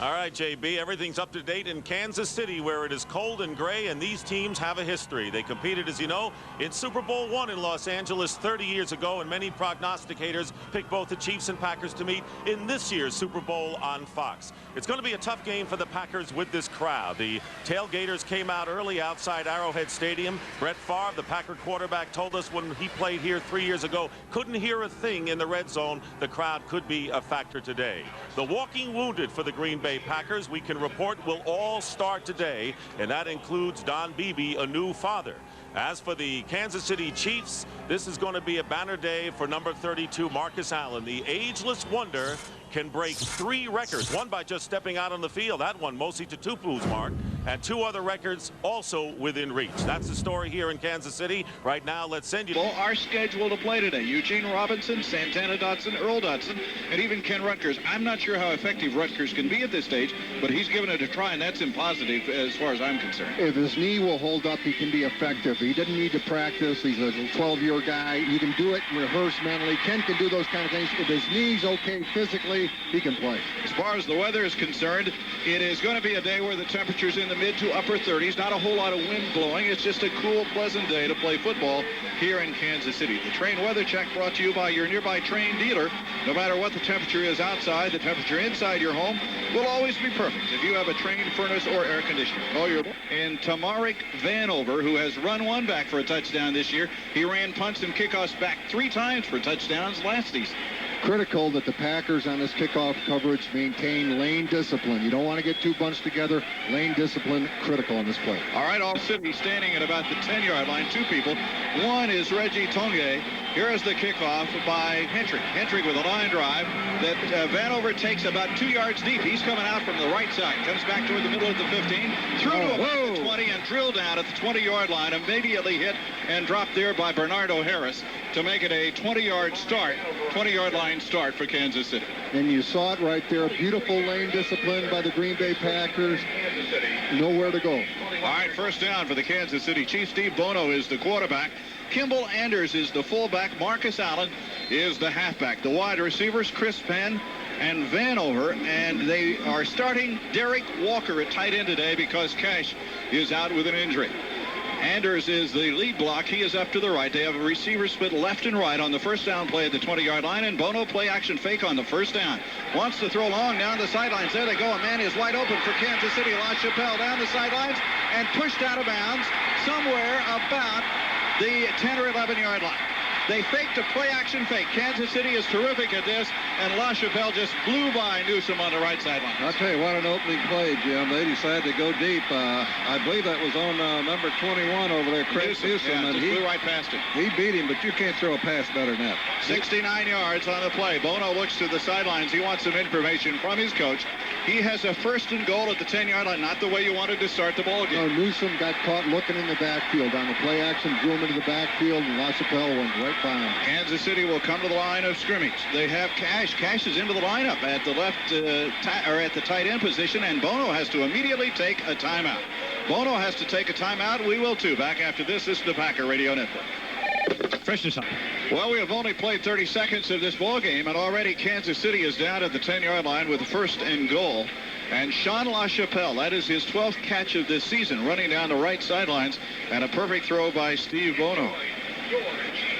All right, JB, everything's up to date in Kansas City, where it is cold and gray, and these teams have a history. They competed, as you know, in Super Bowl I in Los Angeles 30 years ago, and many prognosticators picked both the Chiefs and Packers to meet in this year's Super Bowl on Fox. It's going to be a tough game for the Packers with this crowd. The tailgaters came out early outside Arrowhead Stadium. Brett Favre, the Packer quarterback, told us when he played here 3 years ago, couldn't hear a thing in the red zone. The crowd could be a factor today. The walking wounded for the Green Bay Packers, we can report, will all start today, and that includes Don Beebe, a new father. As for the Kansas City Chiefs, this is going to be a banner day for number 32, Marcus Allen. The ageless wonder can break 3 records, one by just stepping out on the field. That one, Mosi Tutupu's mark, and 2 other records also within reach. That's the story here in Kansas City. Right now, let's send you... Well, our schedule to play today: Eugene Robinson, Santana Dotson, Earl Dotson, and even Ken Rutgers. I'm not sure how effective Rutgers can be at this stage, but he's given it a try, and that's impositive as far as I'm concerned. If his knee will hold up, he can be effective. He didn't need to practice. He's a 12-year guy. He can do it and rehearse mentally. Ken can do those kind of things. If his knee's okay physically, he can play. As far as the weather is concerned, it is going to be a day where the temperature's in the mid to upper 30s. Not a whole lot of wind blowing. It's just a cool, pleasant day to play football here in Kansas City. The Train Weather Check brought to you by your nearby Train dealer. No matter what the temperature is outside, the temperature inside your home will always be perfect if you have a Train furnace or air conditioner. Call your... And Tamarick Vanover, who has run one back for a touchdown this year. He ran punts and kickoffs back 3 times for touchdowns last season. Critical that the Packers on this kickoff coverage maintain lane discipline. You don't want to get too bunched together. Lane discipline critical in this play. All right, all City standing at about the 10-yard line. 2 people. One is Reggie Tonge. Here is the kickoff by Hendrick. Hendrick with a line drive that Vanover takes about 2 yards deep. He's coming out from the right side. Comes back toward the middle of the 15. Through to about the 20 and drilled down at the 20-yard line. Immediately hit and dropped there by Bernardo Harris to make it a 20-yard start. 20-yard line start for Kansas City. And you saw it right there. Beautiful lane discipline by the Green Bay Packers. Nowhere to go. All right, first down for the Kansas City Chiefs. Steve Bono is the quarterback. Kimball Anders is the fullback. Marcus Allen is the halfback. The wide receivers, Chris Penn and Vanover, and they are starting Derek Walker at tight end today because Cash is out with an injury. Anders is the lead block. He is up to the right. They have a receiver split left and right on the first down play at the 20-yard line, and Bono play action fake on the first down. Wants to throw long down the sidelines. There they go. A man is wide open for Kansas City. LaChapelle down the sidelines and pushed out of bounds somewhere about the 10 or 11-yard line. They faked a play action fake. Kansas City is terrific at this, and LaChapelle just blew by Newsom on the right sideline. I'll tell you what, an opening play, Jim. They decided to go deep. I believe that was on number 21 over there, Chris Newsom. Yeah, and just he flew right past him. He beat him, but you can't throw a pass better than that. 69 yards on the play. Bono looks to the sidelines. He wants some information from his coach. He has a first and goal at the 10-yard line, not the way you wanted to start the ball game. No, Newsom got caught looking in the backfield on the play action, drew him into the backfield, and LaChapelle went right by him. Kansas City will come to the line of scrimmage. They have Cash. Cash is into the lineup at the left or at the tight end position, and Bono has to immediately take a timeout. Bono has to take a timeout. We will too. Back after this. This is the Packer Radio Network. Freshness up. Well, we have only played 30 seconds of this ball game, and already Kansas City is down at the 10-yard line with first and goal. And Sean LaChapelle, that is his 12th catch of this season, running down the right sidelines, and a perfect throw by Steve Bono.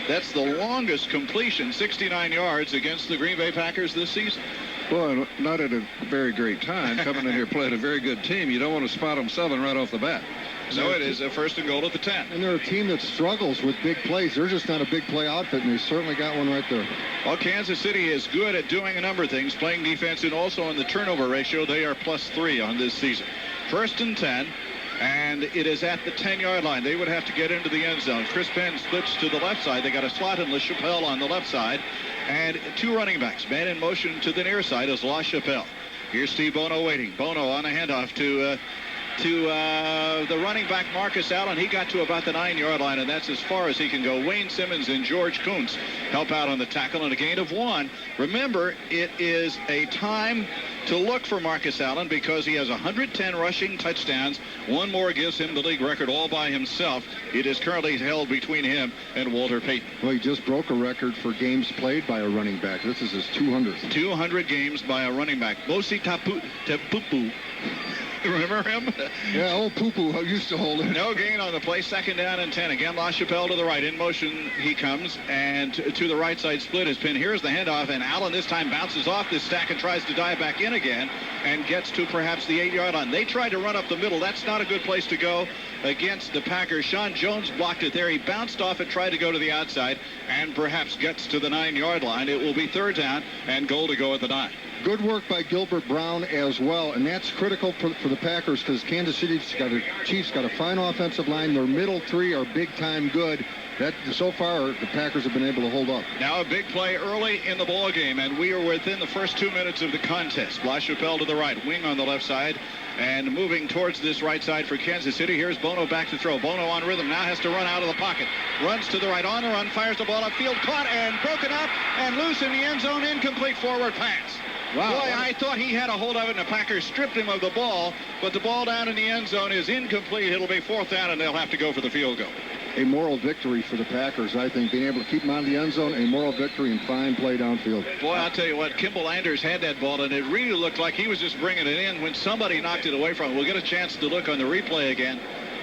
That's the longest completion, 69 yards, against the Green Bay Packers this season. Well, not at a very great time. Coming in here playing a very good team. You don't want to spot them 7 right off the bat. So it is a first and goal at the 10. And they're a team that struggles with big plays. They're just not a big play outfit, and they certainly got one right there. Well, Kansas City is good at doing a number of things, playing defense, and also in the turnover ratio. They are +3 on this season. First and 10. And it is at the 10-yard line. They would have to get into the end zone. Chris Penn splits to the left side. They got a slot in LaChapelle on the left side. And 2 running backs. Man in motion to the near side is LaChapelle. Here's Steve Bono waiting. Bono on a handoff to the running back, Marcus Allen. He got to about the 9-yard line, and that's as far as he can go. Wayne Simmons and George Kuntz help out on the tackle, and a gain of 1. Remember, it is a time to look for Marcus Allen because he has 110 rushing touchdowns. One more gives him the league record all by himself. It is currently held between him and Walter Payton. Well, he just broke a record for games played by a running back. This is his 200th. 200 games by a running back. Mosi Tapupu. Remember him? Yeah, old Poo-Poo used to hold it. No gain on the play. 2nd down and 10. Again, LaChapelle to the right. In motion he comes. And to the right side split his pin. Here's the handoff. And Allen this time bounces off this stack and tries to dive back in again. And gets to perhaps the 8-yard line. They tried to run up the middle. That's not a good place to go against the Packers. Sean Jones blocked it there. He bounced off and tried to go to the outside. And perhaps gets to the 9-yard line. It will be 3rd down and goal to go at the 9. Good work by Gilbert Brown as well, and that's critical for the Packers because Kansas City's Chiefs got a fine offensive line. Their middle 3 are big-time good. That so far the Packers have been able to hold up. Now a big play early in the ball game, and we are within the first 2 minutes of the contest. LaChapelle to the right, wing on the left side, and moving towards this right side for Kansas City. Here's Bono back to throw. Bono on rhythm now has to run out of the pocket. Runs to the right on the run, fires the ball upfield, caught and broken up and loose in the end zone. Incomplete forward pass. Wow. Boy, I thought he had a hold of it, and the Packers stripped him of the ball, but the ball down in the end zone is incomplete. It'll be 4th down, and they'll have to go for the field goal. A moral victory for the Packers, I think, being able to keep him out of the end zone, a moral victory and fine play downfield. Boy, I'll tell you what, Kimball Anders had that ball, and it really looked like he was just bringing it in when somebody knocked it away from him. We'll get a chance to look on the replay again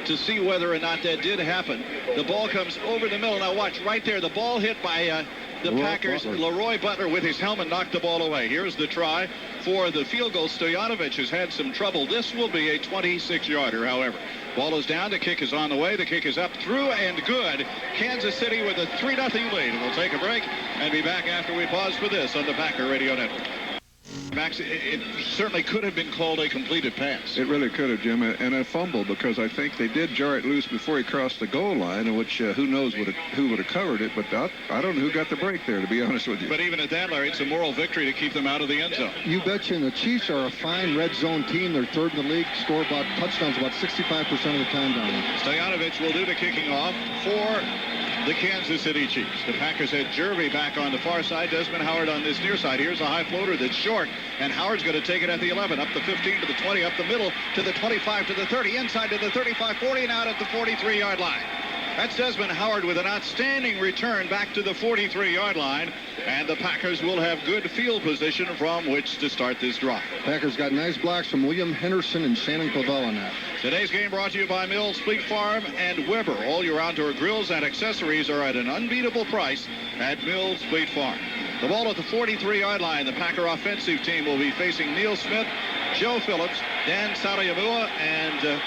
to see whether or not that did happen. The ball comes over the middle. Now watch right there. The ball hit by the Packers. Leroy Butler with his helmet knocked the ball away. Here's the try for the field goal. Stoyanovich has had some trouble. This will be a 26-yarder, however. Ball is down. The kick is on the way. The kick is up, through, and good. Kansas City with a 3-0 lead. We'll take a break and be back after we pause for this on the Packer Radio Network. Max, it certainly could have been called a completed pass. It really could have, Jim, and a fumble, because I think they did jar it loose before he crossed the goal line, in which who knows who would have covered it, but I don't know who got the break there, to be honest with you. But even at that, Larry, it's a moral victory to keep them out of the end zone. You betcha. And the Chiefs are a fine red zone team. They're 3rd in the league, score about touchdowns about 65% of the time down there. Stoyanovich will do the kicking off for the Kansas City Chiefs. The Packers had Jervy back on the far side, Desmond Howard on this near side. Here's a high floater that's short, and Howard's going to take it at the 11, up the 15 to the 20, up the middle to the 25 to the 30, inside to the 35, 40, and out at the 43-yard line. That's Desmond Howard with an outstanding return back to the 43-yard line, and the Packers will have good field position from which to start this drive. Packers got nice blocks from William Henderson and Shannon Clavell on that. Today's game brought to you by Mills Fleet Farm and Weber. All your outdoor grills and accessories are at an unbeatable price at Mills Fleet Farm. The ball at the 43-yard line. The Packer offensive team will be facing Neil Smith, Joe Phillips, Dan Saliamua, and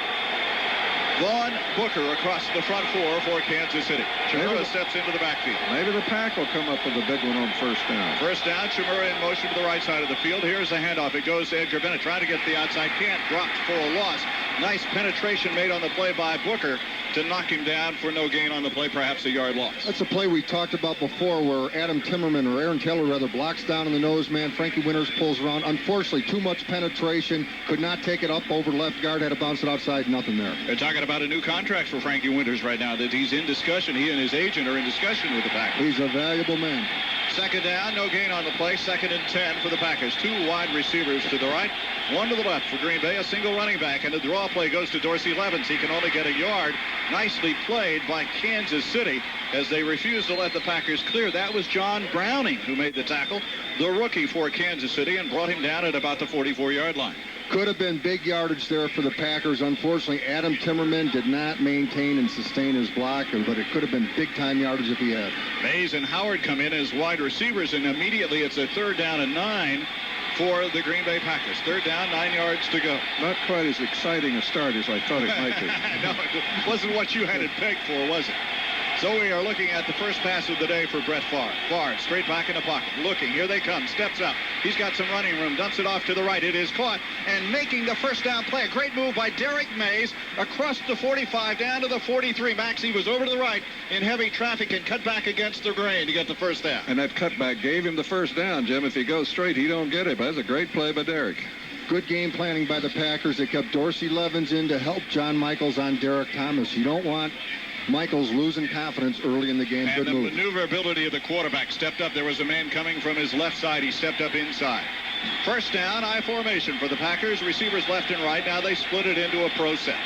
Vaughn Booker across the front 4 for Kansas City. Chimura steps into the backfield. Maybe the Pack will come up with a big one on 1st down. 1st down, Chimura in motion to the right side of the field. Here's the handoff. It goes to Edgar Bennett, trying to get to the outside. Can't, dropped for a loss. Nice penetration made on the play by Booker to knock him down for no gain on the play, perhaps a yard loss. That's a play we talked about before where Adam Timmerman, or Aaron Taylor rather, blocks down in the nose man. Frankie Winters pulls around. Unfortunately, too much penetration. Could not take it up over left guard. Had to bounce it outside. Nothing there. They're talking about a new contract for Frankie Winters right now, that he's in discussion. He and his agent are in discussion with the Packers. He's a valuable man. 2nd down, no gain on the play. 2nd and 10 for the Packers. 2 wide receivers to the right, 1 to the left for Green Bay. A single running back, and the draw play goes to Dorsey Levens. He can only get a yard. Nicely played by Kansas City as they refuse to let the Packers clear. That was John Browning who made the tackle, the rookie for Kansas City, and brought him down at about the 44-yard line. Could have been big yardage there for the Packers. Unfortunately, Adam Timmerman did not maintain and sustain his block, but it could have been big-time yardage if he had. Mays and Howard come in as wide receivers, and immediately it's a 3rd down and 9 for the Green Bay Packers. 3rd down, 9 yards to go. Not quite as exciting a start as I thought it might be. No, it wasn't what you had it pegged for, was it? So we are looking at the first pass of the day for Brett Favre. Favre straight back in the pocket, looking. Here they come. Steps up. He's got some running room. Dumps it off to the right. It is caught. And making the 1st down play. A great move by Derek Mays across the 45 down to the 43. Maxey was over to the right in heavy traffic and cut back against the grain to get the 1st down. And that cutback gave him the 1st down, Jim. If he goes straight, he don't get it. But that's a great play by Derek. Good game planning by the Packers. They kept Dorsey Levens in to help John Michaels on Derek Thomas. You don't want Michaels losing confidence early in the game. And good the move. maneuverability of the quarterback stepped up. There was a man coming from his left side. He stepped up inside. First down, I formation for the Packers. Receivers left and right. Now they split it into a pro set.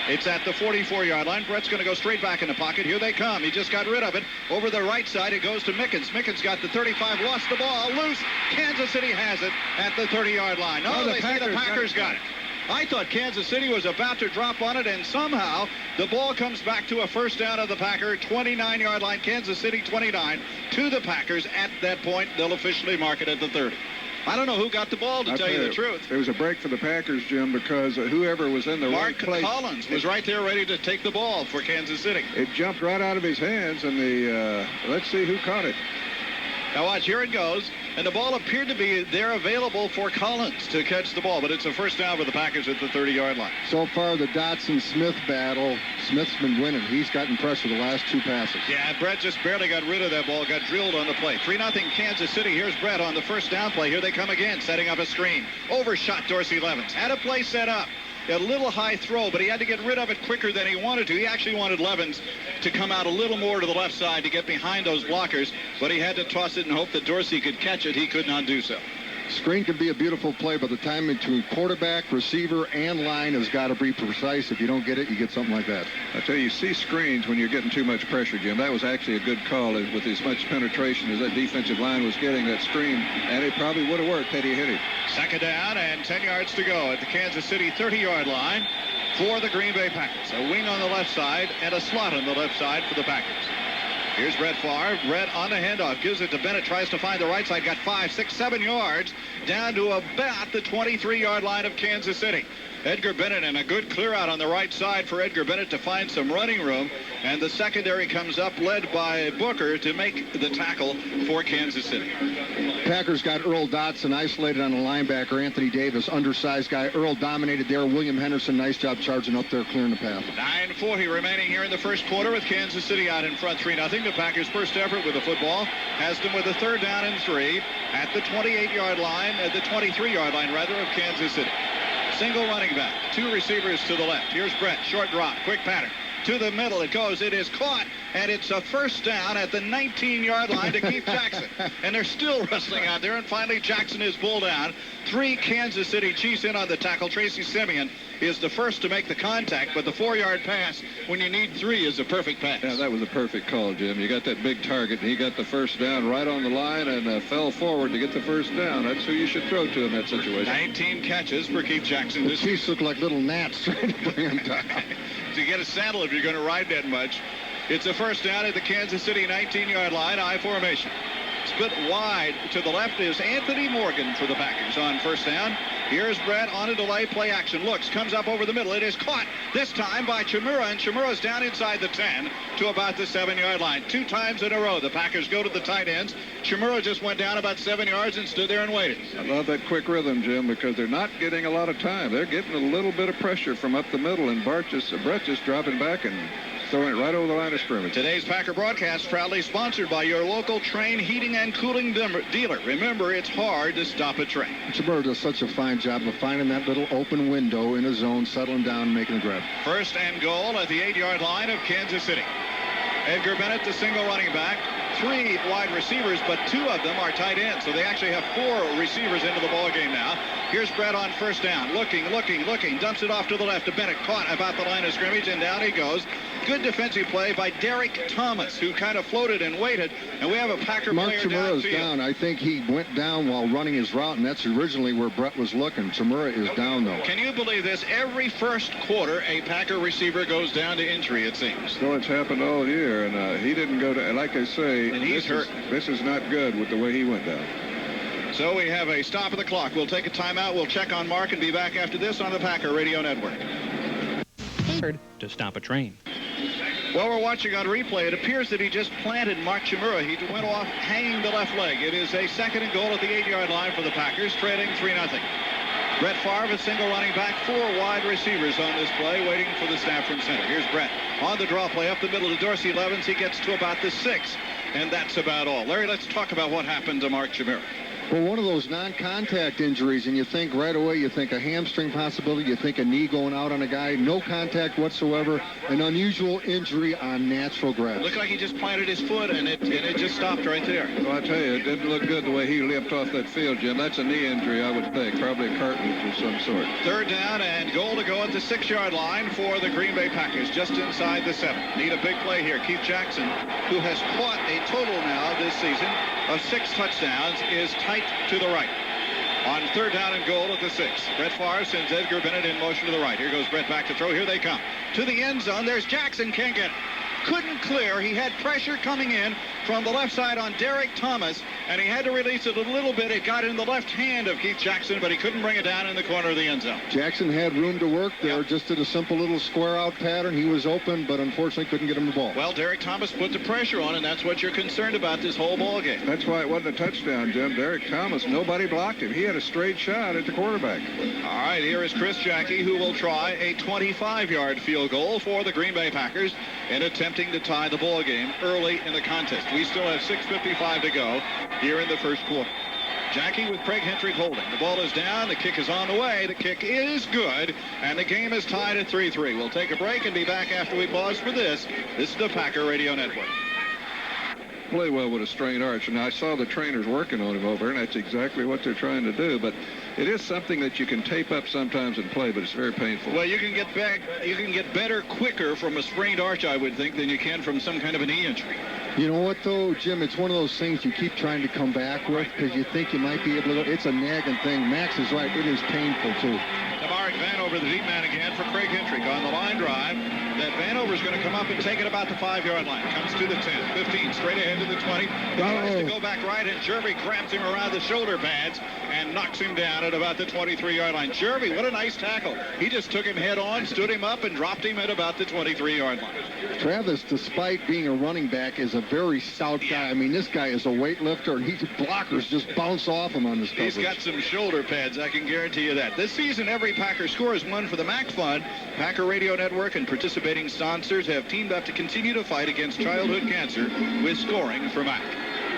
It's at the 44-yard line. Brett's going to go straight back in the pocket. Here they come. He just got rid of it. Over the right side, it goes to Mickens. Mickens got the 35, lost the ball, loose. Kansas City has it at the 30-yard line. No, they say the Packers got it. I thought Kansas City was about to drop on it, and somehow the ball comes back to a first down of the Packer, 29-yard line, Kansas City 29, to the Packers. At that point, they'll officially mark it at the 30. I don't know who got the ball, to tell you the truth. It was a break for the Packers, Jim, because whoever was in the right place. Mark Collins was right there ready to take the ball for Kansas City. It jumped right out of his hands, and let's see who caught it. Now watch, here it goes, and the ball appeared to be there available for Collins to catch the ball, but it's a first down for the Packers at the 30-yard line. So far, the Dotson-Smith battle, Smith's been winning. He's gotten pressure the last two passes. Yeah, Brett just barely got rid of that ball, got drilled on the play. 3-0 Kansas City. Here's Brett on the first down play. Here they come again, setting up a screen. Overshot Dorsey Levens. Had a play set up. A little high throw, but he had to get rid of it quicker than he wanted to. He actually wanted Levens to come out a little more to the left side to get behind those blockers, but he had to toss it and hope that Dorsey could catch it. He could not do so. Screen can be a beautiful play, but the time between quarterback, receiver, and line has got to be precise. If you don't get it, you get something like that. I tell you see screens when you're getting too much pressure, Jim. That was actually a good call with as much penetration as that defensive line was getting that screen, and it probably would have worked had he hit it. Second down and 10 yards to go at the Kansas City 30-yard line for the Green Bay Packers. A wing on the left side and a slot on the left side for the Packers. Here's Brett Favre. Brett on the handoff. Gives it to Bennett. Tries to find the right side. Got 5, 6, 7 yards down to about the 23-yard line of Kansas City. Edgar Bennett, and a good clear out on the right side for Edgar Bennett to find some running room. And the secondary comes up, led by Booker, to make the tackle for Kansas City. Packers got Earl Dotson isolated on the linebacker. Anthony Davis, undersized guy. Earl dominated there. William Henderson, nice job charging up there, clearing the path. 9:40 remaining here in the first quarter with Kansas City out in front 3-0. The Packers' first effort with the football has them with a third down and 3 at the 28-yard line, the 23-yard line, rather, of Kansas City. Single running back, 2 receivers to the left. Here's Brett, short drop, quick pattern. To the middle it goes. It is caught, and it's a first down at the 19-yard line to keep Jackson. And they're still wrestling out there, and finally Jackson is pulled down. 3 Kansas City Chiefs in on the tackle. Tracy Simeon is the first to make the contact, but the 4-yard pass, when you need 3, is a perfect pass. Yeah, that was a perfect call, Jim. You got that big target, and he got the first down right on the line and fell forward to get the first down. That's who you should throw to in that situation. 19 catches for Keith Jackson. The Chiefs look like little gnats trying to bring him down. To get a saddle if you're going to ride that much. It's a first down at the Kansas City 19-yard line, I formation. Split wide to the left is Anthony Morgan for the Packers on first down. Here's Brett on a delay, play action, looks, comes up over the middle. It is caught this time by Chimura, and Chimura's down inside the 10 to about the 7-yard line. 2 times in a row, the Packers go to the tight ends. Chimura just went down about 7 yards and stood there and waited. I love that quick rhythm, Jim, because they're not getting a lot of time. They're getting a little bit of pressure from up the middle, and Brett just dropping back and throwing it right over the line of scrimmage. Today's Packer broadcast proudly sponsored by your local Train Heating and Cooling dealer. Remember, it's hard to stop a train. Chimura does such a fine job of finding that little open window in his zone, settling down, and making a grab. First and goal at the 8-yard line of Kansas City. Edgar Bennett, the single running back. 3 wide receivers, but 2 of them are tight ends. So they actually have 4 receivers into the ball game now. Here's Brett on first down. Looking. Dumps it off to the left to Bennett. Caught about the line of scrimmage, and down he goes. Good defensive play by Derek Thomas, who kind of floated and waited. And we have a Packer player downfield. Mark Chimura's down. I think he went down while running his route, and that's originally where Brett was looking. Chimura is down, though. Can you believe this? Every first quarter, a Packer receiver goes down to injury, it seems. So it's happened all year, and he didn't go to, like I say, and he's hurt. This is not good with the way he went down. So we have a stop of the clock. We'll take a timeout. We'll check on Mark and be back after this on the Packer Radio Network. To stop a train. While we're watching on replay, it appears that he just planted Mark Chimura. He went off hanging the left leg. It is a second and goal at the 8-yard line for the Packers, trailing 3-0. Brett Favre, a single running back, 4 wide receivers on this play, waiting for the snap from center. Here's Brett on the draw play up the middle to Dorsey Levens. He gets to about the 6, and that's about all. Larry, let's talk about what happened to Mark Chimura. Well, one of those non-contact injuries, and you think right away, you think a hamstring possibility, you think a knee going out on a guy, no contact whatsoever, an unusual injury on natural grass. Looked like he just planted his foot, and it just stopped right there. Well, I tell you, it didn't look good the way he limped off that field, Jim. That's a knee injury, I would think. Probably a cartilage of some sort. Third down and goal to go at the 6-yard line for the Green Bay Packers, just inside the 7. Need a big play here. Keith Jackson, who has caught a total now this season of 6 touchdowns, is tight to the right. On third down and goal at the 6. Brett Favre sends Edgar Bennett in motion to the right. Here goes Brett back to throw. Here they come. To the end zone. There's Jackson. Can't get it. Couldn't clear. He had pressure coming in from the left side on Derek Thomas, and he had to release it a little bit. It got in the left hand of Keith Jackson, but he couldn't bring it down in the corner of the end zone. Jackson had room to work there. Just did a simple little square out pattern. He was open, but unfortunately couldn't get him the ball. Well, Derek Thomas put the pressure on, and that's what you're concerned about this whole ball game. That's why it wasn't a touchdown, Jim. Derek Thomas, nobody blocked him. He had a straight shot at the quarterback. All right, here is Chris Jackie, who will try a 25-yard field goal for the Green Bay Packers in attempting to tie the ball game early in the contest. We still have 6:55 to go here in the first quarter. Jackie with Craig Hentrich holding. The ball is down. The kick is on the way. The kick is good, and the game is tied at 3-3. We'll take a break and be back after we pause for this. This is the Packer Radio Network. Play well with a strained arch, and I saw the trainers working on him over there, and that's exactly what they're trying to do. But it is something that you can tape up sometimes and play, but it's very painful. Well, you can get back, you can get better quicker from a sprained arch, I would think, than you can from some kind of a knee injury. You know what, though, Jim? It's one of those things you keep trying to come back with because you think you might be able to go. It's a nagging thing. Max is right. It is painful, too. Mark Vanover, the deep man again for Craig Hentrich on the line drive. That Vanover is going to come up and take it about the 5-yard line. Comes to the 10, 15, straight ahead to the 20. He tries to go back right, and Jervy grabs him around the shoulder pads and knocks him down at about the 23-yard line. Jervy, what a nice tackle. He just took him head on, stood him up, and dropped him at about the 23-yard line. Travis, despite being a running back, is a very stout guy. I mean, this guy is a weightlifter, and blockers just bounce off him on this coverage. He's got some shoulder pads, I can guarantee you that. This season, every Packer score is one for the MAC Fund. Packer Radio Network and participating sponsors have teamed up to continue to fight against childhood cancer with scoring for MAC.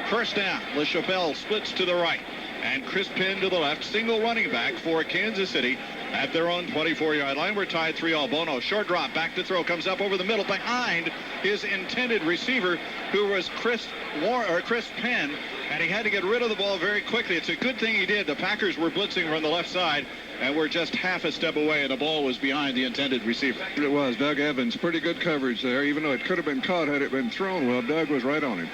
First down, LaChapelle splits to the right, and Chris Penn to the left. Single running back for Kansas City at their own 24-yard line. We're tied 3-3. Bono, short drop, back to throw, comes up over the middle behind his intended receiver, who was Chris Penn, and he had to get rid of the ball very quickly. It's a good thing he did. The Packers were blitzing from the left side, and we're just half a step away, and the ball was behind the intended receiver. It was. Doug Evans, pretty good coverage there, even though it could have been caught had it been thrown well. Doug was right on him.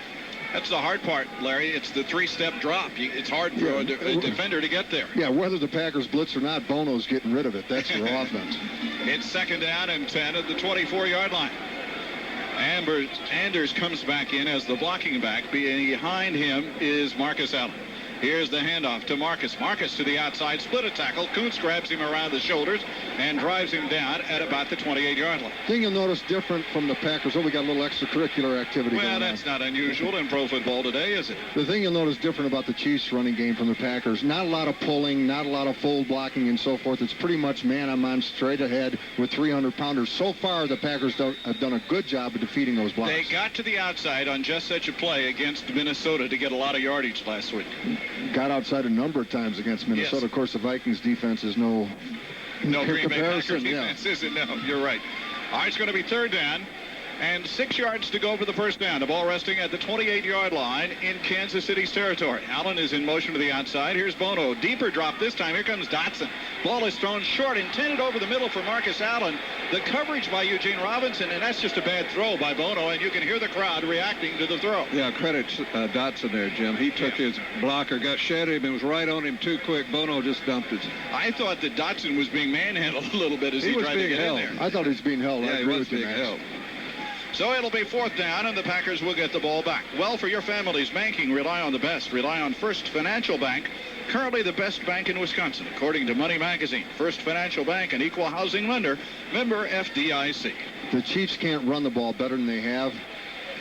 That's the hard part, Larry. It's the 3-step drop. It's hard for a defender to get there. Yeah, whether the Packers blitz or not, Bono's getting rid of it. That's their offense. It's second down and 10 at the 24-yard line. Anders comes back in as the blocking back. Behind him is Marcus Allen. Here's the handoff to Marcus. Marcus to the outside, split a tackle. Kuntz grabs him around the shoulders and drives him down at about the 28-yard line. Thing you'll notice different from the Packers, we got a little extracurricular activity going on. Well, that's not unusual in pro football today, is it? The thing you'll notice different about the Chiefs running game from the Packers, not a lot of pulling, not a lot of fold blocking and so forth. It's pretty much man-on-man straight ahead with 300-pounders. So far, the Packers have done a good job of defeating those blocks. They got to the outside on just such a play against Minnesota to get a lot of yardage last week. Got outside a number of times against Minnesota. Yes. Of course, the Vikings defense is no Green Bay Packers defense, is it? No, you're right. All right, it's going to be third down and 6 yards to go for the first down. The ball resting at the 28-yard line in Kansas City's territory. Allen is in motion to the outside. Here's Bono. Deeper drop this time. Here comes Dotson. Ball is thrown short, intended over the middle for Marcus Allen. The coverage by Eugene Robinson, and that's just a bad throw by Bono, and you can hear the crowd reacting to the throw. Yeah, credit Dotson there, Jim. He took his blocker, got shed him, and was right on him too quick. Bono just dumped it. I thought that Dotson was being manhandled a little bit as he tried to get in there. I thought he was being held. Yeah, he was being held. So it'll be fourth down, and the Packers will get the ball back. Well, for your family's banking, rely on the best. Rely on First Financial Bank, currently the best bank in Wisconsin, according to Money Magazine. First Financial Bank, an equal housing lender, member FDIC. The Chiefs can't run the ball better than they have.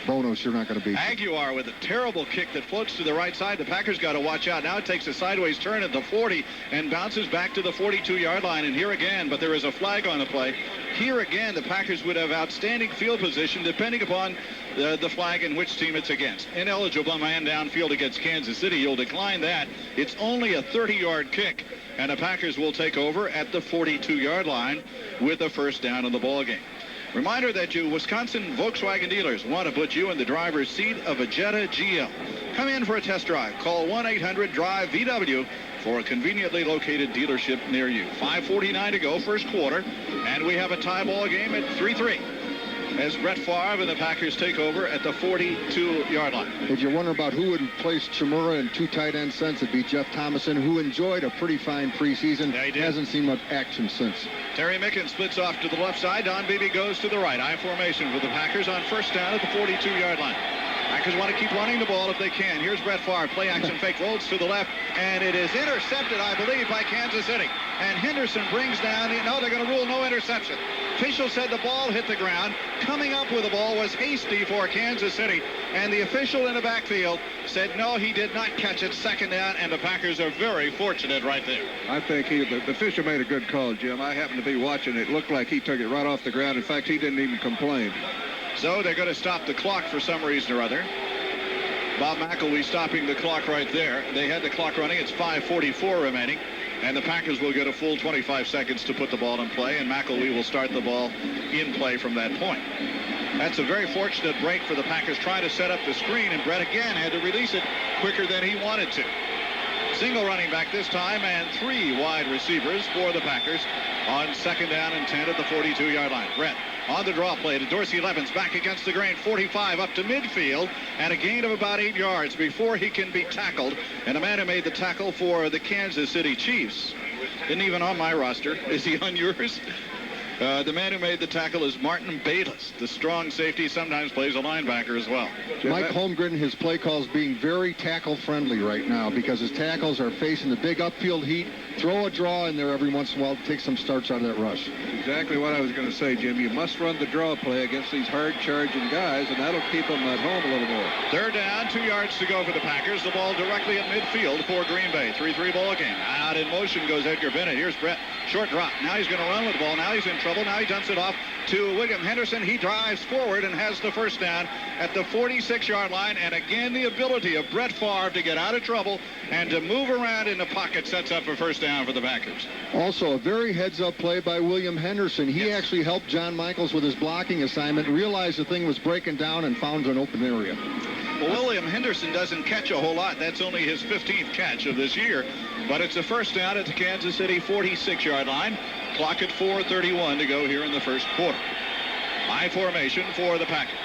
Bono's sure not going to beat you. Aguilar with a terrible kick that floats to the right side. The Packers got to watch out. Now it takes a sideways turn at the 40 and bounces back to the 42-yard line. And here again, but there is a flag on the play. Here again, the Packers would have outstanding field position depending upon the flag and which team it's against. Ineligible man downfield against Kansas City. You'll decline that. It's only a 30-yard kick, and the Packers will take over at the 42-yard line with a first down in the ballgame. Reminder that you Wisconsin Volkswagen dealers want to put you in the driver's seat of a Jetta GL. Come in for a test drive. Call 1-800-DRIVE-VW for a conveniently located dealership near you. 5:49 to go, first quarter, and we have a tie ball game at 3-3 as Brett Favre and the Packers take over at the 42-yard line. If you're wondering about who would replace Chimura in 2 tight end sets, it'd be Jeff Thomason, who enjoyed a pretty fine preseason. Yeah, he did. Hasn't seen much action since. Terry Mickens splits off to the left side. Don Beebe goes to the right. I formation for the Packers on first down at the 42-yard line. Packers want to keep running the ball if they can. Here's Brett Favre. Play action fake. Rolls to the left. And it is intercepted, I believe, by Kansas City. And Henderson brings down. No, they're going to rule no interception. Official said the ball hit the ground. Coming up with the ball was Hasty for Kansas City. And the official in the backfield said, no, he did not catch it. Second down. And the Packers are very fortunate right there. I think the official made a good call, Jim. I happened to be watching it. It looked like he took it right off the ground. In fact, he didn't even complain. So they're going to stop the clock for some reason or other. Bob McElwee stopping the clock right there. They had the clock running. It's 5:44 remaining. And the Packers will get a full 25 seconds to put the ball in play. And McElwee will start the ball in play from that point. That's a very fortunate break for the Packers trying to set up the screen. And Brett again had to release it quicker than he wanted to. Single running back this time and 3 wide receivers for the Packers on second down and 10 at the 42-yard line. Brett on the draw play to Dorsey Levens, back against the grain, 45 up to midfield, and a gain of about 8 yards before he can be tackled. And the man who made the tackle for the Kansas City Chiefs isn't even on my roster. Is he on yours? The man who made the tackle is Martin Bayless. The strong safety sometimes plays a linebacker as well. Mike Holmgren, his play calls being very tackle-friendly right now because his tackles are facing the big upfield heat. Throw a draw in there every once in a while to take some starts out of that rush. Exactly what I was going to say, Jim. You must run the draw play against these hard-charging guys, and that'll keep them at home a little more. Third down, 2 yards to go for the Packers. The ball directly at midfield for Green Bay. 3-3 ball game. Out in motion goes Edgar Bennett. Here's Brett. Short drop. Now he's going to run with the ball. Now he's in trouble. Now he dumps it off to William Henderson. He drives forward and has the first down at the 46-yard line. And again, the ability of Brett Favre to get out of trouble and to move around in the pocket sets up a first down for the Packers. Also, a very heads-up play by William Henderson. He actually helped John Michaels with his blocking assignment, realized the thing was breaking down, and found an open area. Well, William Henderson doesn't catch a whole lot. That's only his 15th catch of this year. But it's a first down at the Kansas City 46-yard line. Clock at 4:31 to go here in the first quarter. High formation for the Packers.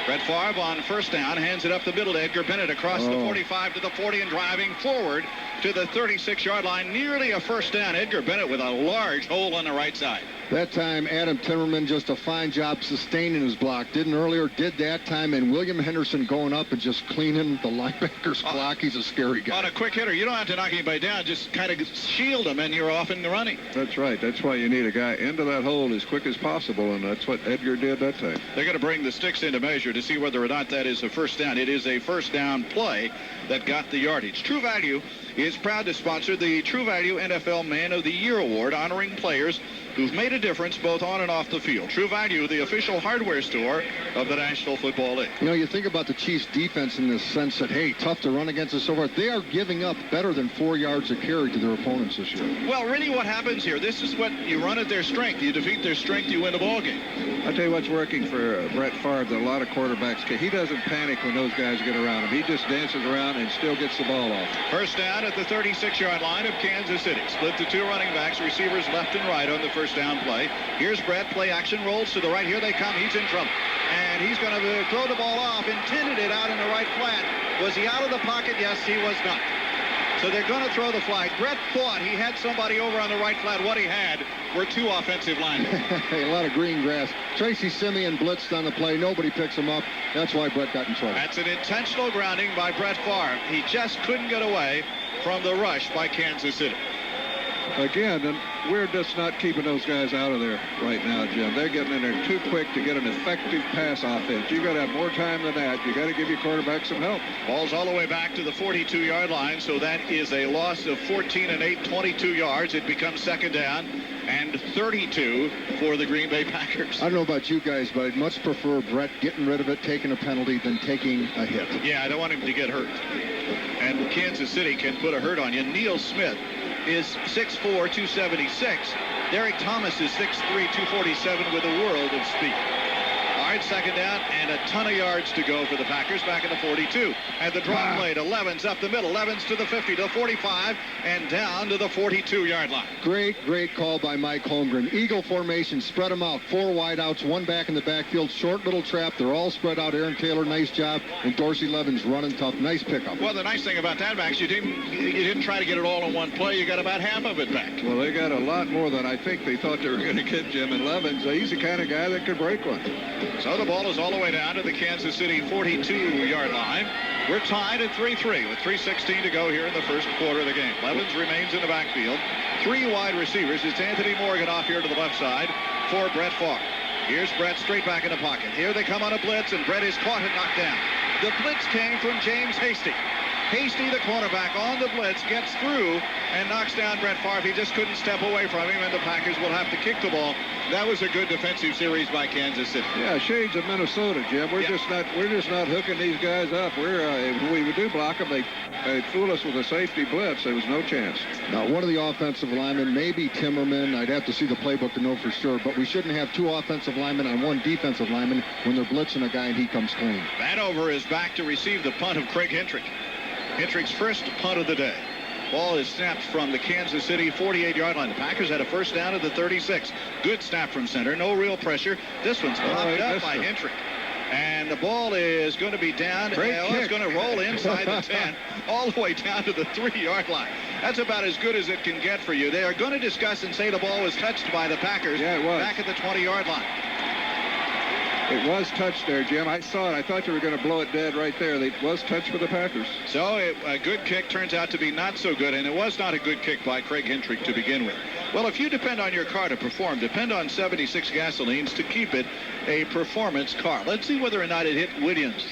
Brett Favre on first down hands it up the middle to Edgar Bennett across the 45 to the 40 and driving forward to the 36-yard line. Nearly a first down. Edgar Bennett with a large hole on the right side. That time, Adam Timmerman just a fine job sustaining his block. Didn't earlier, did that time, and William Henderson going up and just cleaning the linebacker's block. He's a scary guy. On a quick hitter, you don't have to knock anybody down. Just kind of shield him, and you're off in the running. That's right. That's why you need a guy into that hole as quick as possible, and that's what Edgar did that time. They're going to bring the sticks into measure to see whether or not that is a first down. It is a first down play that got the yardage. True Value is proud to sponsor the True Value NFL Man of the Year Award, honoring players who've made a difference both on and off the field. True Value, the official hardware store of the National Football League. You know, you think about the Chiefs' defense in the sense that, hey, tough to run against us so far. They are giving up better than 4 yards a carry to their opponents this year. Well, really what happens here, this is what you run at their strength. You defeat their strength, you win the ball game. I'll tell you what's working for Brett Favre that a lot of quarterbacks, he doesn't panic when those guys get around him. He just dances around and still gets the ball off. First down at the 36-yard line of Kansas City. Split to 2 running backs, receivers left and right on the first down play. Here's Brett, play action, rolls to the right. Here they come. He's in trouble. And he's going to throw the ball off, intended it out in the right flat. Was he out of the pocket? Yes, he was not. So they're going to throw the flag. Brett thought he had somebody over on the right flat. What he had were 2 offensive linemen. A lot of green grass. Tracy Simeon blitzed on the play. Nobody picks him up. That's why Brett got in trouble. That's an intentional grounding by Brett Favre. He just couldn't get away from the rush by Kansas City. Again, and we're just not keeping those guys out of there right now, Jim. They're getting in there too quick to get an effective pass offense. You got to have more time than that. You got to give your quarterback some help. Ball's all the way back to the 42-yard line, so that is a loss of 14 and 8, 22 yards. It becomes second down and 32 for the Green Bay Packers. I don't know about you guys, but I'd much prefer Brett getting rid of it, taking a penalty, than taking a hit. Yeah, I don't want him to get hurt. And Kansas City can put a hurt on you. Neil Smith is 6'4", 276. Derek Thomas is 6'3", 247 with a world of speed. All right, second down and a ton of yards to go for the Packers back in the 42. And the draw play to Levens up the middle. Levens to the 50, to the 45, and down to the 42-yard line. Great call by Mike Holmgren. Eagle formation, spread them out. 4 wideouts, 1 back in the backfield. Short little trap. They're all spread out. Aaron Taylor, nice job. And Dorsey Levens running tough. Nice pickup. Well, the nice thing about that, Max, you didn't try to get it all in one play. You got about half of it back. Well, they got a lot more than I think they thought they were going to get, Jim. And Levens, he's the kind of guy that could break one. So the ball is all the way down to the Kansas City 42-yard line. We're tied at 3-3 with 3:16 to go here in the first quarter of the game. Levens remains in the backfield. 3 wide receivers. It's Anthony Morgan off here to the left side for Brett Favre. Here's Brett straight back in the pocket. Here they come on a blitz, and Brett is caught and knocked down. The blitz came from James Hasty. Hasty, the cornerback, on the blitz, gets through and knocks down Brett Favre. He just couldn't step away from him, and the Packers will have to kick the ball. That was a good defensive series by Kansas City. Yeah, shades of Minnesota, Jim. We're just not hooking these guys up. If we do block them, they fool us with a safety blitz. There was no chance. Now, one of the offensive linemen, maybe Timmerman. I'd have to see the playbook to know for sure, but we shouldn't have 2 offensive linemen on 1 defensive lineman when they're blitzing a guy and he comes clean. Vanover is back to receive the punt of Craig Hentrich. Hentrich's first punt of the day. Ball is snapped from the Kansas City 48-yard line. The Packers had a first down at the 36. Good snap from center. No real pressure. This one's popped up by Hentrich. And the ball is going to be down. It's going to roll inside the 10 all the way down to the 3-yard line. That's about as good as it can get for you. They are going to discuss and say the ball was touched by the Packers back at the 20-yard line. It was touched there, Jim. I saw it. I thought you were going to blow it dead right there. It was touched for the Packers. So a good kick turns out to be not so good, and it was not a good kick by Craig Hentrich to begin with. Well, if you depend on your car to perform, depend on 76 gasolines to keep it a performance car. Let's see whether or not it hit Williams.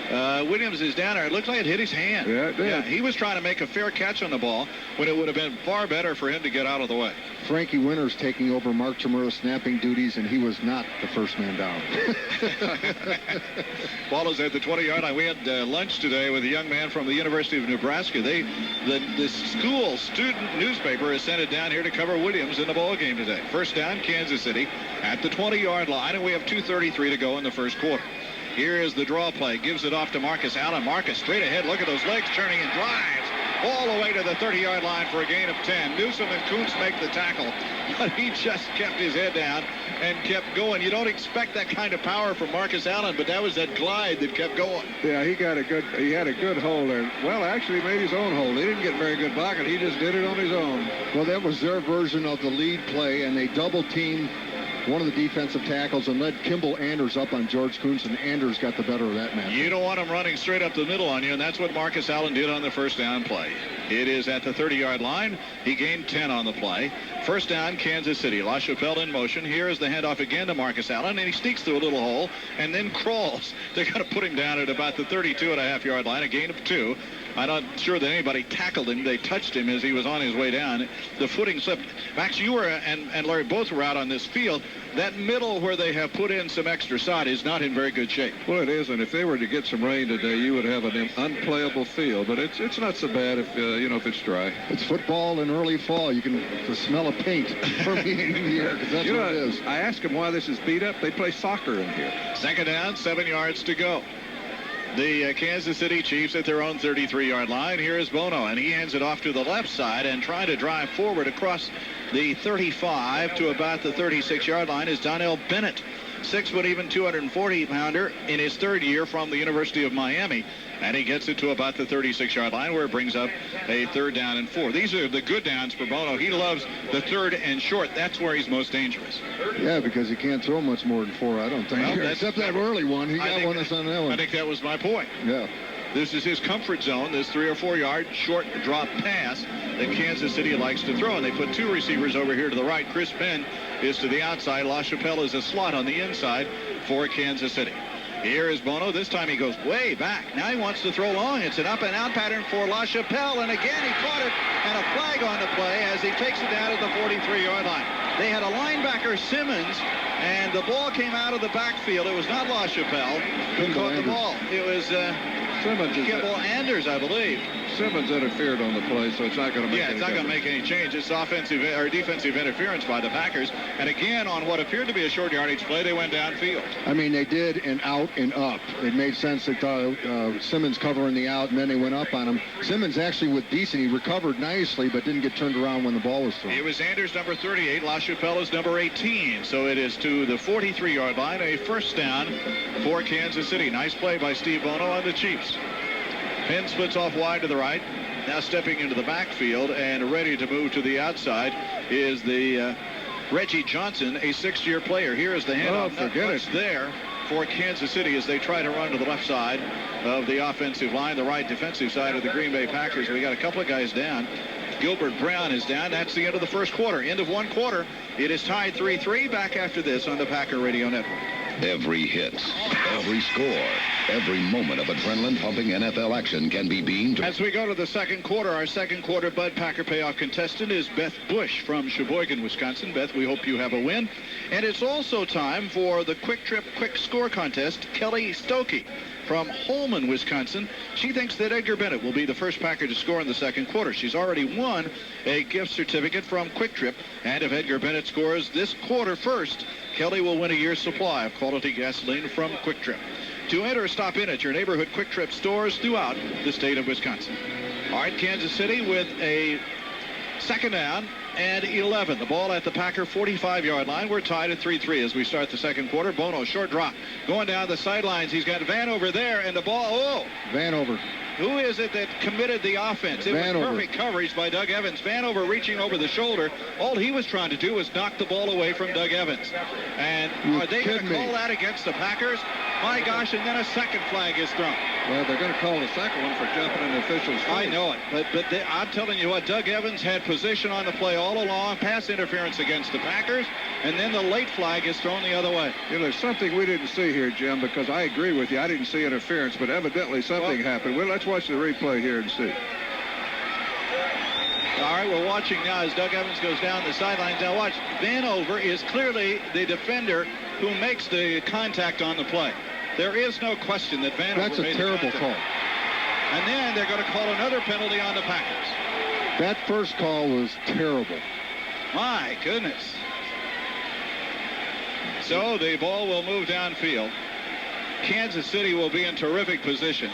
Williams is down there. It looks like it hit his hand. Yeah, it did. Yeah, he was trying to make a fair catch on the ball when it would have been far better for him to get out of the way. Frankie Winters taking over Mark Chmura's snapping duties, and he was not the first man down. Ball is at the 20-yard line. We had lunch today with a young man from the University of Nebraska. The school student newspaper has sent it down here to cover Williams in the ball game today. First down, Kansas City at the 20-yard line, and we have 2:33 to go in the first quarter. Here is the draw play. Gives it off to Marcus Allen. Marcus straight ahead. Look at those legs turning and drives all the way to the 30-yard line for a gain of 10. Newsom and Kuntz make the tackle, but he just kept his head down and kept going. You don't expect that kind of power from Marcus Allen, but that was that glide that kept going. Yeah, he had a good hold there. Well, actually, he made his own hold. He didn't get very good blocking. He just did it on his own. Well, that was their version of the lead play, and they double-teamed one of the defensive tackles and led Kimball Anders up on George Kuntz, and Anders got the better of that match. You don't want him running straight up the middle on you, and that's what Marcus Allen did on the first down play. It is at the 30-yard line. He gained 10 on the play. First down, Kansas City. LaChapelle in motion. Here is the handoff again to Marcus Allen, and he sneaks through a little hole and then crawls. They're going to put him down at about the 32.5-yard line, a gain of 2. I'm not sure that anybody tackled him. They touched him as he was on his way down. The footing slipped. Max, you were and Larry both were out on this field. That middle where they have put in some extra sod is not in very good shape. Well, it isn't. If they were to get some rain today, you would have an unplayable field. But it's not so bad if it's dry. It's football in early fall. You can the smell of paint permeating the air, because that's what it is. I asked them why this is beat up. They play soccer in here. Second down, 7 yards to go. The Kansas City Chiefs at their own 33-yard line. Here is Bono, and he hands it off to the left side and trying to drive forward across the 35 to about the 36-yard line is Donnell Bennett. 6 foot even 240-pounder in his third year from the University of Miami. And he gets it to about the 36-yard line where it brings up a 3rd down and 4. These are the good downs for Bono. He loves the 3rd and short. That's where he's most dangerous. Yeah, because he can't throw much more than 4, I don't think. Well, except that early one. He got one that's on that one. I think that was my point. Yeah. This is his comfort zone, this 3 or 4 yard short drop pass that Kansas City likes to throw. And they put 2 receivers over here to the right. Chris Penn is to the outside. LaChapelle is a slot on the inside for Kansas City. Here is Bono. This time he goes way back. Now he wants to throw long. It's an up and out pattern for LaChapelle. And again, he caught it, and a flag on the play as he takes it down at the 43-yard line. They had a linebacker, Simmons, and the ball came out of the backfield. It was not LaChapelle who caught the ball. It was Kimball Anders, I believe. Simmons interfered on the play, so it's not going to make any it's not going to make any change. It's offensive or defensive interference by the Packers. And again, on what appeared to be a short yardage play, they went downfield. I mean, they did an out and up. It made sense that Simmons covering the out, and then they went up on him. Simmons actually was decent. He recovered nicely, but didn't get turned around when the ball was thrown. It was Anders, number 38. LaChapelle is number 18. So it is to the 43-yard line, a first down for Kansas City. Nice play by Steve Bono on the Chiefs. Penn splits off wide to the right. Now stepping into the backfield and ready to move to the outside is the Reggie Johnson, a 6-year player. Here is the handoff. Forget it. There for Kansas City as they try to run to the left side of the offensive line, the right defensive side of the Green Bay Packers. We got a couple of guys down. Gilbert Brown is down. That's the end of the first quarter. End of one quarter. It is tied 3-3. Back after this on the Packer Radio Network. Every hit, every score, every moment of adrenaline-pumping NFL action can be beamed. As we go to the second quarter, our second quarter Bud Packer payoff contestant is Beth Bush from Sheboygan, Wisconsin. Beth, we hope you have a win. And it's also time for the Quick Trip Quick Score contest. Kelly Stokey from Holman, Wisconsin. She thinks that Edgar Bennett will be the first Packer to score in the second quarter. She's already won a gift certificate from Quick Trip. And if Edgar Bennett scores this quarter first, Kelly will win a year's supply of quality gasoline from Quick Trip. To enter, stop in at your neighborhood Quick Trip stores throughout the state of Wisconsin. All right, Kansas City with a second down and 11. The ball at the Packer 45-yard line. We're tied at 3-3 as we start the second quarter. Bono, short drop. Going down the sidelines. He's got Vanover there, and the ball, Vanover. Who is it that committed the offense? It was perfect coverage by Doug Evans. Vanover reaching over the shoulder. All he was trying to do was knock the ball away from Doug Evans. And are they going to call that against the Packers? My gosh, and then a second flag is thrown. Well, they're going to call the second one for jumping in the official's face. I know it, but I'm telling you what, Doug Evans had position on the play all along, pass interference against the Packers, and then the late flag is thrown the other way. You know, there's something we didn't see here, Jim, because I agree with you. I didn't see interference, but evidently something happened. Well, let's watch the replay here and see. All right, we're watching now as Doug Evans goes down the sidelines. Now watch, Vanover is clearly the defender who makes the contact on the play. There is no question that Vanover That's a made terrible call. And then they're going to call another penalty on the Packers. That first call was terrible. My goodness. So the ball will move downfield. Kansas City will be in terrific position.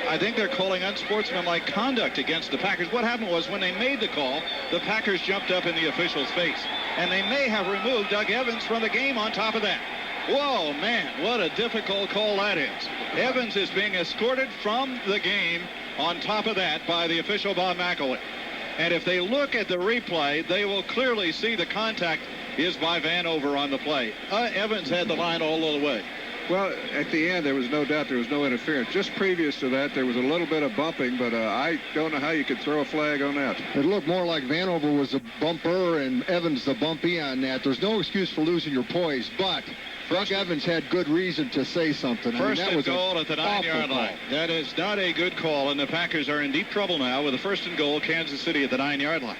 I think they're calling unsportsmanlike conduct against the Packers. What happened was when they made the call, the Packers jumped up in the official's face. And they may have removed Doug Evans from the game on top of that. Whoa, man, what a difficult call that is. Evans is being escorted from the game on top of that by the official Bob McElwee. And if they look at the replay, they will clearly see the contact is by Vanover on the play. Evans had the line all the way. Well, at the end, there was no doubt there was no interference. Just previous to that, there was a little bit of bumping, but I don't know how you could throw a flag on that. It looked more like Vanover was the bumper and Evans the bumpy on that. There's no excuse for losing your poise, but Doug Evans had good reason to say something. First and goal at the 9-yard line. That is not a good call, and the Packers are in deep trouble now with a first and goal, Kansas City at the 9-yard line.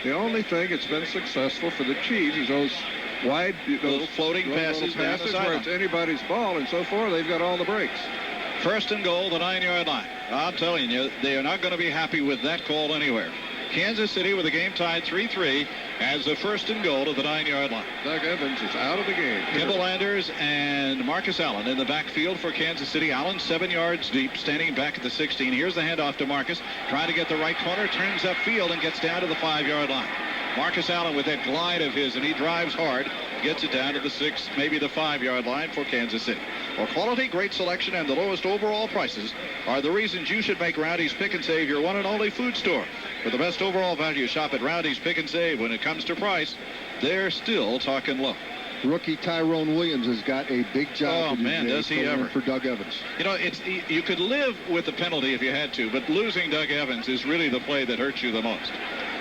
The only thing that's been successful for the Chiefs is those wide, little floating passes down the sideline. Where it's anybody's ball, and so far they've got all the breaks. First and goal, the 9-yard line. I'm telling you, they are not going to be happy with that call anywhere. Kansas City with the game tied 3-3 as the first and goal to the 9-yard line. Doug Evans is out of the game. Kimball Anders and Marcus Allen in the backfield for Kansas City. Allen 7 yards deep, standing back at the 16. Here's the handoff to Marcus. Trying to get the right corner, turns upfield and gets down to the 5-yard line. Marcus Allen with that glide of his, and he drives hard, gets it down to the 6, maybe the 5-yard line for Kansas City. For quality, great selection, and the lowest overall prices are the reasons you should make Roundy's Pick and Save your one and only food store. For the best overall value, shop at Roundy's Pick and Save. When it comes to price, they're still talking low. Rookie Tyrone Williams has got a big job. Oh, man, does he ever. For Doug Evans. You know, you could live with the penalty if you had to, but losing Doug Evans is really the play that hurts you the most.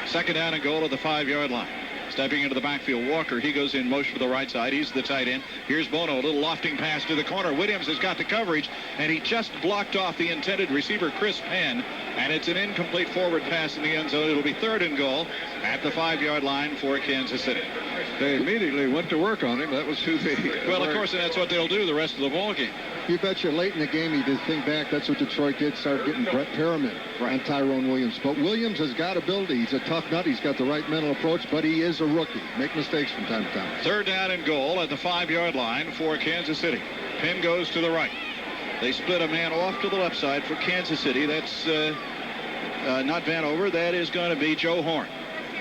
Second down and goal at the 5-yard line. Stepping into the backfield, Walker. He goes in motion to the right side. He's the tight end. Here's Bono. A little lofting pass to the corner. Williams has got the coverage, and he just blocked off the intended receiver, Chris Penn. And it's an incomplete forward pass in the end zone. It'll be 3rd and goal at the 5-yard line for Kansas City. They immediately went to work on him. That was who they... Well, of course, and that's what they'll do the rest of the ball game. You bet you late in the game, you did think back, that's what Detroit did, start getting Brett Perriman and Tyrone Williams. But Williams has got ability. He's a tough nut. He's got the right mental approach, but he is a rookie. Make mistakes from time to time. 3rd down and goal at the 5-yard line for Kansas City. Penn goes to the right. They split a man off to the left side for Kansas City. That's not Vanover. That is going to be Joe Horn.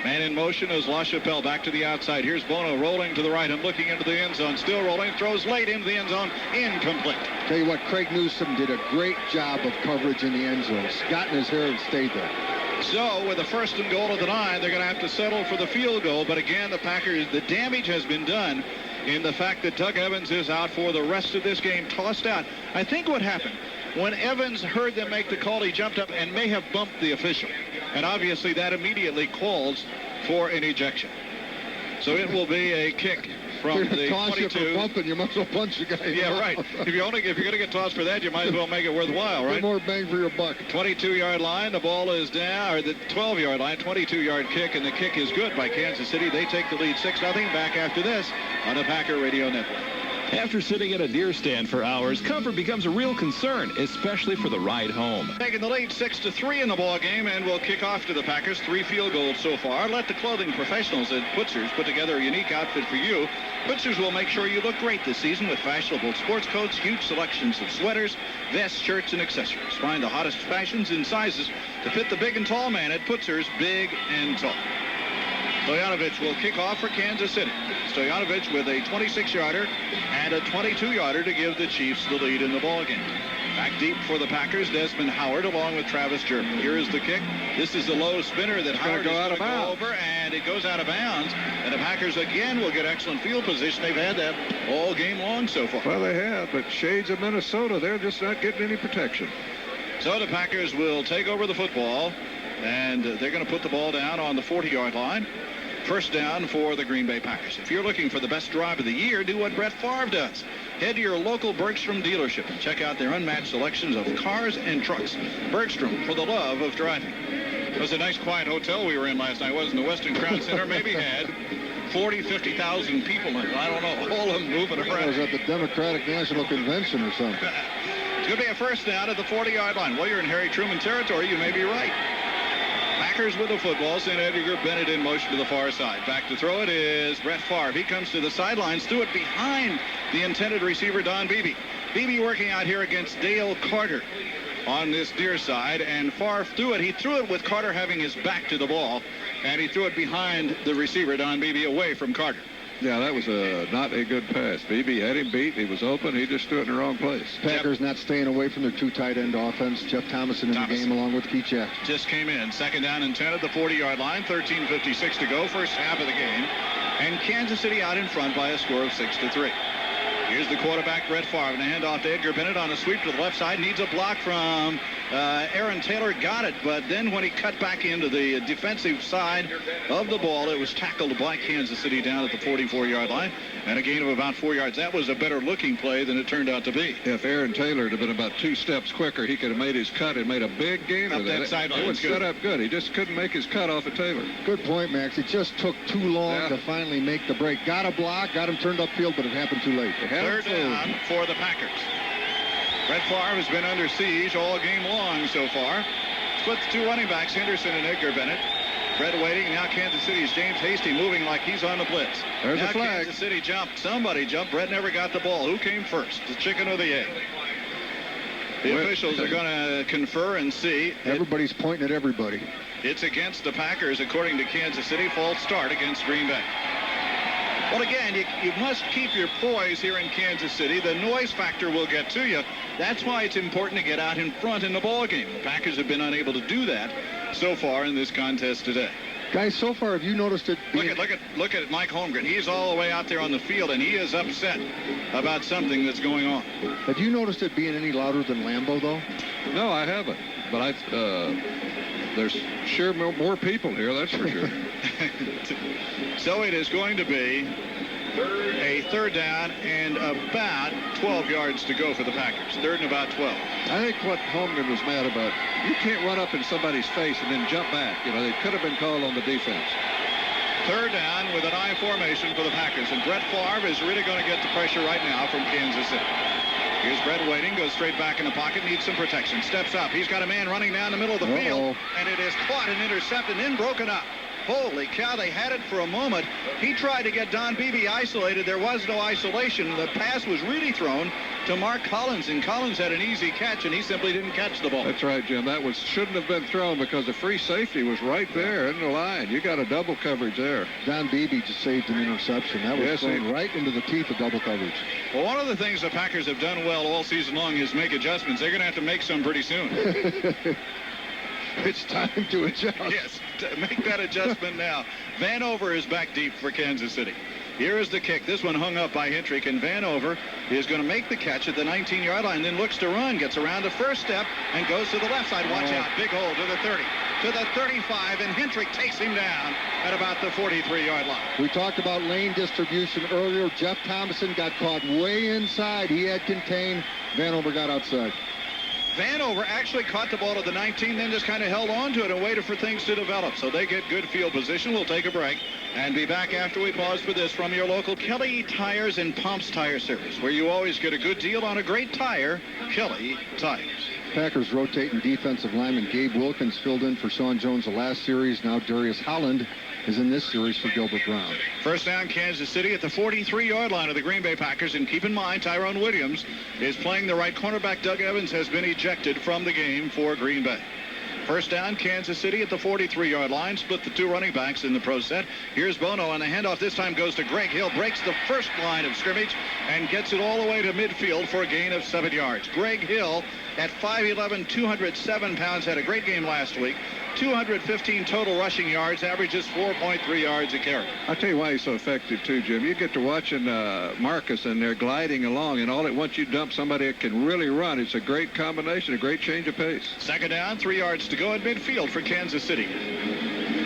Man in motion is LaChapelle back to the outside. Here's Bono rolling to the right and looking into the end zone. Still rolling. Throws late into the end zone. Incomplete. Tell you what, Craig Newsome did a great job of coverage in the end zone. Got in his hair and stayed there. So with the 1st and goal at the 9, they're going to have to settle for the field goal. But again, the Packers, the damage has been done in the fact that Doug Evans is out for the rest of this game, tossed out. I think what happened, when Evans heard them make the call, he jumped up and may have bumped the official. And obviously that immediately calls for an ejection. So it will be a kick from the 22. Bumping, you might as well punch the guy. Yeah, right. If you're going to get tossed for that, you might as well make it worthwhile, right? More bang for your buck. 22-yard line. The ball is down, or the 12-yard line, 22-yard kick, and the kick is good by Kansas City. They take the lead 6-0. Back after this on the Packer Radio Network. After sitting at a deer stand for hours, comfort becomes a real concern, especially for the ride home. Taking the lead 6-3 in the ball game, and we'll kick off to the Packers. 3 field goals so far. Let the clothing professionals at Putzer's put together a unique outfit for you. Putzer's will make sure you look great this season with fashionable sports coats, huge selections of sweaters, vests, shirts, and accessories. Find the hottest fashions and sizes to fit the big and tall man at Putzer's Big and Tall. Stojanovic will kick off for Kansas City. Stojanovic with a 26-yarder and a 22-yarder to give the Chiefs the lead in the ballgame. Back deep for the Packers, Desmond Howard along with Travis Jerman. Here is the kick. This is the low spinner that Howard is going to go over, and it goes out of bounds. And the Packers again will get excellent field position. They've had that all game long so far. Well, they have, but shades of Minnesota, they're just not getting any protection. So the Packers will take over the football, and they're going to put the ball down on the 40-yard line. 1st down for the Green Bay Packers. If you're looking for the best drive of the year, do what Brett Favre does. Head to your local Bergstrom dealership and check out their unmatched selections of cars and trucks. Bergstrom, for the love of driving. It was a nice, quiet hotel we were in last night, wasn't it? The Western Crown Center maybe had 40, 50,000 people in it. I don't know, all of them moving around. It was at the Democratic National Convention or something. It's going to be a 1st down at the 40-yard line. Well, you're in Harry Truman territory. You may be right. Packers with the football. St. Edgar Bennett in motion to the far side. Back to throw it is Brett Favre. He comes to the sidelines, threw it behind the intended receiver, Don Beebe. Beebe working out here against Dale Carter on this near side, and Favre threw it. He threw it with Carter having his back to the ball, and he threw it behind the receiver, Don Beebe, away from Carter. Yeah, that was not a good pass. Beebe had him beat. He was open. He just threw it in the wrong place. Packers not staying away from their 2 tight end offense. Jeff Thomason in the game along with Keith Jackson. Just came in. 2nd down and 10 at the 40-yard line. 13:56 to go. First half of the game. And Kansas City out in front by a score of 6-3. Here's the quarterback, Brett Favre, and a handoff to Edgar Bennett on a sweep to the left side. Needs a block from Aaron Taylor. Got it, but then when he cut back into the defensive side of the ball, it was tackled by Kansas City down at the 44-yard line, and a gain of about 4 yards. That was a better looking play than it turned out to be. If Aaron Taylor had been about 2 steps quicker, he could have made his cut and made a big gain of that. It was set up good. He just couldn't make his cut off of Taylor. Good point, Max. It just took too long to finally make the break. Got a block, got him turned upfield, but it happened too late. 3rd down for the Packers. Brett Favre has been under siege all game long so far. Split the 2 running backs, Henderson and Edgar Bennett. Brett waiting. Now Kansas City's James Hasty moving like he's on the blitz. There's now a flag. Kansas City jumped. Somebody jumped. Brett never got the ball. Who came first? The chicken or the egg? The officials are going to confer and see. Everybody's pointing at everybody. It's against the Packers, according to Kansas City. False start against Green Bay. Well, again, you must keep your poise here in Kansas City. The noise factor will get to you. That's why it's important to get out in front in the ballgame. The Packers have been unable to do that so far in this contest today. Guys, so far, have you noticed it? Look at Mike Holmgren. He's all the way out there on the field, and he is upset about something that's going on. Have you noticed it being any louder than Lambeau, though? No, I haven't. But there's sure more people here, that's for sure. So it is going to be a third down and about 12 yards to go for the Packers. Third and about 12. I think what Holmgren was mad about, you can't run up in somebody's face and then jump back. You know, they could have been called on the defense. Third down with an I formation for the Packers. And Brett Favre is really going to get the pressure right now from Kansas City. Here's Brett waiting, goes straight back in the pocket, needs some protection. Steps up. He's got a man running down the middle of the field. And it is caught and intercepted and broken up. Holy cow, they had it for a moment. He tried to get Don Beebe isolated. There was no isolation. The pass was really thrown to Mark Collins, and Collins had an easy catch, and he simply didn't catch the ball. That's right, Jim. That shouldn't have been thrown because the free safety was right there in the line. You got a double coverage there. Don Beebe just saved an interception. That was thrown right into the teeth of double coverage. Well, one of the things the Packers have done well all season long is make adjustments. They're going to have to make some pretty soon. It's time to adjust. Yes, make that adjustment now. Vanover is back deep for Kansas City. Here is the kick. This one hung up by Hendrick, and Vanover is going to make the catch at the 19-yard line, then looks to run, gets around the first step, and goes to the left side. Watch out. Big hole to the 30, to the 35, and Hendrick takes him down at about the 43-yard line. We talked about lane distribution earlier. Jeff Thomason got caught way inside. He had contained. Vanover got outside. Vanover actually caught the ball at the 19, then just kind of held on to it and waited for things to develop. So they get good field position. We'll take a break and be back after we pause for this from your local Kelly Tires and Pumps Tire Service, where you always get a good deal on a great tire. Kelly Tires. Packers rotating defensive lineman Gabe Wilkins filled in for Sean Jones the last series. Now Darius Holland is in this series for Gilbert Brown. First down, Kansas City at the 43-yard line of the Green Bay Packers. And keep in mind, Tyrone Williams is playing the right cornerback. Doug Evans has been ejected from the game for Green Bay. First down, Kansas City at the 43-yard line. Split the two running backs in the pro set. Here's Bono, and the handoff this time goes to Greg Hill. Breaks the first line of scrimmage and gets it all the way to midfield for a gain of 7 yards. Greg Hill, at 5'11", 207 pounds, had a great game last week. 215 total rushing yards, averages 4.3 yards a carry. I'll tell you why he's so effective, too, Jim. You get to watching Marcus, and they're gliding along, and all at once you dump somebody that can really run. It's a great combination, a great change of pace. Second down, 3 yards to go at midfield for Kansas City.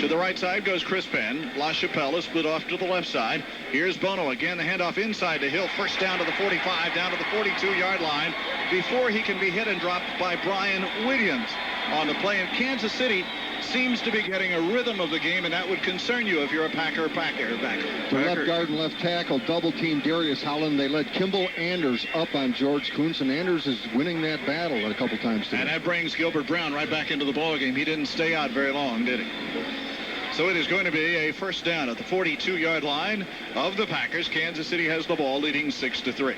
To the right side goes Chris Penn. LaChapelle is split off to the left side. Here's Bono again. The handoff inside to Hill. First down to the 45, down to the 42-yard line before he can be hit and dropped by Brian Williams on the play. And Kansas City seems to be getting a rhythm of the game, and that would concern you if you're a Packer back. The left guard and left tackle double team Darius Holland. They led Kimball Anders up on George Kuntz, and Anders is winning that battle a couple times today. And that brings Gilbert Brown right back into the ballgame. He didn't stay out very long, did he? So it is going to be a first down at the 42-yard line of the Packers. Kansas City has the ball, leading 6-3.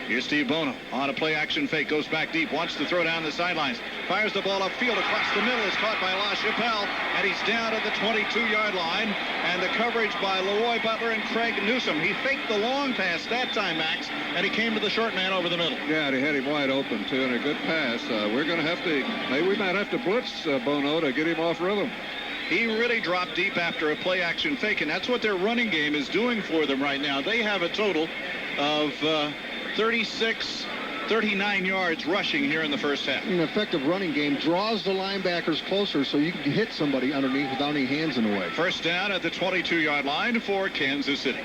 Here's Steve Bono on a play-action fake, goes back deep, wants to throw down the sidelines, fires the ball upfield across the middle, is caught by LaChapelle, and he's down at the 22-yard line, and the coverage by Leroy Butler and Craig Newsom. He faked the long pass that time, Max, and he came to the short man over the middle. Yeah, they had him wide open, too, and a good pass. We're going to have to, maybe we might have to blitz Bono to get him off rhythm. He really dropped deep after a play-action fake, and that's what their running game is doing for them right now. They have a total of 39 yards rushing here in the first half. An effective running game draws the linebackers closer so you can hit somebody underneath without any hands in the way. First down at the 22-yard line for Kansas City.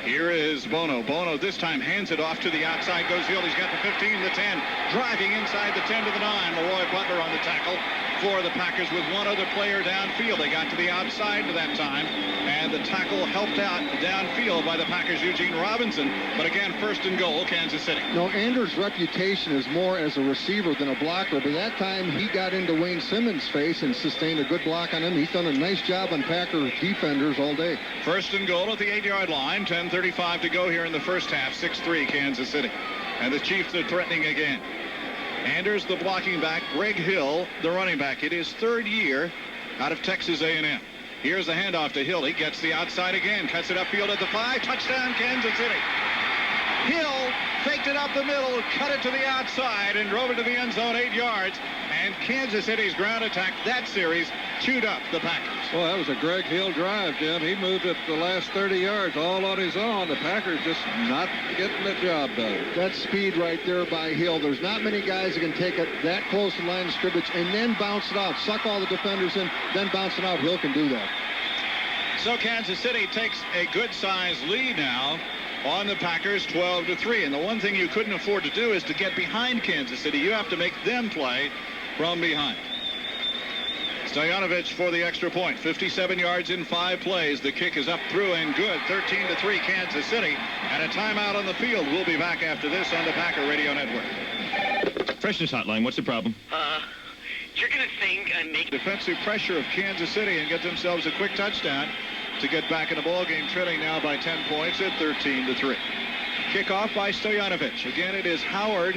Here is Bono. Bono this time hands it off to the outside. Goes Hill. He's got the 15, the 10. Driving inside the 10 to the 9. Leroy Butler on the tackle for the Packers with one other player downfield. They got to the outside that time, and the tackle helped out downfield by the Packers' Eugene Robinson. But again, first and goal, Kansas City. No, Anders' reputation is more as a receiver than a blocker, but that time he got into Wayne Simmons' face and sustained a good block on him. He's done a nice job on Packer defenders all day. First and goal at the 8-yard line. 10:35 to go here in the first half. 6-3 Kansas City. And the Chiefs are threatening again. Anders, the blocking back. Greg Hill, the running back. It is third year out of Texas A&M. Here's the handoff to Hill. He gets the outside again. Cuts it upfield at the 5. Touchdown, Kansas City. Hill faked it up the middle, cut it to the outside, and drove it to the end zone 8 yards. And Kansas City's ground attack that series chewed up the Packers. Well, that was a Greg Hill drive, Jim. He moved it the last 30 yards all on his own. The Packers just not getting the job done. That speed right there by Hill. There's not many guys that can take it that close to the line of scrimmage and then bounce it out. Suck all the defenders in, then bounce it out. Hill can do that. So Kansas City takes a good-sized lead now on the Packers, 12-3. And the one thing you couldn't afford to do is to get behind Kansas City. You have to make them play from behind. Stoyanovich for the extra point. 57 yards in 5 plays. The kick is up through and good. 13-3 Kansas City. And a timeout on the field. We'll be back after this on the Packer Radio Network. Freshness hotline. What's the problem? You're going to think and make Defensive pressure of Kansas City and get themselves a quick touchdown to get back in the ball game, trailing now by 10 points at 13-3. Kickoff by Stoyanovich. Again, it is Howard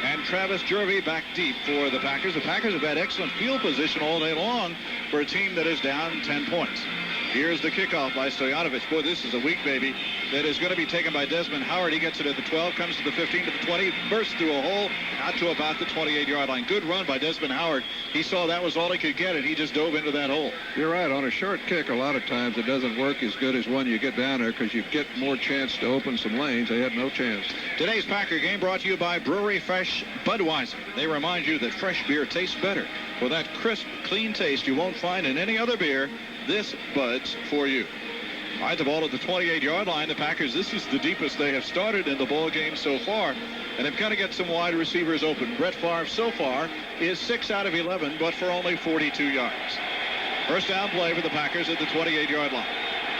and Travis Jervey back deep for the Packers. The Packers have had excellent field position all day long for a team that is down 10 points. Here's the kickoff by Stoyanovich. Boy, this is a weak baby that is going to be taken by Desmond Howard. He gets it at the 12, comes to the 15, to the 20, bursts through a hole, out to about the 28-yard line. Good run by Desmond Howard. He saw that was all he could get, and he just dove into that hole. You're right. On a short kick, a lot of times it doesn't work as good as when you get down there because you get more chance to open some lanes. They had no chance. Today's Packer game brought to you by Brewery Fresh Budweiser. They remind you that fresh beer tastes better. For that crisp, clean taste you won't find in any other beer, this Bud's for you. All right, the ball at the 28-yard line. The Packers, this is the deepest they have started in the ball game so far. And they've got to get some wide receivers open. Brett Favre so far is 6 out of 11, but for only 42 yards. First down play for the Packers at the 28-yard line.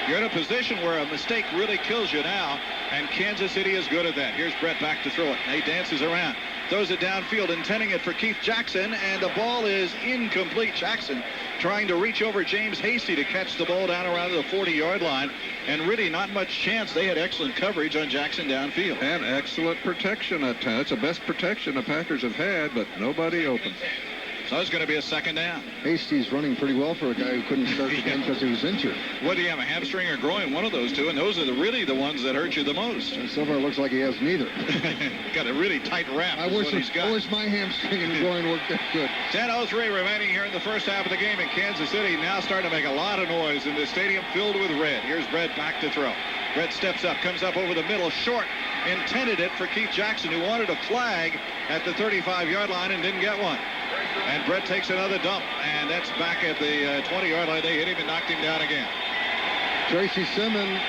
You're in a position where a mistake really kills you now, and Kansas City is good at that. Here's Brett back to throw it. He dances around, throws it downfield, intending it for Keith Jackson, and the ball is incomplete. Jackson trying to reach over James Hasty to catch the ball down around the 40-yard line, and really not much chance. They had excellent coverage on Jackson downfield. And excellent protection at times. It's the best protection the Packers have had, but nobody open. So it's going to be a second down. Hasty's running pretty well for a guy who couldn't start the game because he was injured. What do you have, a hamstring or groin? One of those two, and those are really the ones that hurt you the most. And so far it looks like he has neither. Got a really tight wrap. I wish my hamstring and groin worked that good. 10:03 remaining here in the first half of the game, in Kansas City now starting to make a lot of noise in the stadium filled with red. Here's Brett back to throw. Brett steps up, comes up over the middle, short, intended it for Keith Jackson, who wanted a flag at the 35-yard line and didn't get one. And Brett takes another dump, and that's back at the 20-yard line. They hit him and knocked him down again. Tracy Simeon,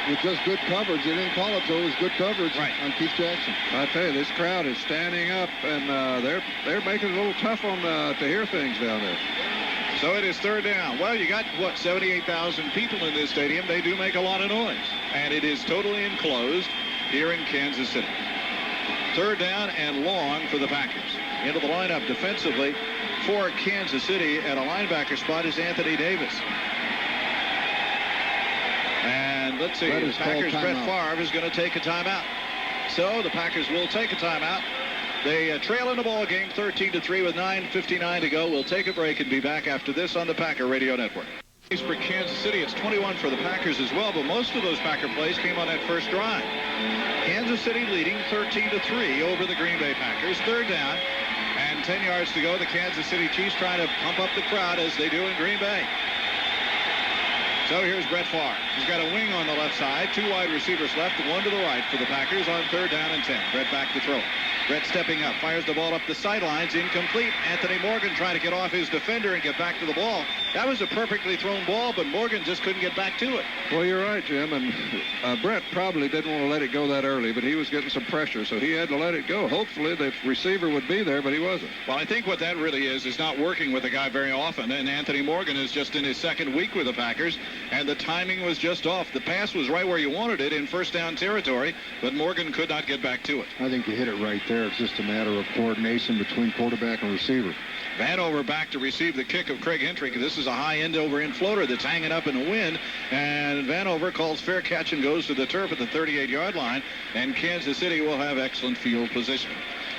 with just good coverage. They didn't call it, so it was good coverage on Keith Jackson. I tell you, this crowd is standing up, and they're making it a little tough on to hear things down there. So it is third down. Well, you got, 78,000 people in this stadium. They do make a lot of noise. And it is totally enclosed here in Kansas City. Third down and long for the Packers. Into the lineup defensively for Kansas City at a linebacker spot is Anthony Davis. And let's see, the Packers' Brett Favre is going to take a timeout. So the Packers will take a timeout. They trail in the ball game 13-3 with 9:59 to go. We'll take a break and be back after this on the Packer Radio Network. For Kansas City, it's 21 for the Packers as well, but most of those Packer plays came on that first drive. Kansas City leading 13-3 over the Green Bay Packers. Third down and 10 yards to go. The Kansas City Chiefs trying to pump up the crowd as they do in Green Bay. So here's Brett Favre. He's got a wing on the left side, 2 wide receivers left, 1 to the right for the Packers on third down and 10. Brett back to throw. Brett stepping up, fires the ball up the sidelines, incomplete. Anthony Morgan trying to get off his defender and get back to the ball. That was a perfectly thrown ball, but Morgan just couldn't get back to it. Well, you're right, Jim, and Brett probably didn't want to let it go that early, but he was getting some pressure, so he had to let it go. Hopefully the receiver would be there, but he wasn't. Well, I think what that really is not working with the guy very often, and Anthony Morgan is just in his second week with the Packers, and the timing was just off. The pass was right where you wanted it in first down territory, but Morgan could not get back to it. I think you hit it right there. It's just a matter of coordination between quarterback and receiver. Vanover back to receive the kick of Craig Hentrich. This is a high end-over-end floater that's hanging up in the wind, and Vanover calls fair catch and goes to the turf at the 38-yard line, and Kansas City will have excellent field position.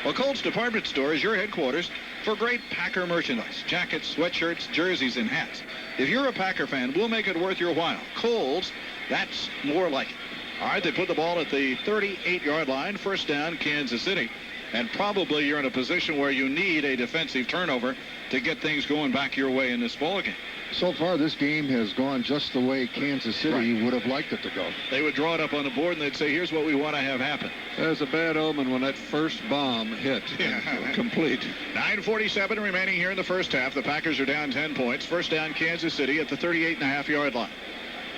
Well, Colts Department Store is your headquarters for great Packer merchandise, jackets, sweatshirts, jerseys, and hats. If you're a Packer fan, we'll make it worth your while. Kohl's, that's more like it. All right, they put the ball at the 38-yard line. First down, Kansas City. And probably you're in a position where you need a defensive turnover to get things going back your way in this ballgame. So far, this game has gone just the way Kansas City would have liked it to go. They would draw it up on the board, and they'd say, here's what we want to have happen. That was a bad omen when that first bomb hit. Complete. 9:47 remaining here in the first half. The Packers are down 10 points. First down, Kansas City at the 38.5-yard line.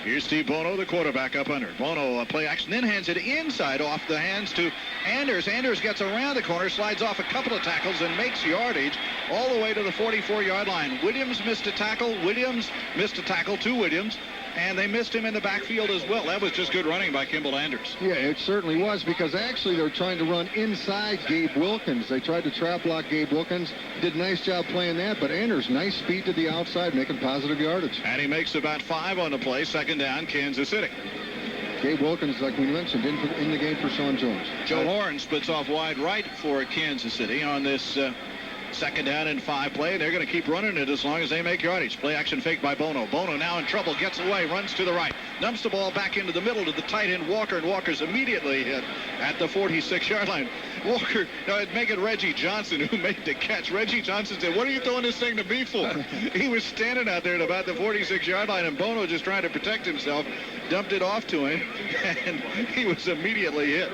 Here's Steve Bono, the quarterback, up under. Bono, play action, then hands it inside off the hands to Anders. Anders gets around the corner, slides off a couple of tackles, and makes yardage all the way to the 44-yard line. Williams missed a tackle. Williams missed a tackle to Williams, and they missed him in the backfield as well. That was just good running by Kimball Anders. Yeah, it certainly was, because actually they're trying to run inside Gabe Wilkins. They tried to trap block Gabe Wilkins. Did a nice job playing that, but Anders, nice speed to the outside, making positive yardage. And he makes about 5 on the play. Second down, Kansas City. Gabe Wilkins, like we mentioned, in the game for Sean Jones. Joe Horn splits off wide right for Kansas City on this second down and 5 play. They're going to keep running it as long as they make yardage. Play action fake by Bono. Bono now in trouble, gets away, runs to the right, dumps the ball back into the middle to the tight end Walker, and Walker's immediately hit at the 46-yard line. Walker, make it Reggie Johnson who made the catch. Reggie Johnson said, what are you throwing this thing to me for? He was standing out there at about the 46-yard line, and Bono, just trying to protect himself, dumped it off to him, and he was immediately hit.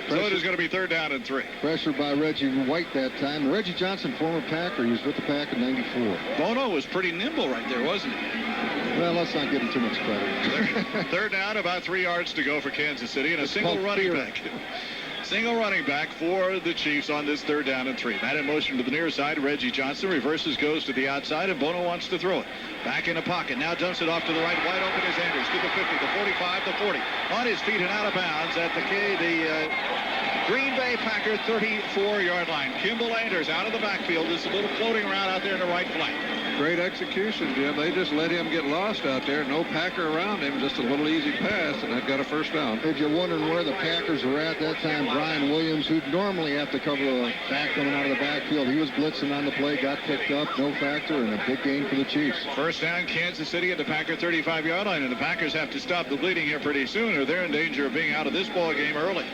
So it is going to be third down and 3. Pressure by Reggie White that time. Reggie Johnson, former Packer, he was with the Pack in '94. Bono was pretty nimble right there, wasn't he? Well, let's not give him too much credit. Third down, about 3 yards to go for Kansas City, and a single running back. Single running back for the Chiefs on this third down and 3. Man in motion to the near side. Reggie Johnson reverses, goes to the outside, and Bono wants to throw it. Back in the pocket. Now dumps it off to the right. Wide open is Anders to the 50, the 45, the 40. On his feet and out of bounds at the Green Bay Packer 34-yard line. Kimball Anders out of the backfield. This is a little floating around out there in the right flank. Great execution, Jim. They just let him get lost out there. No Packer around him. Just a little easy pass, and they've got a first down. If you're wondering where the Packers were at that time, Brian Williams, who'd normally have to cover the back coming out of the backfield, he was blitzing on the play, got picked up, no factor, and a big gain for the Chiefs. First down, Kansas City at the Packer 35-yard line, and the Packers have to stop the bleeding here pretty soon, or they're in danger of being out of this ball game early.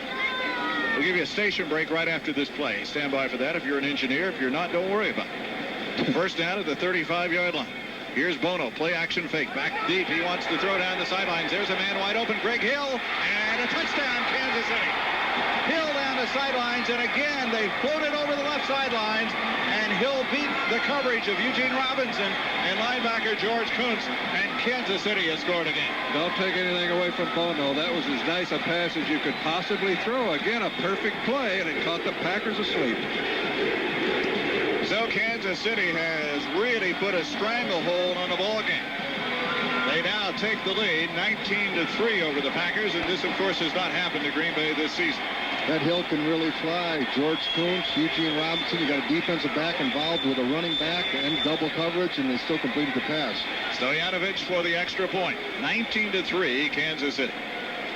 We'll give you a station break right after this play. Stand by for that if you're an engineer. If you're not, don't worry about it. First down at the 35-yard line. Here's Bono. Play action fake. Back deep. He wants to throw down the sidelines. There's a man wide open. Greg Hill. And a touchdown, Kansas City. Hill down the sidelines. And again, they floated over the left sidelines. And Hill beat the coverage of Eugene Robinson and linebacker George Kuntz. And Kansas City has scored again. Don't take anything away from Bono. That was as nice a pass as you could possibly throw. Again, a perfect play, and it caught the Packers asleep. So Kansas City has really put a stranglehold on the ball game. They now take the lead 19-3 over the Packers, and this, of course, has not happened to Green Bay this season. That Hill can really fly. George Kuntz, Eugene Robinson, you got a defensive back involved with a running back and double coverage, and they still completed the pass. Stojanovic for the extra point. 19-3, Kansas City.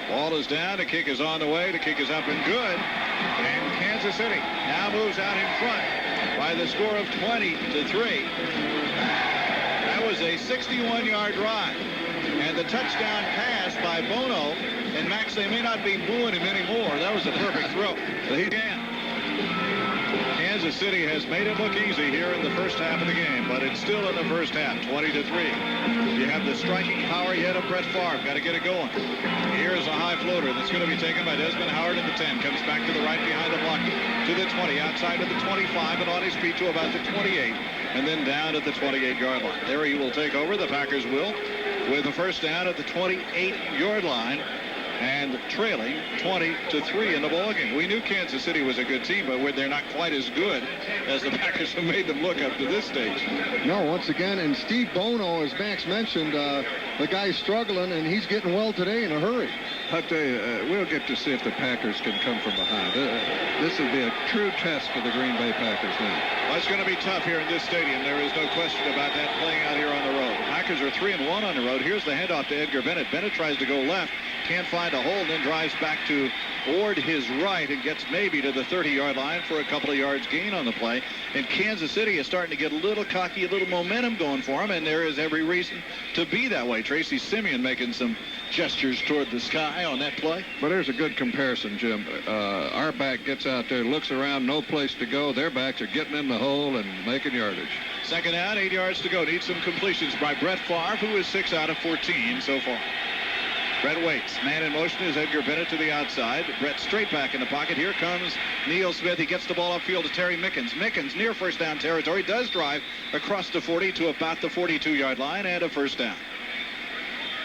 Ball is down. The kick is on the way. The kick is up and good. And Kansas City now moves out in front by the score of 20-3. That was a 61-yard drive. And the touchdown pass by Bono. And Max, they may not be booing him anymore. That was a perfect throw. So he can. Kansas City has made it look easy here in the first half of the game, but it's still in the first half, 20-3. You have the striking power yet of Brett Favre. Got to get it going. Here's a high floater that's going to be taken by Desmond Howard at the 10. Comes back to the right behind the block to the 20, outside of the 25, and on his feet to about the 28, and then down at the 28-yard line. There he will take over. The Packers will, with the first down at the 28-yard line, and trailing 20-3 in the ballgame. We knew Kansas City was a good team, but they're not quite as good as the Packers have made them look up to this stage. No, once again, and Steve Bono, as Max mentioned, the guy's struggling, and he's getting well today in a hurry. I'll tell you, we'll get to see if the Packers can come from behind. This will be a true test for the Green Bay Packers now. Well, it's going to be tough here in this stadium. There is no question about that playing out here on the road. The Packers are 3-1 on the road. Here's the handoff to Edgar Bennett. Bennett tries to go left. can't find a hole, and then drives back toward his right and gets maybe to the 30-yard line for a couple of yards gain on the play. And Kansas City is starting to get a little cocky, a little momentum going for him, and there is every reason to be that way. Tracy Simeon making some gestures toward the sky on that play. But there's a good comparison, Jim. Our back gets out there, looks around, no place to go. Their backs are getting in the hole and making yardage. Second down, 8 yards to go. Needs some completions by Brett Favre, who is 6 out of 14 so far. Brett waits. Man in motion is Edgar Bennett to the outside. Brett straight back in the pocket. Here comes Neil Smith. He gets the ball upfield to Terry Mickens. Mickens near first down territory. Does drive across the 40 to about the 42-yard line and a first down.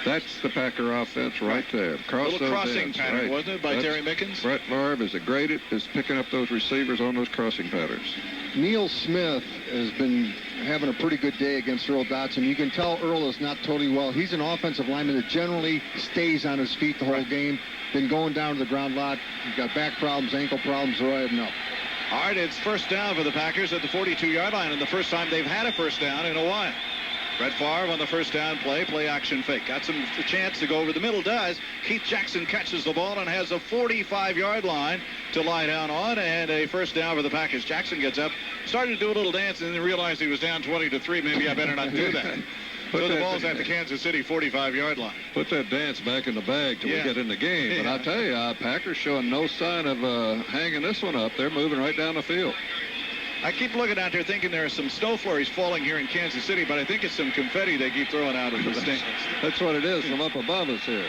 That's the Packer offense right there. A little crossing pattern, wasn't it, by Terry Mickens? Brett Favre is picking up those receivers on those crossing patterns. Neil Smith has been having a pretty good day against Earl Dotson. You can tell Earl is not totally well. He's an offensive lineman that generally stays on his feet the whole game. Been going down to the ground a lot. He's got back problems, ankle problems, or I have no. All right, it's first down for the Packers at the 42-yard line, and the first time they've had a first down in a while. Brett Favre on the first down play action fake. Got some chance to go over the middle, does. Keith Jackson catches the ball and has a 45-yard line to lie down on, and a first down for the Packers. Jackson gets up, started to do a little dance, and then realized he was down 20-3. Maybe I better not do that. So the ball's at the Kansas City 45-yard line. Put that dance back in the bag till we get in the game. But I'll tell you, Packers showing no sign of hanging this one up. They're moving right down the field. I keep looking out there thinking there are some snow flurries falling here in Kansas City, but I think it's some confetti they keep throwing out of the stands. That's what it is from up above us here.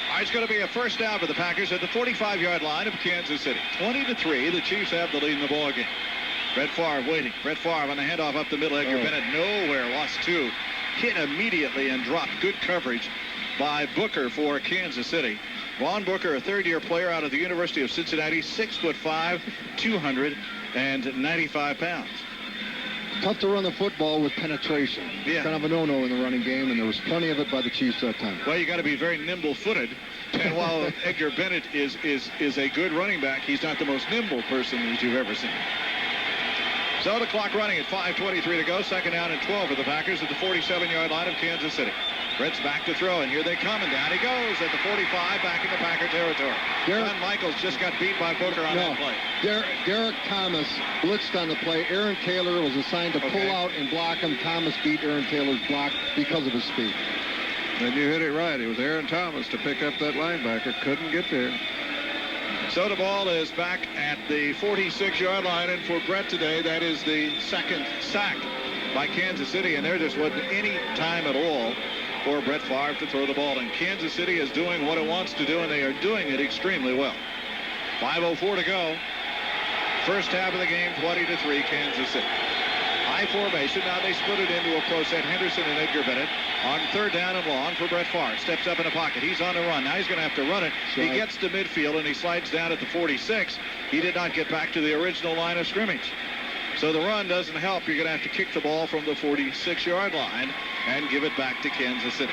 All right, it's going to be a first down for the Packers at the 45-yard line of Kansas City. 20-3, the Chiefs have the lead in the ball game. Brett Favre waiting. Brett Favre on the handoff up the middle. Edgar Bennett nowhere, lost 2. Hit immediately and dropped. Good coverage by Booker for Kansas City. Vaughn Booker, a third-year player out of the University of Cincinnati, 6'5", 295 pounds. Tough to run the football with penetration. Yeah. Kind of a no-no in the running game, and there was plenty of it by the Chiefs that time. Well, you got to be very nimble-footed. And while Edgar Bennett is a good running back, he's not the most nimble person that you've ever seen. So the clock running at 5:23 to go. Second down and 12 for the Packers at the 47-yard line of Kansas City. Brett's back to throw, and here they come, and down he goes at the 45, back into Packer territory. John Michaels just got beat by Booker on that play. Derek Thomas blitzed on the play. Aaron Taylor was assigned to pull out and block him. Thomas beat Aaron Taylor's block because of his speed. And you hit it right. It was Aaron Thomas to pick up that linebacker. Couldn't get there. So the ball is back at the 46-yard line, and for Brett today, that is the second sack by Kansas City, and there just wasn't any time at all for Brett Favre to throw the ball. And Kansas City is doing what it wants to do, and they are doing it extremely well. 5:04 to go. First half of the game, 20-3, Kansas City. High formation. Now they split it into a close set. Henderson and Edgar Bennett on third down and long for Brett Favre. Steps up in the pocket. He's on the run. Now he's going to have to run it. He gets to midfield, and he slides down at the 46. He did not get back to the original line of scrimmage. So the run doesn't help. You're going to have to kick the ball from the 46-yard line and give it back to Kansas City.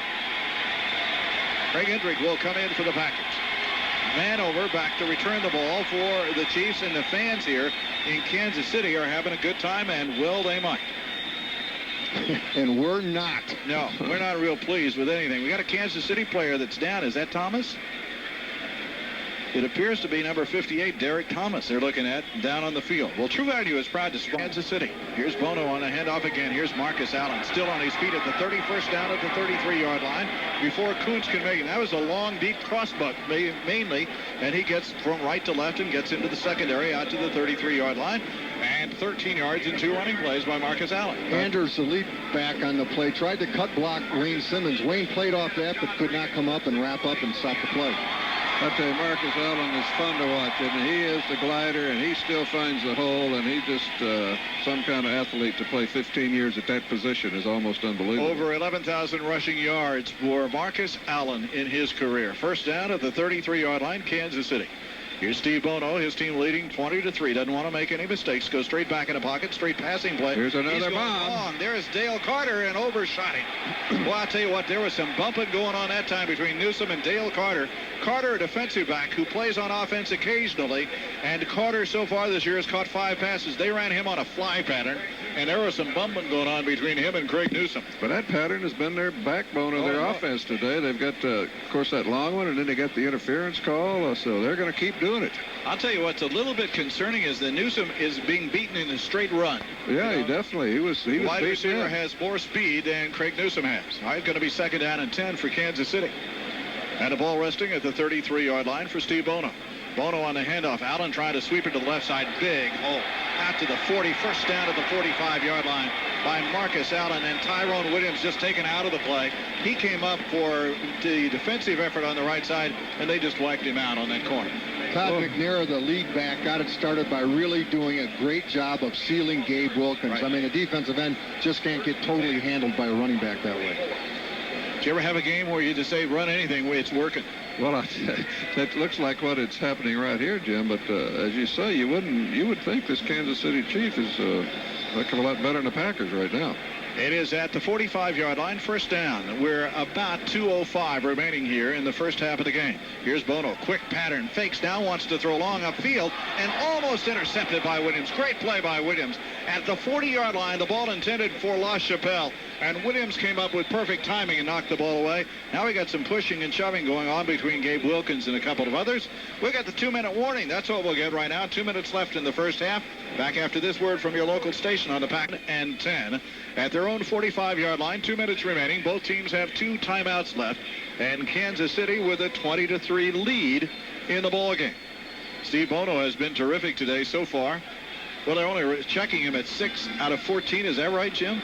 Craig Hendrick will come in for the Packers. Vanover back to return the ball for the Chiefs, and the fans here in Kansas City are having a good time, and well, they might. And we're not. No, we're not real pleased with anything. We got a Kansas City player that's down. Is that Thomas? It appears to be number 58, Derek Thomas, they're looking at down on the field. Well, True Value is proud to support Kansas City. Here's Bono on the handoff again. Here's Marcus Allen still on his feet at the 31st down at the 33-yard line before Kuntz can make it. That was a long, deep crossbuck mainly, and he gets from right to left and gets into the secondary out to the 33-yard line. And 13 yards in 2 running plays by Marcus Allen. Anders, the lead back on the play, tried to cut block Wayne Simmons. Wayne played off that, but could not come up and wrap up and stop the play. I tell you, Marcus Allen is fun to watch, and he is the glider, and he still finds the hole, and he's just some kind of athlete. To play 15 years at that position is almost unbelievable. Over 11,000 rushing yards for Marcus Allen in his career. First down at the 33-yard line, Kansas City. Here's Steve Bono, his team leading 20-3. Doesn't want to make any mistakes. Goes straight back in the pocket, straight passing play. Here's another bomb. There's Dale Carter and overshot him. Well, I'll tell you what, there was some bumping going on that time between Newsome and Dale Carter. Carter, a defensive back who plays on offense occasionally, and Carter so far this year has caught 5 passes. They ran him on a fly pattern, And there was some bumping going on between him and Craig Newsom. But that pattern has been their backbone of their offense today. They've got, of course, that long one, and then they got the interference call, so they're going to keep doing it. I'll tell you what's a little bit concerning is that Newsom is being beaten in a straight run. Yeah, he definitely. He was wide receiver has more speed than Craig Newsom has. All right, going to be 2nd down and 10 for Kansas City. And the ball resting at the 33-yard line for Steve Bono. Bono on the handoff. Allen trying to sweep it to the left side. Big hole out to the 40. First down at the 45-yard line by Marcus Allen. And Tyrone Williams just taken out of the play. He came up for the defensive effort on the right side, and they just wiped him out on that corner. Todd McNair, the lead back, got it started by really doing a great job of sealing Gabe Wilkins. Right. I mean, a defensive end just can't get totally handled by a running back that way. Did you ever have a game where you just say run anything where it's working? Well, that looks like what it's happening right here, Jim. But as you say, you would think this Kansas City Chief is a heck of a lot better than the Packers right now. It is at the 45-yard line, first down. We're about 2:05 remaining here in the first half of the game. Here's Bono, quick pattern, fakes now, wants to throw long upfield, and almost intercepted by Williams. Great play by Williams. At the 40-yard line, the ball intended for La Chapelle, and Williams came up with perfect timing and knocked the ball away. Now we got some pushing and shoving going on between Gabe Wilkins and a couple of others. We got the 2-minute warning. That's what we'll get right now. 2 minutes left in the first half. Back after this word from your local station on the Pack and 10 at their own 45-yard line. 2 minutes remaining. Both teams have 2 timeouts left, and Kansas City with a 20-3 lead in the ball game. Steve Bono has been terrific today so far. Well, they're only checking him at 6 out of 14. Is that right, Jim?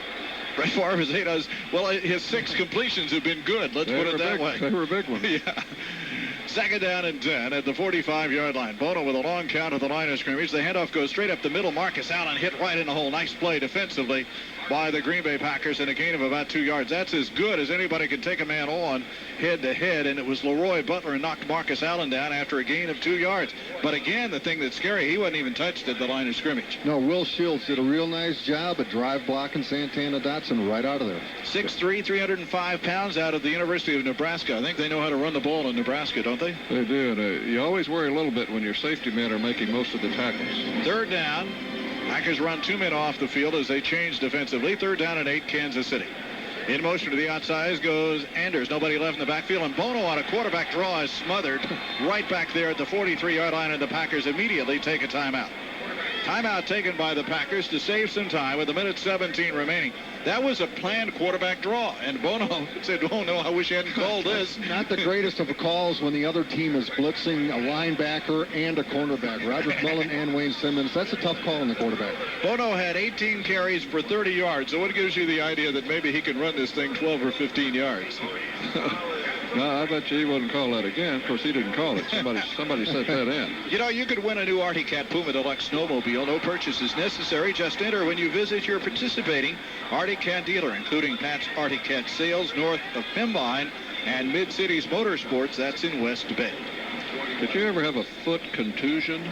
Brett Favre is 8. Well, his 6 completions have been good. Let's put it that way. They were big ones. Yeah. 2nd down and 10 at the 45-yard line. Bono with a long count at the line of scrimmage. The handoff goes straight up the middle. Marcus Allen hit right in the hole. Nice play defensively by the Green Bay Packers and a gain of about 2 yards. That's as good as anybody can take a man on head-to-head, and it was Leroy Butler who knocked Marcus Allen down after a gain of 2 yards. But again, the thing that's scary, he wasn't even touched at the line of scrimmage. No, Will Shields did a real nice job at drive blocking Santana Dotson right out of there. 6'3", 305 pounds out of the University of Nebraska. I think they know how to run the ball in Nebraska, don't they? They do. And, you always worry a little bit when your safety men are making most of the tackles. 3rd down. Packers run 2 men off the field as they change defensively. 3rd down and 8, Kansas City. In motion to the outside goes Anders. Nobody left in the backfield, and Bono on a quarterback draw is smothered right back there at the 43-yard line, and the Packers immediately take a timeout. Timeout taken by the Packers to save some time with 1:17 remaining. That was a planned quarterback draw, and Bono said, oh no, I wish I hadn't called this. Not the greatest of calls when the other team is blitzing a linebacker and a cornerback. Roger Mullen and Wayne Simmons. That's a tough call on the quarterback. Bono had 18 carries for 30 yards, so what gives you the idea that maybe he can run this thing 12 or 15 yards? No, I bet you he wouldn't call that again. Of course, he didn't call it. Somebody set that in. You know, you could win a new Artie Cat Puma Deluxe snowmobile. No purchase is necessary. Just enter when you visit your participating Artie Cat dealer, including Pat's Artie Cat sales north of Pembine and Mid-Cities Motorsports. That's in West Bend. Did you ever have a foot contusion?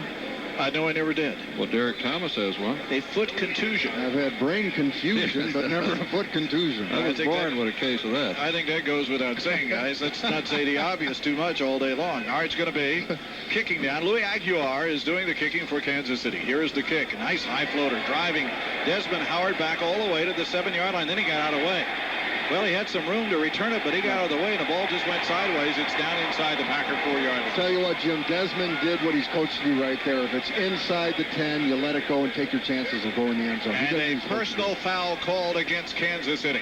No, I never did. Well, Derek Thomas has one. A foot contusion. I've had brain confusion, but never a foot contusion. I was born with a case of that. I think that goes without saying, guys. Let's not say the obvious too much all day long. All right, it's going to be kicking down. Louis Aguilar is doing the kicking for Kansas City. Here is the kick. Nice high floater driving Desmond Howard back all the way to the 7-yard line. Then he got out of the way. Well, he had some room to return it, but he got out of the way, and the ball just went sideways. It's down inside the Packer 4-yard line. Tell you what, Jim, Desmond did what he's coached to do right there. If it's inside the 10, you let it go and take your chances of going in the end zone. And a personal foul called against Kansas City.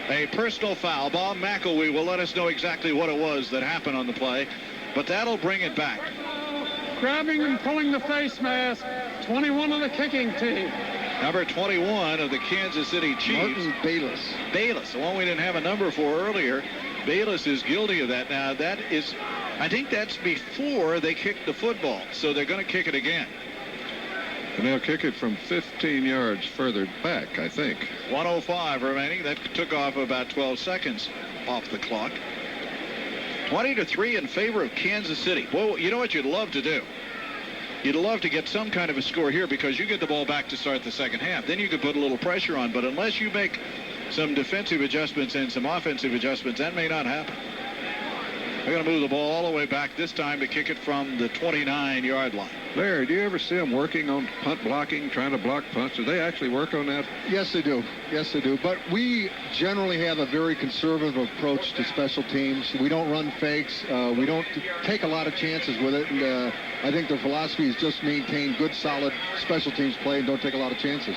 A personal foul. Bob McElwee will let us know exactly what it was that happened on the play, but that'll bring it back. Grabbing and pulling the face mask. 21 of the kicking team. Number 21 of the Kansas City Chiefs. Martin Bayless. Bayless, the one we didn't have a number for earlier. Bayless is guilty of that. Now, that is, I think that's before they kicked the football, so they're going to kick it again. And they'll kick it from 15 yards further back, I think. 1:05 remaining. That took off about 12 seconds off the clock. 20-3 in favor of Kansas City. Well, you know what you'd love to do? You'd love to get some kind of a score here because you get the ball back to start the second half. Then you could put a little pressure on. But unless you make some defensive adjustments and some offensive adjustments, that may not happen. They're going to move the ball all the way back this time to kick it from the 29-yard line. Larry, do you ever see them working on punt blocking, trying to block punts? Do they actually work on that? Yes, they do. Yes, they do. But we generally have a very conservative approach to special teams. We don't run fakes. We don't take a lot of chances with it. And I think the philosophy is just maintain good, solid special teams play and don't take a lot of chances.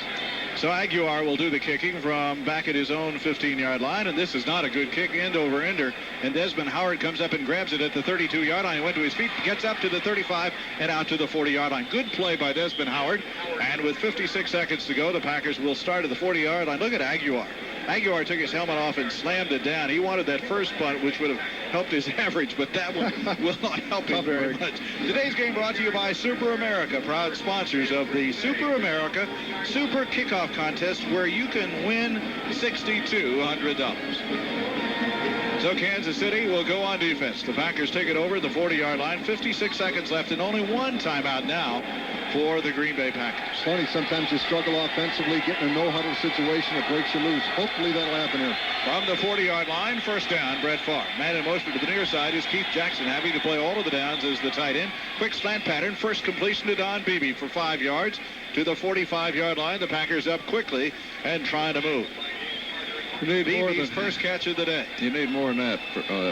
So Aguiar will do the kicking from back at his own 15-yard line, and this is not a good kick, end over ender. And Desmond Howard comes up and grabs it at the 32-yard line. He went to his feet, gets up to the 35, and out to the 40-yard line. Good play by Desmond Howard. And with 56 seconds to go, the Packers will start at the 40-yard line. Look at Aguiar. Aguiar took his helmet off and slammed it down. He wanted that first punt, which would have helped his average, but that one will not help him very much. Today's game brought to you by Super America, proud sponsors of the Super America Super Kickoff Contest, where you can win $6,200. So Kansas City will go on defense. The Packers take it over at the 40-yard line. 56 seconds left and only one timeout now for the Green Bay Packers. It's funny, sometimes you struggle offensively, getting a no-huddle situation that breaks you loose. Hopefully that'll happen here. From the 40-yard line, first down, Brett Favre. Man in motion to the near side is Keith Jackson, having to play all of the downs as the tight end. Quick slant pattern, first completion to Don Beebe for 5 yards. To the 45-yard line, the Packers up quickly and trying to move. Beebe's first catch of the day. You need more than that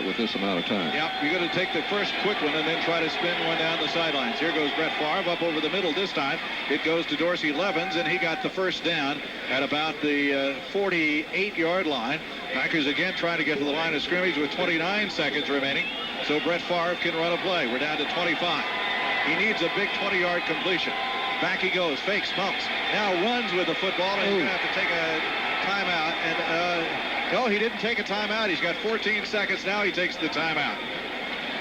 with this amount of time. Yep, you're going to take the first quick one and then try to spin one down the sidelines. Here goes Brett Favre up over the middle this time. It goes to Dorsey Levens, and he got the first down at about the 48-yard line. Packers again trying to get to the line of scrimmage with 29 seconds remaining, so Brett Favre can run a play. We're down to 25. He needs a big 20-yard completion. Back he goes, fakes, bumps, now runs with the football, and he's going to have to take a timeout. And no, he didn't take a timeout. He's got 14 seconds now. He takes the timeout.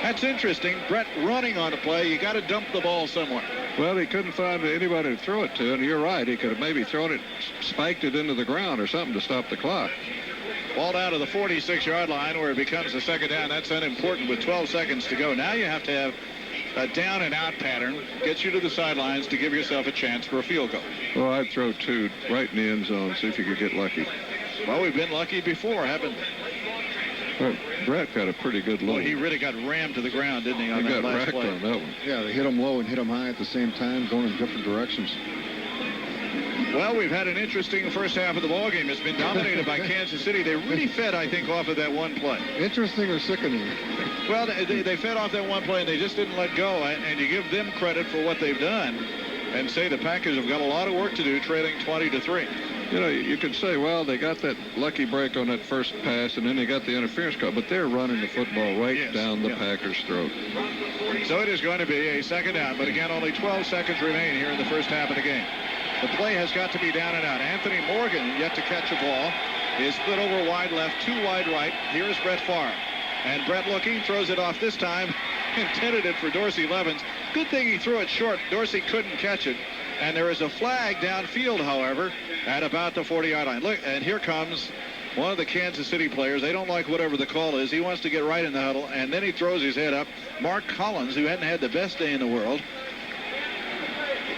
That's interesting. Brett running on the play. You got to dump the ball somewhere. Well, he couldn't find anybody to throw it to, and you're right. He could have maybe thrown it, spiked it into the ground or something to stop the clock. Ball down to the 46-yard line where it becomes a second down. That's unimportant with 12 seconds to go. Now you have to have a down and out pattern, gets you to the sidelines to give yourself a chance for a field goal. Well, I'd throw two right in the end zone, see if you could get lucky. Well, we've been lucky before, haven't we? Well, Brett got a pretty good load. Well, he really got rammed to the ground, didn't he, on that last play? He got racked on that one. Yeah, they hit him low and hit him high at the same time, going in different directions. Well, we've had an interesting first half of the ballgame. It's been dominated by Kansas City. They really fed, I think, off of that one play. Interesting or sickening? Well, they fed off that one play, and they just didn't let go. And you give them credit for what they've done and say the Packers have got a lot of work to do, trailing 20-3. You know, you could say, well, they got that lucky break on that first pass, and then they got the interference call, but they're running the football right down the Packers' throat. So it is going to be a second down, but again, only 12 seconds remain here in the first half of the game. The play has got to be down and out. Anthony Morgan yet to catch a ball. Is split over wide left, two wide right. Here's Brett Favre. And Brett looking, throws it off this time, intended it for Dorsey Levens. Good thing he threw it short. Dorsey couldn't catch it. And there is a flag downfield, however, at about the 40-yard line. Look, and here comes one of the Kansas City players. They don't like whatever the call is. He wants to get right in the huddle, and then he throws his head up. Mark Collins, who hadn't had the best day in the world.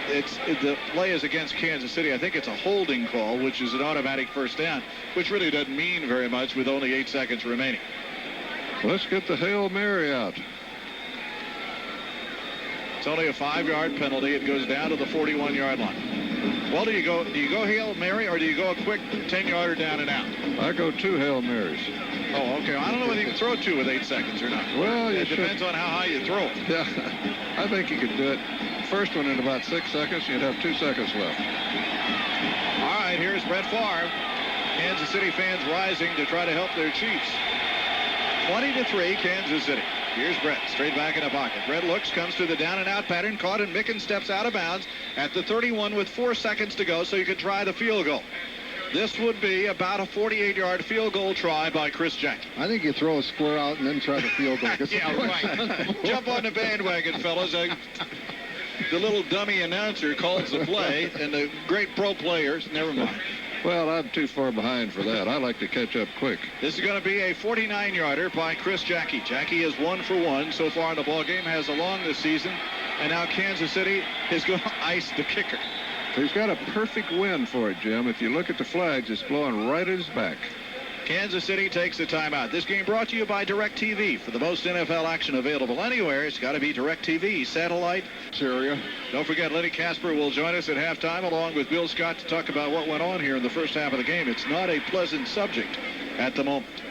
The play is against Kansas City. I think it's a holding call, which is an automatic first down, which really doesn't mean very much with only 8 seconds remaining. Let's get the Hail Mary out. It's only a 5-yard penalty. It goes down to the 41-yard line. Well, do you go Hail Mary, or do you go a quick 10-yarder down and out? I go 2 Hail Marys. Oh, okay. I don't know whether you can throw 2 with 8 seconds or not. Well, it depends on how high you throw it. Yeah, I think you could do it. First one in about 6 seconds, you'd have 2 seconds left. All right, here's Brett Favre. Kansas City fans rising to try to help their Chiefs. 20-3, Kansas City. Here's Brett, straight back in the pocket. Brett looks, comes to the down and out pattern, caught, and Mickens steps out of bounds at the 31 with 4 seconds to go, so you can try the field goal. This would be about a 48-yard field goal try by Chris Jackie. I think you throw a square out and then try the field goal. Yeah, right. Jump on the bandwagon, fellas. The little dummy announcer calls the play, and the great pro players, never mind. Well, I'm too far behind for that. I like to catch up quick. This is going to be a 49-yarder by Chris Jackie. Jackie is 1 for 1 so far in the ball game, has a long this season, and now Kansas City is going to ice the kicker. He's got a perfect wind for it, Jim. If you look at the flags, it's blowing right at his back. Kansas City takes a timeout. This game brought to you by DirecTV. For the most NFL action available anywhere, it's got to be DirecTV. Satellite. Syria. Don't forget, Lenny Casper will join us at halftime along with Bill Scott to talk about what went on here in the first half of the game. It's not a pleasant subject at the moment.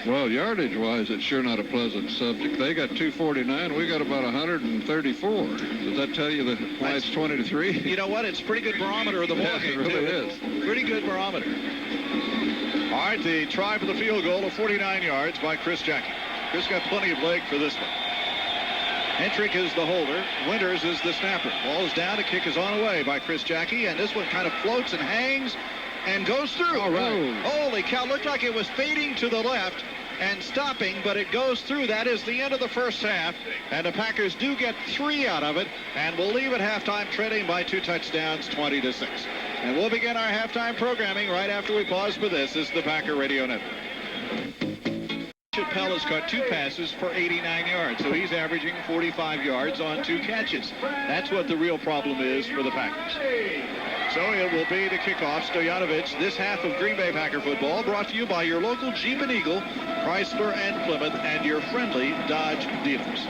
Well, yardage-wise, it's sure not a pleasant subject. They got 249. We got about 134. Does that tell you why it's 20-3? You know what? It's a pretty good barometer of the ball game. It really is. Pretty good barometer. All right, the try for the field goal of 49 yards by Chris Jackie. Chris got plenty of leg for this one. Hentrick is the holder. Winters is the snapper. Ball is down. A kick is on away by Chris Jackie, and this one kind of floats and hangs and goes through. All right. Holy cow, looked like it was fading to the left and stopping, but it goes through. That is the end of the first half, and the Packers do get 3 out of it, and we'll leave at halftime trailing by 2 touchdowns, 20-6. And we'll begin our halftime programming right after we pause for this. This is the Packer Radio Network. Chappelle has caught 2 passes for 89 yards, so he's averaging 45 yards on 2 catches. That's what the real problem is for the Packers. So it will be the kickoff. Stoyanovich, this half of Green Bay Packer football brought to you by your local Jeep and Eagle, Chrysler and Plymouth, and your friendly Dodge dealers.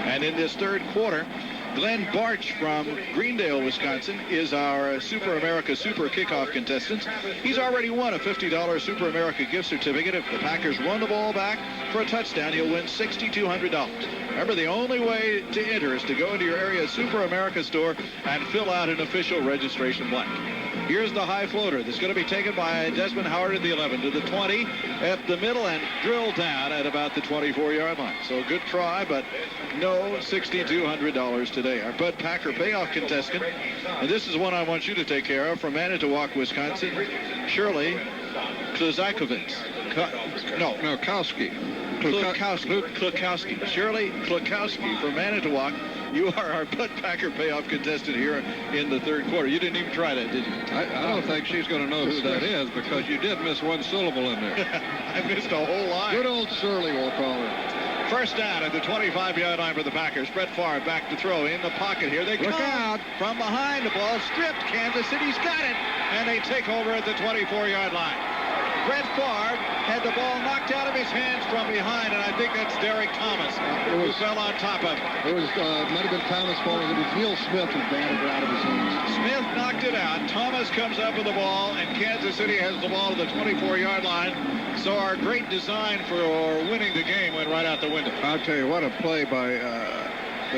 And in this third quarter, Glenn Barch from Greendale, Wisconsin, is our Super America Super Kickoff contestant. He's already won a $50 Super America gift certificate. If the Packers run the ball back for a touchdown, he'll win $6,200. Remember, the only way to enter is to go into your area Super America store and fill out an official registration blank. Here's the high floater that's going to be taken by Desmond Howard at the 11 to the 20 at the middle and drilled down at about the 24-yard line. So a good try, but no $6,200 today. Our Bud Packer payoff contestant, and this is one I want you to take care of, from Manitowoc, Wisconsin, Shirley Kluzakowicz. Klukowski. Klukowski. Shirley Klukowski from Manitowoc. You are our Bud Packer payoff contestant here in the third quarter. You didn't even try that, did you? I don't think she's going to know who that is, because you did miss one syllable in there. I missed a whole line. Good old Shirley, we'll call her. First down at the 25-yard line for the Packers. Brett Favre back to throw in the pocket here. They come out from behind. The ball stripped. Kansas City's got it, and they take over at the 24-yard line. Brett Favre had the ball knocked out of his hands from behind, and I think that's Derek Thomas who fell on top of it. It was might have been Thomas falling. It was Neil Smith who batted it out of his hands. Smith knocked it out. Thomas comes up with the ball, and Kansas City has the ball to the 24-yard line. So our great design for winning the game went right out the window. I'll tell you, what a play by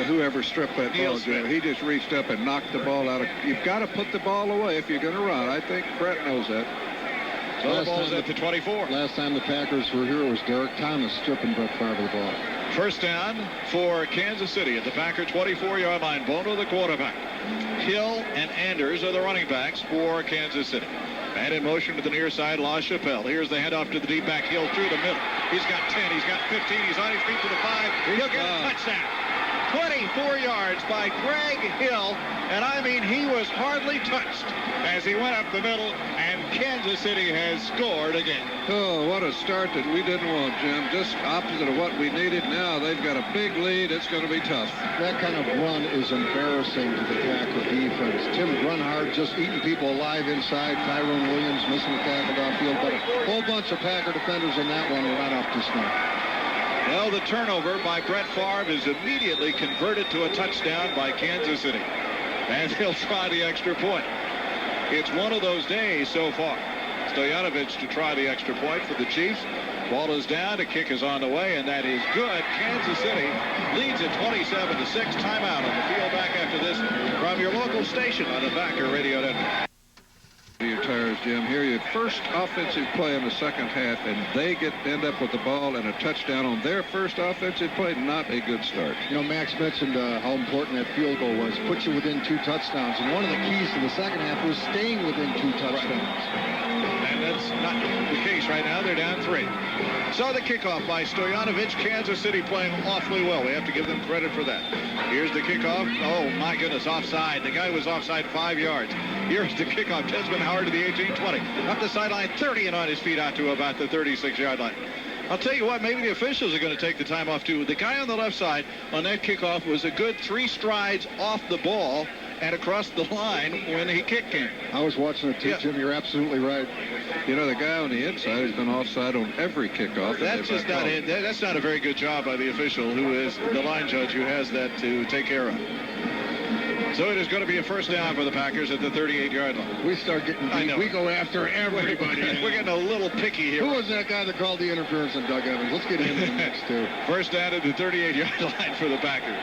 whoever stripped that Neil ball. Smith. He just reached up and knocked the ball out of. You've got to put the ball away if you're going to run. I think Brett knows that. So the ball's at the 24. Last time the Packers were here, it was Derek Thomas stripping Brett Favre of the ball. First down for Kansas City at the Packer 24-yard line. Bono, the quarterback. Hill and Anders are the running backs for Kansas City. Man in motion to the near side, LaChapelle. Here's the handoff to the deep back. Hill through the middle. He's got 10. He's got 15. He's on his feet to the 5. He'll get a touchdown. 24 yards by Greg Hill, and I mean, he was hardly touched as he went up the middle, and Kansas City has scored again. Oh, what a start that we didn't want, Jim. Just opposite of what we needed. Now they've got a big lead. It's going to be tough. That kind of run is embarrassing to the Packer defense. Tim Grunhard just eating people alive inside. Tyrone Williams missing the tackle downfield, but a whole bunch of Packer defenders in that one were not up to snuff. Well, the turnover by Brett Favre is immediately converted to a touchdown by Kansas City. And they'll try the extra point. It's one of those days so far. Stoyanovich to try the extra point for the Chiefs. Ball is down. The kick is on the way, and that is good. Kansas City leads at 27-6. Timeout on the field back after this from your local station on the Packer Radio Network. Your tires, Jim. Here, your first offensive play in the second half, and they end up with the ball and a touchdown on their first offensive play. Not a good start. You know, Max mentioned how important that field goal was. Put you within 2 touchdowns, and one of the keys to the second half was staying within 2 touchdowns. And that's not the case right now. They're down 3. So the kickoff by Stoyanovich. Kansas City playing awfully well. We have to give them credit for that. Here's the kickoff. Oh, my goodness, offside. The guy was offside 5 yards. Here's the kickoff. Desmond Howard to the 18-20. Up the sideline, 30, and on his feet out to about the 36-yard line. I'll tell you what, maybe the officials are going to take the time off, too. The guy on the left side on that kickoff was a good 3 strides off the ball and across the line when he kicked him. I was watching it too, Jim. You're absolutely right. You know, the guy on the inside has been offside on every kickoff. That's just not it. That's not a very good job by the official, who is the line judge, who has that to take care of. So it is going to be a first down for the Packers at the 38-yard line. We start getting deep. We go after everybody. We're getting a little picky here. Who was that guy that called the interference on Doug Evans? Let's get him in the mix, too. First down at the 38-yard line for the Packers.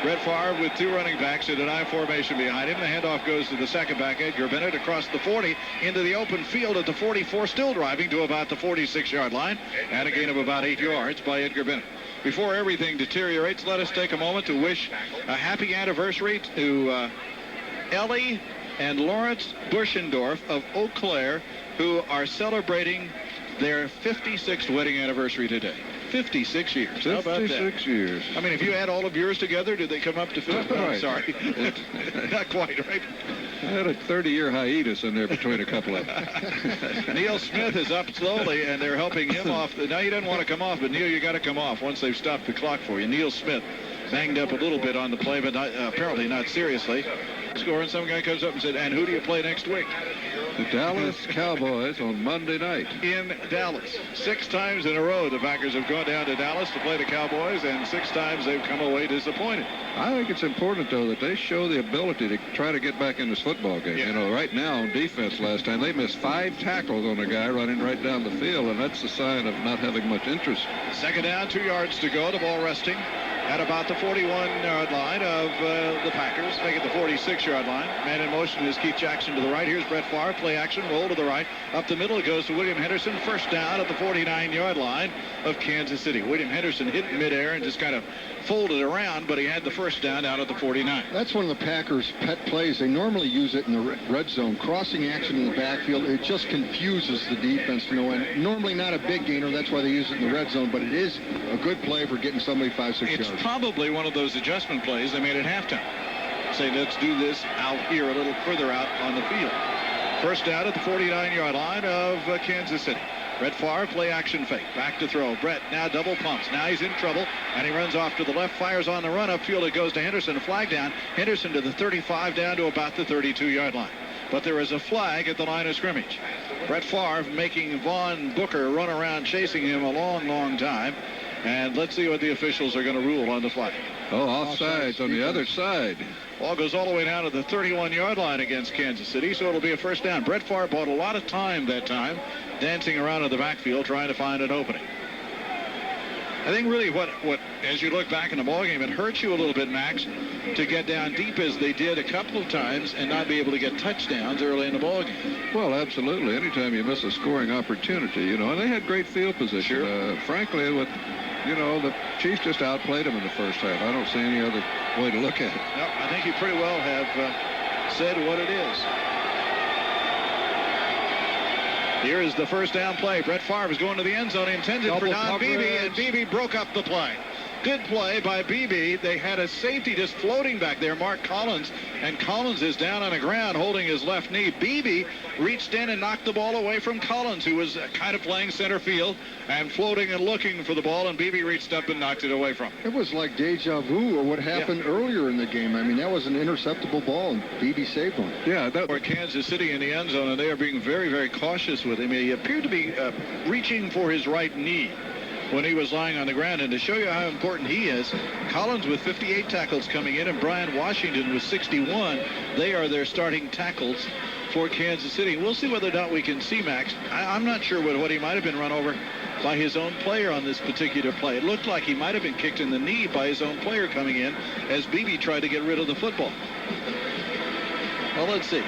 Brett Favre with two running backs in an I formation behind him. The handoff goes to the second back, Edgar Bennett, across the 40 into the open field at the 44, still driving to about the 46-yard line, and a gain of about 8 yards by Edgar Bennett. Before everything deteriorates, let us take a moment to wish a happy anniversary to Ellie and Lawrence Buschendorf of Eau Claire, who are celebrating their 56th wedding anniversary today. 56 years. How about that? 56 years. I mean, if you add all of yours together, did they come up to 50? Not quite. Oh, sorry. Not quite, right? I had a 30-year hiatus in there between a couple of them. Neil Smith is up slowly, and they're helping him off. Now, he doesn't want to come off, but, Neil, you got to come off once they've stopped the clock for you. Neil Smith banged up a little bit on the play, but apparently not seriously. Scoring, some guy comes up and said, and who do you play next week? The Dallas Cowboys on Monday night. In Dallas. 6 times in a row the Packers have gone down to Dallas to play the Cowboys, and 6 times they've come away disappointed. I think it's important, though, that they show the ability to try to get back in this football game. Yeah. You know, right now on defense last time, they missed 5 tackles on a guy running right down the field, and that's a sign of not having much interest. Second down, 2 yards to go. The ball resting at about the 41-yard line of the Packers. Make it the 46-yard line. Man in motion is Keith Jackson to the right. Here's Brett Favre. Play action. Roll to the right. Up the middle it goes to William Henderson. First down at the 49-yard line of Kansas City. William Henderson hit in midair and just kind of folded around, but he had the first down out at the 49. That's one of the Packers' pet plays. They normally use it in the red zone. Crossing action in the backfield, it just confuses the defense to no end. Normally not a big gainer. That's why they use it in the red zone, but it is a good play for getting somebody 5-6 yards. It's probably one of those adjustment plays they made at halftime. Say, let's do this out here a little further out on the field. First down at the 49-yard line of Kansas City. Brett Favre, play action fake. Back to throw. Brett now double pumps. Now he's in trouble, and he runs off to the left, fires on the run. Upfield it goes to Henderson. A flag down. Henderson to the 35, down to about the 32-yard line. But there is a flag at the line of scrimmage. Brett Favre making Vaughn Booker run around chasing him a long, long time. And let's see what the officials are going to rule on the flag. Oh, offsides on the other side. Ball goes all the way down to the 31-yard line against Kansas City, so it'll be a first down. Brett Favre bought a lot of time that time, dancing around in the backfield trying to find an opening. I think really what as you look back in the ballgame, it hurts you a little bit, Max, to get down deep as they did a couple of times and not be able to get touchdowns early in the ballgame. Well, absolutely. Anytime you miss a scoring opportunity, you know, and they had great field position. Sure. Frankly, with, you know, the Chiefs just outplayed them in the first half. I don't see any other way to look at it. No, I think you pretty well have said what it is. Here is the first down play. Brett Favre is going to the end zone, intended for Don Beebe, and Beebe broke up the play. Good play by Beebe. They had a safety just floating back there, Mark Collins, and Collins is down on the ground holding his left knee. Beebe reached in and knocked the ball away from Collins, who was kind of playing center field and floating and looking for the ball, and Beebe reached up and knocked it away from him. It was like deja vu or what happened earlier in the game. I mean, that was an interceptable ball, and Beebe saved one. Yeah, that was Kansas City in the end zone, and they are being very, very cautious with him. He appeared to be reaching for his right knee when he was lying on the ground. And to show you how important he is, Collins with 58 tackles coming in, and Brian Washington with 61. They are their starting tackles for Kansas City. We'll see whether or not we can see Max. I'm not sure what he might have been run over by his own player on this particular play. It looked like he might have been kicked in the knee by his own player coming in as Beebe tried to get rid of the football. Well, let's see.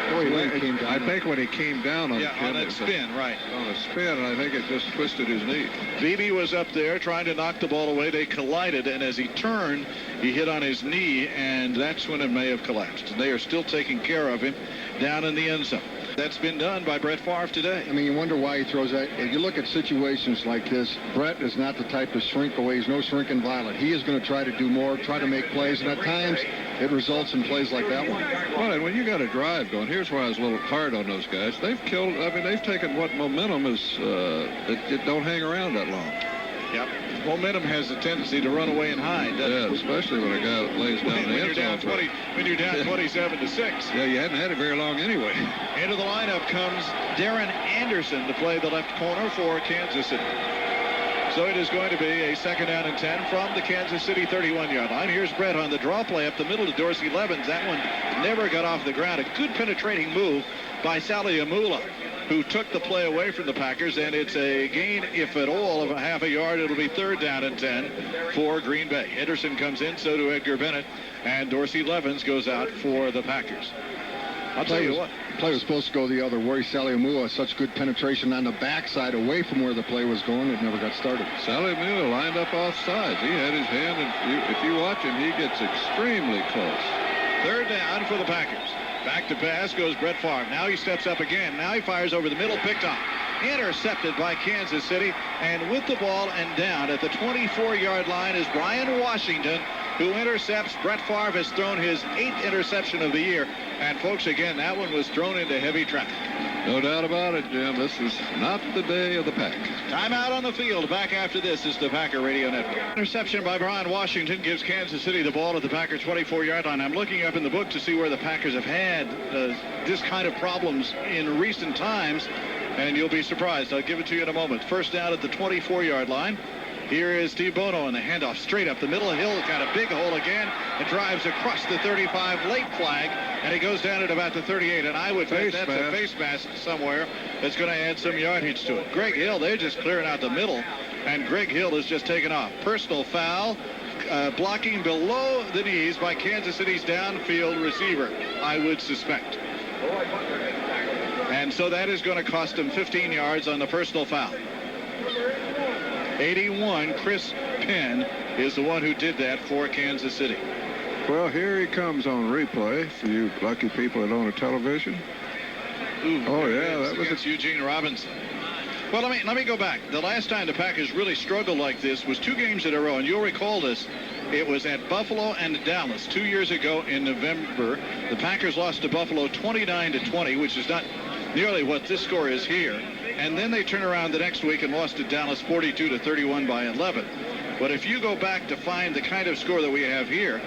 I think when he came down on that spin, right. On a spin, and I think it just twisted his knee. Beebe was up there trying to knock the ball away. They collided, and as he turned, he hit on his knee, and that's when it may have collapsed. And they are still taking care of him down in the end zone. That's been done by Brett Favre today. I mean, you wonder why he throws that. If you look at situations like this, Brett is not the type to shrink away. He's no shrinking violet. He is going to try to do more, try to make plays, and at times it results in plays like that one. Well, and when you got a drive going, here's why I was a little hard on those guys. They've killed, I mean, they've taken what momentum is, it don't hang around that long. Yep. Momentum has a tendency to run away and hide. Yeah, especially when a guy lays down the end zone. When you're down 27 to 6. Yeah, you hadn't had it very long anyway. Into the lineup comes Darren Anderson to play the left corner for Kansas City. So it is going to be a 2nd down and 10 from the Kansas City 31-yard line. Here's Brett on the draw play up the middle to Dorsey Levens. That one never got off the ground. A good penetrating move by Sally Amula, who took the play away from the Packers, and it's a gain, if at all, of a half a yard. It'll be 3rd down and 10 for Green Bay. Henderson comes in, so do Edgar Bennett, and Dorsey Levens goes out for the Packers. I'll tell you what. The play was supposed to go the other way. Sally Amula, such good penetration on the backside away from where the play was going. It never got started. Sally Amula lined up off sides. He had his hand, and if you watch him, he gets extremely close. 3rd down for the Packers. Back to pass goes Brett Favre. Now he steps up again. Now he fires over the middle, picked off. Intercepted by Kansas City, and with the ball and down at the 24-yard line is Brian Washington, who intercepts. Brett Favre has thrown his 8th interception of the year. And, folks, again, that one was thrown into heavy traffic. No doubt about it, Jim. This is not the day of the Pack. Timeout on the field. Back after this is the Packer Radio Network. Interception by Brian Washington gives Kansas City the ball at the Packer 24-yard line. I'm looking up in the book to see where the Packers have had this kind of problems in recent times, and you'll be surprised. I'll give it to you in a moment. 1st down at the 24-yard line. Here is Steve Bono, and the handoff straight up the middle. Hill got a big hole again. It drives across the 35, late flag, and he goes down at about the 38. And I would bet that's a face mask somewhere that's going to add some yardage to it. Greg Hill, they're just clearing out the middle, and Greg Hill is just taken off. Personal foul, blocking below the knees by Kansas City's downfield receiver, I would suspect. And so that is going to cost him 15 yards on the personal foul. 81, Chris Penn is the one who did that for Kansas City. Well, here he comes on replay for you lucky people that own a television. Ooh, oh, yeah, that was against Eugene Robinson. Well, let me go back. The last time the Packers really struggled like this was 2 games in a row, and you'll recall this. It was at Buffalo and Dallas 2 years ago in November. The Packers lost to Buffalo 29-20, which is not nearly what this score is here. And then they turn around the next week and lost to Dallas 42-31 by 11. But if you go back to find the kind of score that we have here,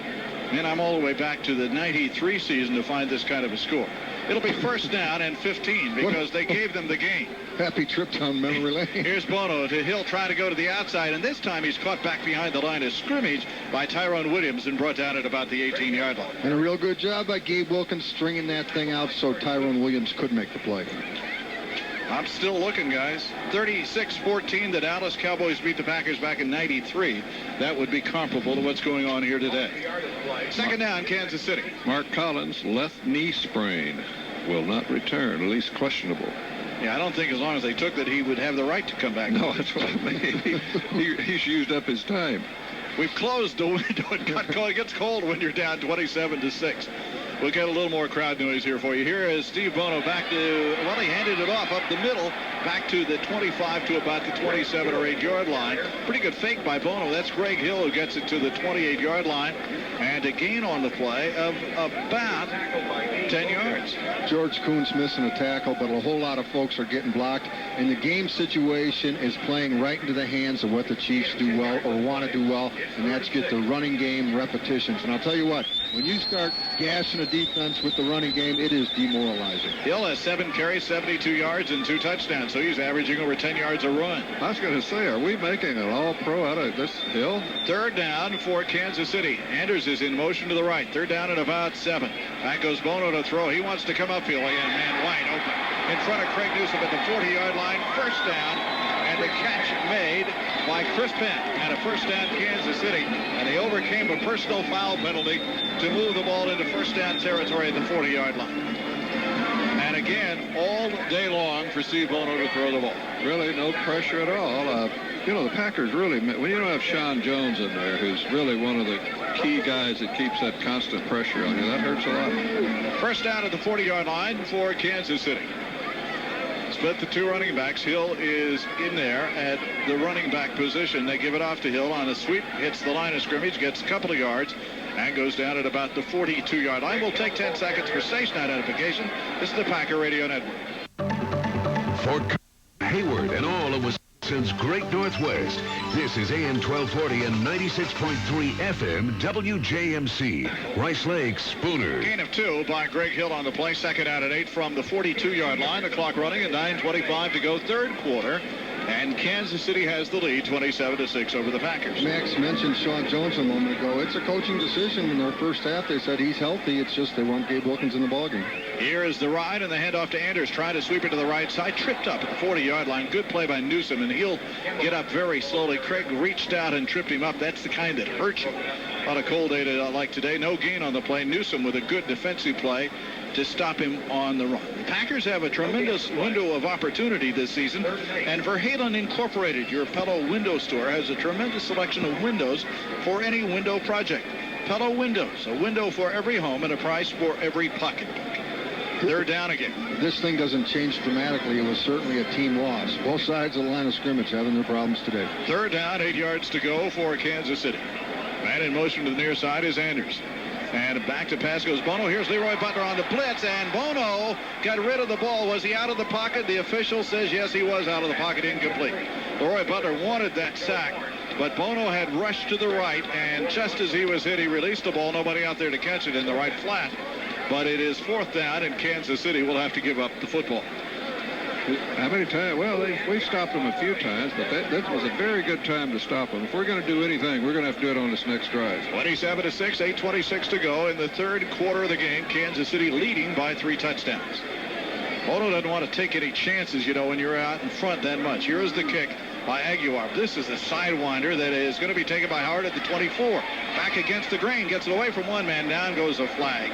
and I'm all the way back to the 93 season to find this kind of a score. It'll be 1st down and 15 because they gave them the game. Happy trip down memory lane. Here's Bono to Hill trying to go to the outside, and this time he's caught back behind the line of scrimmage by Tyrone Williams and brought down at about the 18-yard line. And a real good job by Gabe Wilkins stringing that thing out so Tyrone Williams could make the play. I'm still looking, guys. 36-14, the Dallas Cowboys beat the Packers back in 93. That would be comparable to what's going on here today. 2nd down, Kansas City. Mark Collins, left knee sprain, will not return, at least questionable. Yeah, I don't think as long as they took that he would have the right to come back. No, that's what I mean. He's used up his time. We've closed the window. It gets cold when you're down 27-6. We'll get a little more crowd noise here for you. Here is Steve Bono back to, well, he handed it off up the middle, back to the 25 to about the 27 or 8-yard line. Pretty good fake by Bono. That's Greg Hill who gets it to the 28-yard line. And a gain on the play of about 10 yards. George Kuhn's missing a tackle, but a whole lot of folks are getting blocked. And the game situation is playing right into the hands of what the Chiefs do well or want to do well, and that's get the running game repetitions. And I'll tell you what, when you start gashing a defense with the running game, it is demoralizing. Hill has 7 carries, 72 yards, and 2 touchdowns, so he's averaging over 10 yards a run. I was going to say, are we making an all-pro out of this Hill? 3rd down for Kansas City. Anders is in motion to the right. 3rd down at about 7. Back goes Bono to throw. He wants to come upfield. He had a man wide open in front of Craig Newsom at the 40-yard line. 1st down, and the catch made by Chris Penn at a 1st down Kansas City, and they overcame a personal foul penalty to move the ball into 1st down territory at the 40-yard line. And again, all day long for Steve Bono to throw the ball. Really no pressure at all. You know, the Packers really, when you don't have Sean Jones in there, who's really one of the key guys that keeps that constant pressure on you, that hurts a lot. 1st down at the 40-yard line for Kansas City. Split the 2 running backs. Hill is in there at the running back position. They give it off to Hill on a sweep, hits the line of scrimmage, gets a couple of yards, and goes down at about the 42-yard line. We'll take 10 seconds for station identification. This is the Packer Radio Network. For Hayward and all of Wisconsin Wisconsin's Great Northwest. This is AM 1240 and 96.3 FM WJMC. Rice Lake, Spooner. Gain of 2 by Greg Hill on the play. Second out at 8 from the 42-yard line. The clock running at 9:25 to go, third quarter. And Kansas City has the lead, 27-6 over the Packers. Max mentioned Sean Jones a moment ago. It's a coaching decision. In their first half, they said he's healthy. It's just they want Gabe Wilkins in the ballgame. Here is the ride and the handoff to Anders. Trying to sweep it to the right side. Tripped up at the 40-yard line. Good play by Newsom, and he'll get up very slowly. Craig reached out and tripped him up. That's the kind that hurts you on a cold day like today. No gain on the play. Newsom with a good defensive play to stop him on the run. The Packers have a tremendous window of opportunity this season, and Verhalen Incorporated, your Pello window store, has a tremendous selection of windows for any window project. Pello Windows, a window for every home and a price for every pocketbook. They're down again. This thing doesn't change dramatically. It was certainly a team loss. Both sides of the line of scrimmage having their problems today. Third down, 8 yards to go for Kansas City. Man in motion to the near side is Anders. And back to pass goes Bono. Here's Leroy Butler on the blitz, and Bono got rid of the ball. Was he out of the pocket? The official says yes, he was out of the pocket, incomplete. Leroy Butler wanted that sack, but Bono had rushed to the right, and just as he was hit, he released the ball. Nobody out there to catch it in the right flat. But it is fourth down, and Kansas City will have to give up the football. How many times? Well, we stopped them a few times, but that was a very good time to stop them. If we're going to do anything, we're going to have to do it on this next drive. 27-6, 8:26 to go in the third quarter of the game. Kansas City leading by 3 touchdowns. Bono doesn't want to take any chances, you know, when you're out in front that much. Here's the kick by Aguilar. This is a sidewinder that is going to be taken by Howard at the 24. Back against the grain, gets it away from one man. Down goes a flag.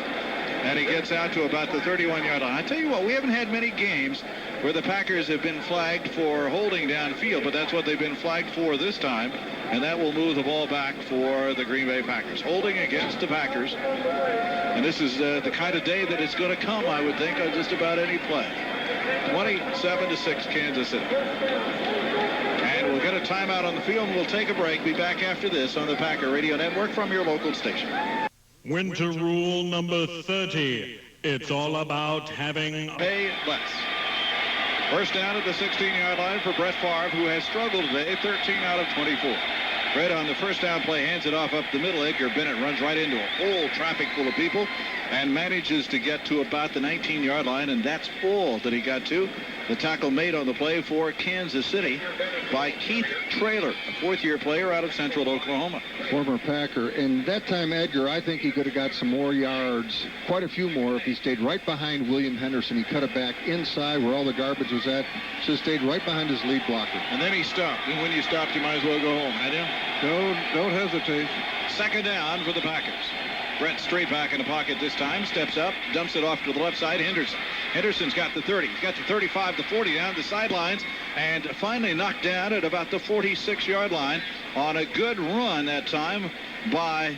And he gets out to about the 31-yard line. I tell you what, we haven't had many games where the Packers have been flagged for holding downfield, but that's what they've been flagged for this time, and that will move the ball back for the Green Bay Packers. Holding against the Packers, and this is the kind of day that it's going to come, I would think, on just about any play. 27-6, Kansas City. And we'll get a timeout on the field, and we'll take a break. Be back after this on the Packer Radio Network from your local station. Winter rule number 30. It's all about having... Pay less. First down at the 16-yard line for Brett Favre, who has struggled today, 13 out of 24. Brett on the first down play hands it off up the middle. Edgar Bennett runs right into a whole traffic full of people and manages to get to about the 19-yard line, and that's all that he got to. The tackle made on the play for Kansas City by Keith Traylor, a fourth-year player out of Central Oklahoma. Former Packer. And that time, Edgar, I think he could have got some more yards, quite a few more, if he stayed right behind William Henderson. He cut it back inside where all the garbage was at. Should have stayed right behind his lead blocker. And then he stopped. And when you stopped, you might as well go home, had you? Don't hesitate. Second down for the Packers. Brett straight back in the pocket this time, steps up, dumps it off to the left side. Henderson's got the 30. He's got the 35, the 40 down the sidelines, and finally knocked down at about the 46-yard line on a good run that time by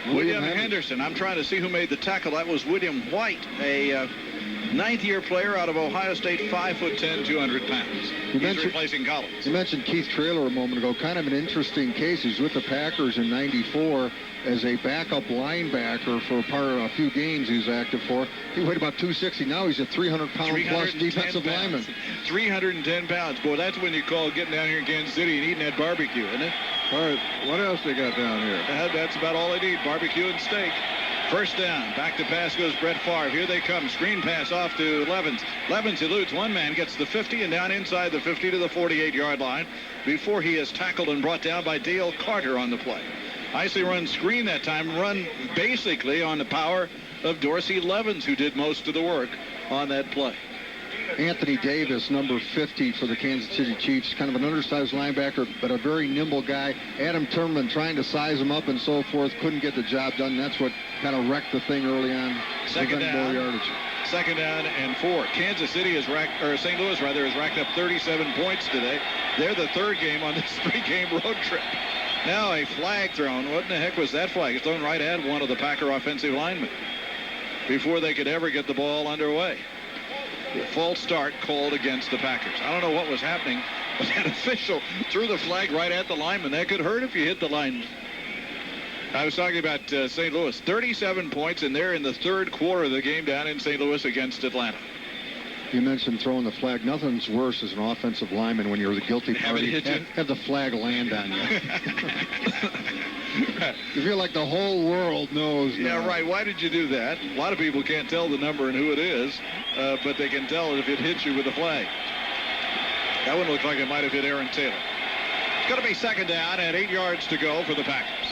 William Henderson. I'm trying to see who made the tackle. That was William White, a ninth-year player out of Ohio State, 5'10", 200 pounds. He's replacing Collins. You mentioned Keith Traylor a moment ago. Kind of an interesting case. He's with the Packers in '94 as a backup linebacker for a few games he was active for. He weighed about 260. Now he's a 300-pound-plus defensive lineman. 310 pounds. Boy, that's when you call getting down here in Kansas City and eating that barbecue, isn't it? All right, what else they got down here? That's about all they need, barbecue and steak. First down, back to pass goes Brett Favre. Here they come, screen pass off to Levens. Levens eludes one man, gets the 50 and down inside the 50 to the 48-yard line before he is tackled and brought down by Dale Carter on the play. Nicely run screen that time, run basically on the power of Dorsey Levens, who did most of the work on that play. Anthony Davis, number 50 for the Kansas City Chiefs, kind of an undersized linebacker, but a very nimble guy. Adam Turman trying to size him up and so forth, couldn't get the job done. That's what kind of wrecked the thing early on. Second down and 4. Kansas City has St. Louis has racked up 37 points today. They're the third game on this 3-game road trip. Now a flag thrown. What in the heck was that flag? It's thrown right at one of the Packer offensive linemen before they could ever get the ball underway. False start called against the Packers. I don't know what was happening, but that official threw the flag right at the lineman. That could hurt if you hit the lineman. I was talking about St. Louis. 37 points, and they're in the third quarter of the game down in St. Louis against Atlanta. You mentioned throwing the flag. Nothing's worse as an offensive lineman when you're the guilty party. Have the flag land on you. You feel like the whole world knows. Yeah, right. Why did you do that? A lot of people can't tell the number and who it is, but they can tell if it hits you with the flag. That one looked like it might have hit Aaron Taylor. It's going to be second down and 8 yards to go for the Packers.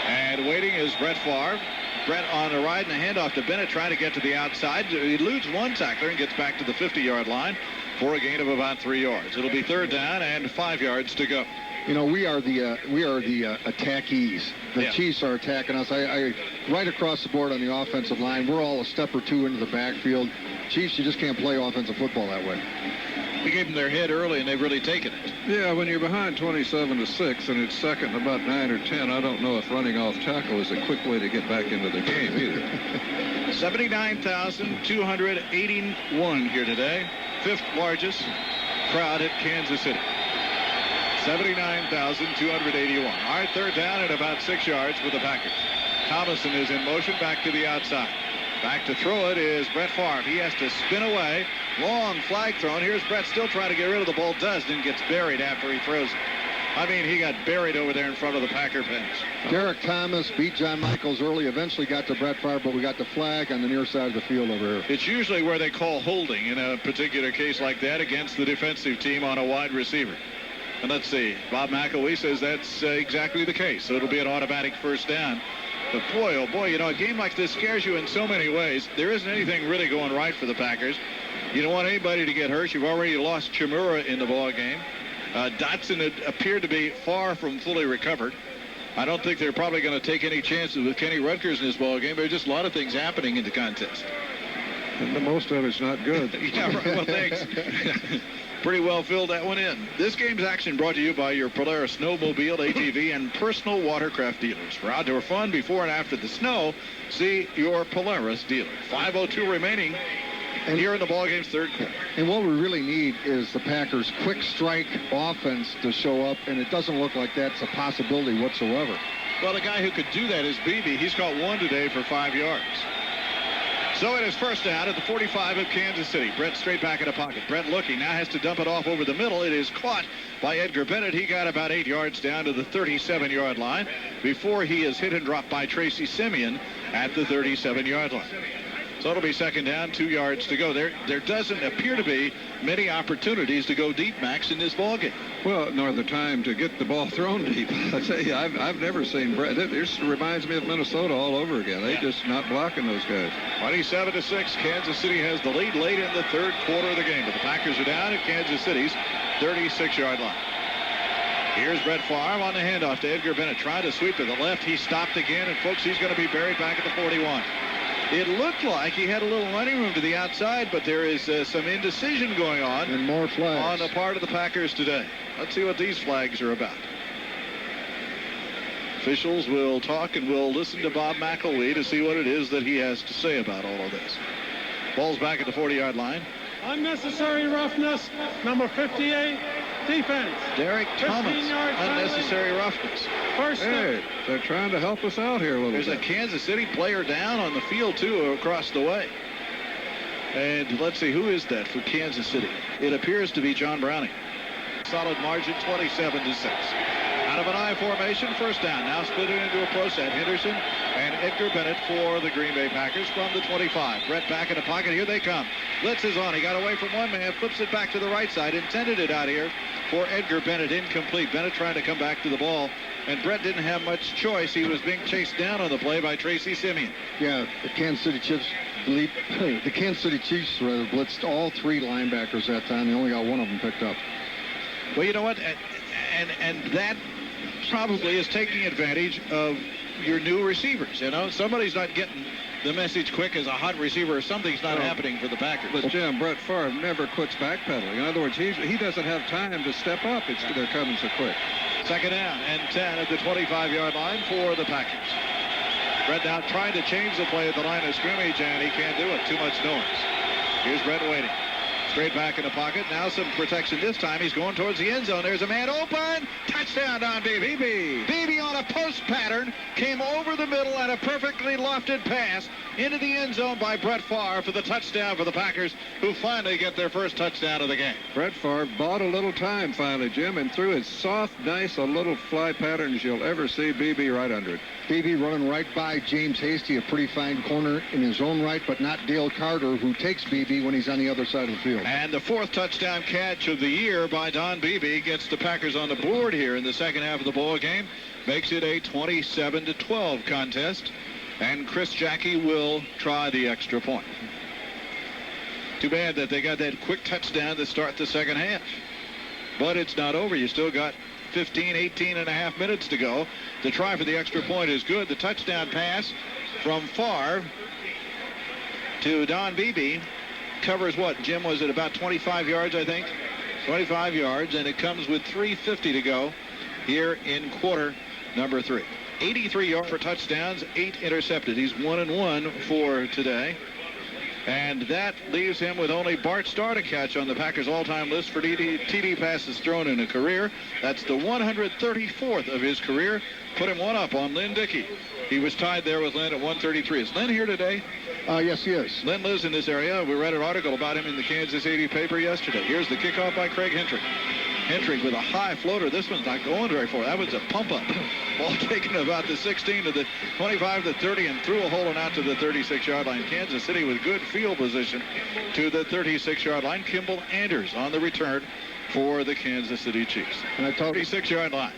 And waiting is Brett Favre. Brett on the right and a handoff to Bennett trying to get to the outside. He eludes one tackler and gets back to the 50-yard line for a gain of about 3 yards. It'll be third down and 5 yards to go. You know, we are the attackees. The Chiefs are attacking us. I right across the board on the offensive line. We're all a step or two into the backfield. Chiefs, you just can't play offensive football that way. We gave them their head early, and they've really taken it. Yeah, when you're behind 27-6 and it's second and about 9 or 10, I don't know if running off tackle is a quick way to get back into the game either. 79,281 here today. 5th largest crowd at Kansas City. 79,281. All right, third down at about 6 yards for the Packers. Thomason is in motion back to the outside. Back to throw it is Brett Favre. He has to spin away. Long flag thrown. Here's Brett still trying to get rid of the ball. Doesn't, gets buried after he throws it. I mean, he got buried over there in front of the Packer bench. Derek Thomas beat John Michaels early, eventually got to Brett Favre, but we got the flag on the near side of the field over here. It's usually where they call holding in a particular case like that against the defensive team on a wide receiver. And let's see. Bob McElwee says that's exactly the case. So it'll be an automatic first down. But boy, oh boy, you know, a game like this scares you in so many ways. There isn't anything really going right for the Packers. You don't want anybody to get hurt. You've already lost Chimura in the ball game. Dotson had appeared to be far from fully recovered. I don't think they're probably going to take any chances with Kenny Rutgers in this ball game. There's just a lot of things happening in the contest. And the most of it's not good. Yeah, right. Well, thanks. Pretty well filled that one in. This game's action brought to you by your Polaris snowmobile, ATV, and personal watercraft dealers. For outdoor fun before and after the snow, see your Polaris dealer. 5:02 remaining. And here in the ballgame's third quarter. And what we really need is the Packers' quick strike offense to show up, and it doesn't look like that's a possibility whatsoever. Well, the guy who could do that is Beebe. He's caught one today for 5 yards. So it is first down at the 45 of Kansas City. Brett straight back in the pocket. Brett looking, now has to dump it off over the middle. It is caught by Edgar Bennett. He got about 8 yards down to the 37-yard line before he is hit and dropped by Tracy Simeon at the 37-yard line. So it'll be second down, 2 yards to go. There doesn't appear to be many opportunities to go deep, Max, in this ballgame. Well, nor the time to get the ball thrown deep. I tell you, I've never seen Brett. This reminds me of Minnesota all over again. They just not blocking those guys. 27-6. Kansas City has the lead late in the third quarter of the game. But the Packers are down at Kansas City's 36-yard line. Here's Brett Favre on the handoff to Edgar Bennett. Trying to sweep to the left. He stopped again. And, folks, he's going to be buried back at the 41. It looked like he had a little running room to the outside, but there is some indecision going on. And more flags. On the part of the Packers today. Let's see what these flags are about. Officials will talk and we'll listen to Bob McElwee to see what it is that he has to say about all of this. Ball's back at the 40-yard line. Unnecessary roughness, number 58, defense. Derek Thomas, unnecessary roughness. First hey, they're trying to help us out here a little bit. There's a Kansas City player down on the field, too, across the way. And let's see, who is that for Kansas City? It appears to be John Browning. Solid margin, 27-6. Out of an I formation, first down. Now split it into a pro set. Henderson and Edgar Bennett for the Green Bay Packers from the 25. Brett back in the pocket. Here they come. Blitz is on. He got away from one man. Flips it back to the right side. Intended it out here for Edgar Bennett. Incomplete. Bennett trying to come back to the ball. And Brett didn't have much choice. He was being chased down on the play by Tracy Simeon. Yeah, the Kansas City Chiefs blitzed all 3 linebackers that time. They only got one of them picked up. Well, you know what? And that probably is taking advantage of your new receivers. You know, somebody's not getting the message quick as a hot receiver, or something's not happening for the Packers. But Jim, Brett Favre never quits backpedaling. In other words, he doesn't have time to step up. They're coming so quick. Second down and 10 at the 25-yard line for the Packers. Brett now trying to change the play at the line of scrimmage, and he can't do it. Too much noise. Here's Brett waiting. Straight back in the pocket. Now some protection this time. He's going towards the end zone. There's a man open. Touchdown, Don Beebe. Beebe on a post pattern came over the middle and a perfectly lofted pass into the end zone by Brett Favre for the touchdown for the Packers, who finally get their first touchdown of the game. Brett Favre bought a little time finally, Jim, and threw as soft, nice a little fly pattern as you'll ever see. Beebe right under it. Beebe running right by James Hasty, a pretty fine corner in his own right, but not Dale Carter, who takes Beebe when he's on the other side of the field. And the fourth touchdown catch of the year by Don Beebe gets the Packers on the board here in the second half of the ball game. Makes it a 27-12 contest. And Chris Jackie will try the extra point. Too bad that they got that quick touchdown to start the second half. But it's not over. You still got 18 and a half minutes to go. The try for the extra point is good. The touchdown pass from Favre to Don Beebe covers what, Jim? Was it about 25 yards, I think? 25 yards, and it comes with 3:50 to go here in quarter number 3. 83 yards for touchdowns, 8 intercepted. He's 1-1 for today. And that leaves him with only Bart Starr to catch on the Packers' all-time list for TD passes thrown in a career. That's the 134th of his career. Put him one up on Lynn Dickey. He was tied there with Lynn at 133. Is Lynn here today? Yes, he is. Lynn lives in this area. We read an article about him in the Kansas City paper yesterday. Here's the kickoff by Craig Hentrich. Hentrich with a high floater. This one's not going very far. That was a pump-up. Ball taken about the 16 to the 25 to 30 and threw a hole and out to the 36-yard line. Kansas City with good field position to the 36-yard line. Kimball Anders on the return for the Kansas City Chiefs. And I told 36-yard line.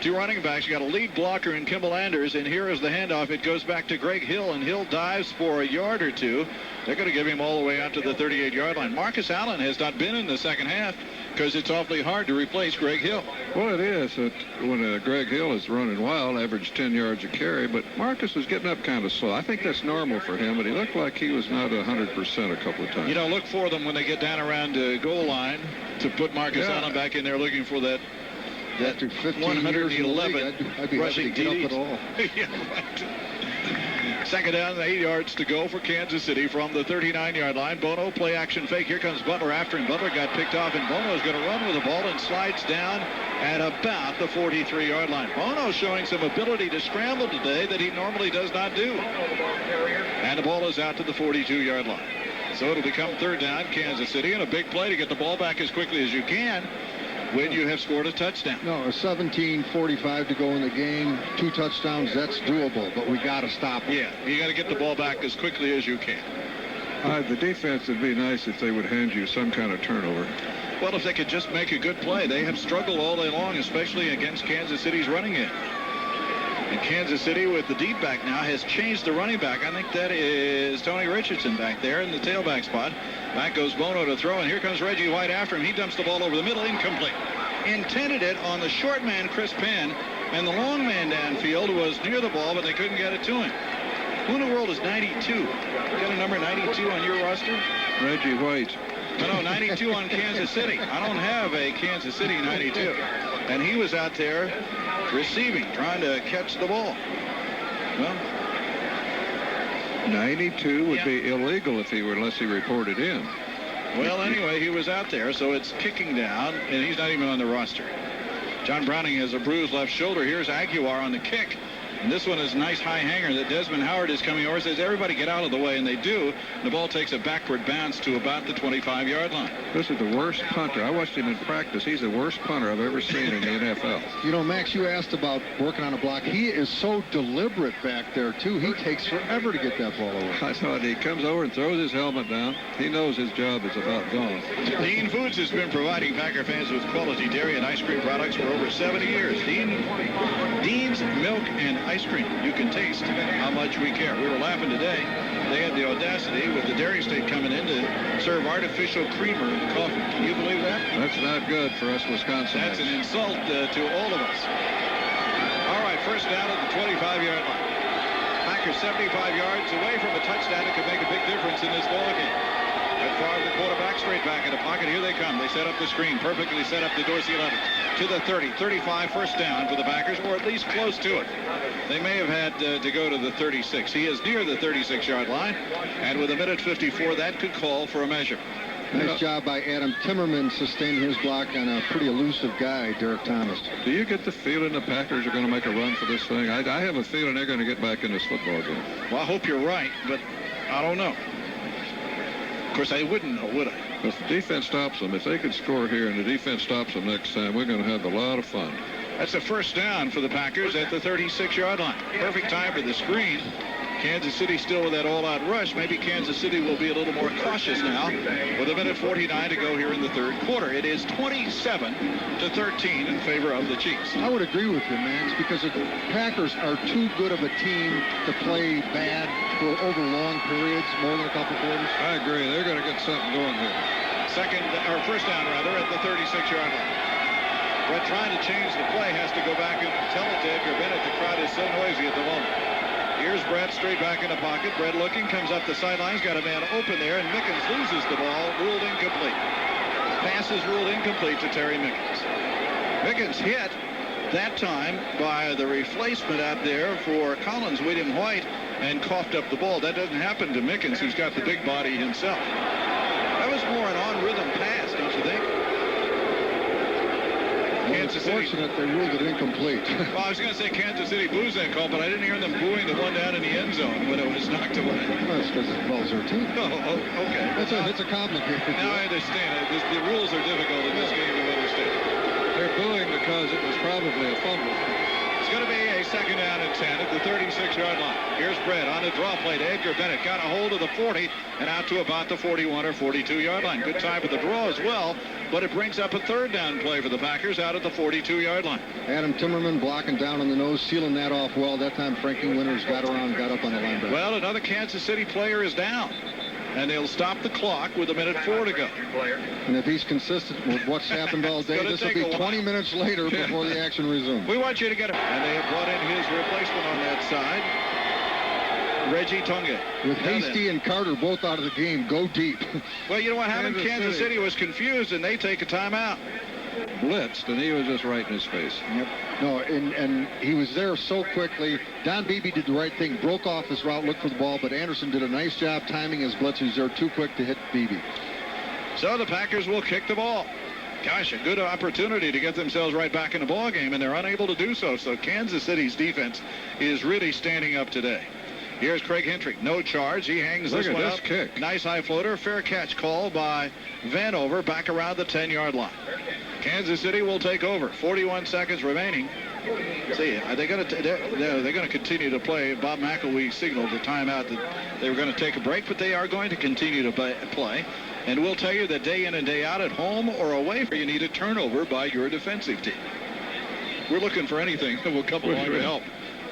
2 running backs. You got a lead blocker in Kimball Anders, and here is the handoff. It goes back to Greg Hill, and Hill dives for a yard or two. They're going to give him all the way out to the 38-yard line. Marcus Allen has not been in the second half because it's awfully hard to replace Greg Hill. Well, it is. When Greg Hill is running wild, averaged 10 yards a carry, but Marcus was getting up kind of slow. I think that's normal for him, but he looked like he was not 100% a couple of times. You know, look for them when they get down around the goal line to put Marcus Allen back in there looking for that after 15 111 years I'd be rushing happy to get TDs. up at all. Yeah, right. Second down, 8 yards to go for Kansas City from the 39-yard line. Bono, play action fake. Here comes Butler after him. Butler got picked off, and Bono is going to run with the ball and slides down at about the 43-yard line. Bono showing some ability to scramble today that he normally does not do. And the ball is out to the 42-yard line. So it'll become third down, Kansas City, and a big play to get the ball back as quickly as you can when you have scored a touchdown. No, a 17:45 to go in the game, 2 touchdowns, that's doable, but we got to stop it. Yeah, you got to get the ball back as quickly as you can. The defense would be nice if they would hand you some kind of turnover. Well, if they could just make a good play. They have struggled all day long, especially against Kansas City's running game. And Kansas City with the deep back now has changed the running back. I think that is Tony Richardson back there in the tailback spot. Back goes Bono to throw, and here comes Reggie White after him. He dumps the ball over the middle, incomplete. Intended it on the short man, Chris Penn, and the long man downfield was near the ball, but they couldn't get it to him. Who in the world is 92? You got a number 92 on your roster? Reggie White. No, 92 on Kansas City. I don't have a Kansas City 92. And he was out there receiving, trying to catch the ball. Well, 92 would be illegal if he were, unless he reported in. Well, anyway, he was out there, so it's kicking down, and he's not even on the roster. John Browning has a bruised left shoulder. Here's Aguilar on the kick. And this one is a nice high hanger that Desmond Howard is coming over. Says, everybody get out of the way, and they do. The ball takes a backward bounce to about the 25-yard line. This is the worst punter. I watched him in practice. He's the worst punter I've ever seen in the NFL. You know, Max, you asked about working on a block. He is so deliberate back there, too. He takes forever to get that ball over. I thought he comes over and throws his helmet down. He knows his job is about gone. Dean Foods has been providing Packer fans with quality dairy and ice cream products for over 70 years. Dean's Milk and Ice Cream. You can taste how much we care. We were laughing today. They had the audacity with the dairy state coming in to serve artificial creamer in coffee. Can you believe that? That's not good for us Wisconsinites. That's an insult to all of us. All right, first down at the 25-yard line. Packers 75 yards away from a touchdown that could make a big difference in this ball game. Brett Favre, the quarterback, straight back in the pocket. Here they come. They set up the screen, perfectly set up to Dorsey Leonard. To the 30, 35, first down for the Packers, or at least close to it. They may have had to go to the 36. He is near the 36-yard line, and with a minute 54, that could call for a measure. Nice job by Adam Timmerman sustaining his block on a pretty elusive guy, Derek Thomas. Do you get the feeling the Packers are going to make a run for this thing? I have a feeling they're going to get back in this football game. Well, I hope you're right, but I don't know. Of course, I wouldn't know, would I? If the defense stops them, if they could score here and the defense stops them next time, we're going to have a lot of fun. That's a first down for the Packers at the 36-yard line. Perfect time for the screen. Kansas City still with that all-out rush. Maybe Kansas City will be a little more cautious now with 1:49 to go here in the third quarter. It is 27-13 in favor of the Chiefs. I would agree with you, Max, because the Packers are too good of a team to play bad for over long periods, more than a couple quarters. I agree. They're going to get something going here. First down rather at the 36-yard line. Brett trying to change the play has to go back and tell it to Edgar Bennett. The crowd is so noisy at the moment. Here's Brett straight back in the pocket. Brett looking, comes up the sidelines, got a man open there, and Mickens loses the ball, ruled incomplete. Pass is ruled incomplete to Terry Mickens. Mickens hit that time by the replacement out there for Collins, William White, and coughed up the ball. That doesn't happen to Mickens, who's got the big body himself. That was more an on-rhythm pass, don't you think? Kansas City. Fortunate they ruled it incomplete. Well, I was going to say Kansas City boos that call, but I didn't hear them booing the one down in the end zone when it was knocked away. Well, that's because it involves their team. Oh, okay. It's a complicated. Now I understand. The rules are difficult in this game to understand. They're booing because it was probably a fumble. It's going to be a second down and 10 at the 36-yard line. Here's Brett on a draw play to Edgar Bennett. Got a hold of the 40 and out to about the 41 or 42-yard line. Good time for the draw as well, but it brings up a third down play for the Packers out at the 42-yard line. Adam Timmerman blocking down on the nose, sealing that off well. That time Frankie Winters got around, got up on the linebacker. Well, another Kansas City player is down, and they'll stop the clock with 1:04 to go. And if he's consistent with what's happened all day, this will be 20 minutes later before the action resumes. We want you to get it. And they have brought in his replacement on that side, Reggie Tonga. With Hasty and Carter both out of the game, go deep. Well, you know what happened? Kansas City was confused, and they take a timeout. Blitzed, and he was just right in his face. Yep. No, and he was there so quickly. Don Beebe did the right thing, broke off his route, looked for the ball, but Anderson did a nice job timing his blitz. He was there too quick to hit Beebe. So the Packers will kick the ball. Gosh, a good opportunity to get themselves right back in the ball game, and they're unable to do so. So Kansas City's defense is really standing up today. Here's Craig Henry. No charge. He hangs this one up. Kick. Nice high floater. Fair catch call by Vanover back around the 10-yard line. Kansas City will take over. 41 seconds remaining. See, they're going to continue to play. Bob McElwee signaled the timeout that they were going to take a break, but they are going to continue to play. And we'll tell you that day in and day out, at home or away, you need a turnover by your defensive team. We're looking for anything that will come along to help.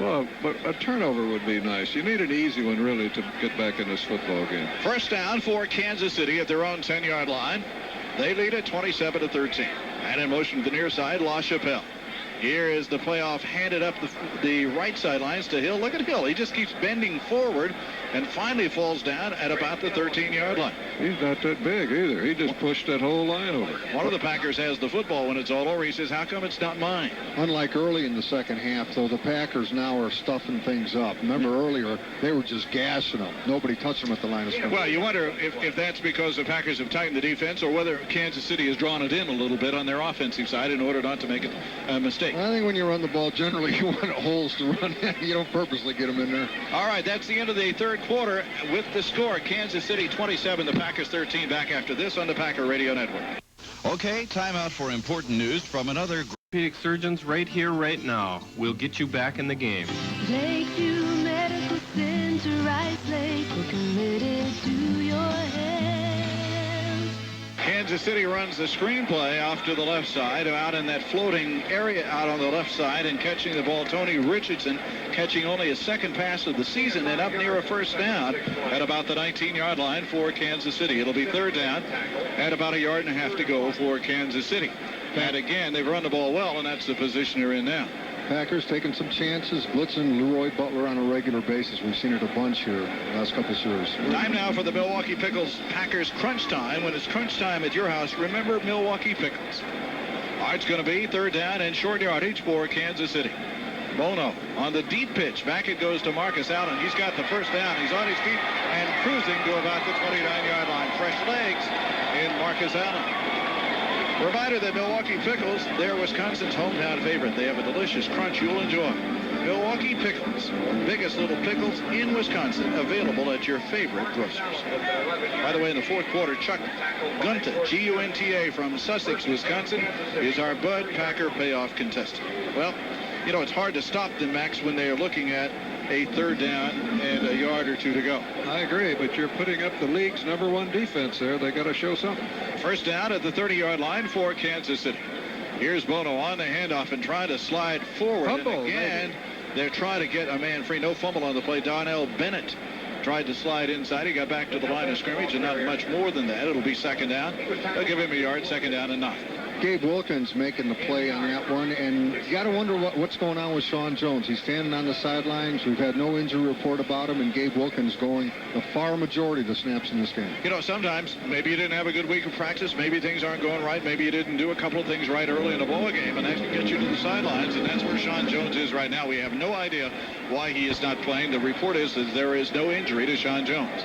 Well, but a turnover would be nice. You need an easy one, really, to get back in this football game. First down for Kansas City at their own 10-yard line. They lead at 27-13. And in motion to the near side, LaChapelle. Here is the playoff handed up the right sidelines to Hill. Look at Hill. He just keeps bending forward and finally falls down at about the 13-yard line. He's not that big either. He just pushed that whole line over. One of the Packers has the football when it's all over. He says, how come it's not mine? Unlike early in the second half, though, the Packers now are stuffing things up. Remember earlier, they were just gassing them. Nobody touched them at the line of scrimmage. Well, you wonder if that's because the Packers have tightened the defense or whether Kansas City has drawn it in a little bit on their offensive side in order not to make a mistake. I think when you run the ball, generally you want holes to run in. You don't purposely get them in there. All right, that's the end of the third quarter with the score. Kansas City 27, the Packers 13. Back after this on the Packer Radio Network. Okay, time out for important news from another orthopedic surgeons right here, right now. We'll get you back in the game. Lakeview Medical Center, Rice Lake, we're committed to your health. Kansas City runs the screenplay off to the left side, out in that floating area out on the left side, and catching the ball, Tony Richardson, catching only his second pass of the season and up near a first down at about the 19-yard line for Kansas City. It'll be third down at about 1.5 yards to go for Kansas City. And again, they've run the ball well, and that's the position they're in now. Packers taking some chances, blitzing Leroy Butler on a regular basis. We've seen it a bunch here the last couple of years. Time now for the Milwaukee Pickles Packers crunch time. When it's crunch time at your house, remember Milwaukee Pickles. All right, it's going to be third down and short yardage for Kansas City. Bono on the deep pitch. Back it goes to Marcus Allen. He's got the first down. He's on his feet and cruising to about the 29-yard line. Fresh legs in Marcus Allen. Reminder that Milwaukee Pickles, they're Wisconsin's hometown favorite. They have a delicious crunch you'll enjoy. Milwaukee Pickles, biggest little pickles in Wisconsin, available at your favorite grocers. By the way, in the fourth quarter, Chuck Gunta, G-U-N-T-A, from Sussex, Wisconsin, is our Bud Packer payoff contestant. Well, you know, it's hard to stop them, Max, when they are looking at a third down and a yard or two to go. I agree, but you're putting up the league's #1 defense there. They got to show something. First down at the 30-yard line for Kansas City. Here's Bono on the handoff and trying to slide forward. Fumble, and again, they're trying to get a man free. No fumble on the play. Darnell Bennett tried to slide inside. He got back to the line of scrimmage, and not much more than that. It'll be second down. They'll give him a yard, second down and 9. Gabe Wilkins making the play on that one, and you got to wonder what's going on with Sean Jones. He's standing on the sidelines. We've had no injury report about him, and Gabe Wilkins going the far majority of the snaps in this game. You know, sometimes maybe you didn't have a good week of practice. Maybe things aren't going right. Maybe you didn't do a couple of things right early in the ball game, and that can get you to the sidelines, and that's where Sean Jones is right now. We have no idea why he is not playing. The report is that there is no injury to Sean Jones.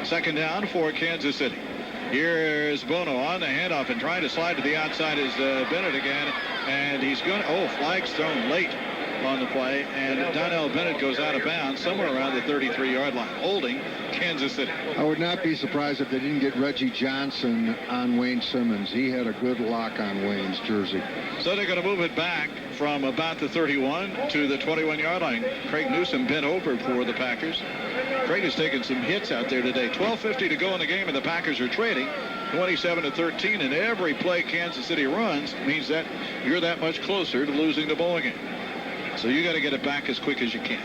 Second down for Kansas City. Here's Bono on the handoff and trying to slide to the outside is Bennett again. And he's going to, flag's thrown late on the play. And Donnell Bennett goes out of bounds somewhere around the 33-yard line, holding Kansas City. I would not be surprised if they didn't get Reggie Johnson on Wayne Simmons. He had a good lock on Wayne's jersey. So they're going to move it back from about the 31 to the 21-yard line. Craig Newsom bent over for the Packers. Craig has taken some hits out there today. 12:50 to go in the game, and the Packers are trading 27-13. And every play Kansas City runs means that you're that much closer to losing the ball game. So you got to get it back as quick as you can.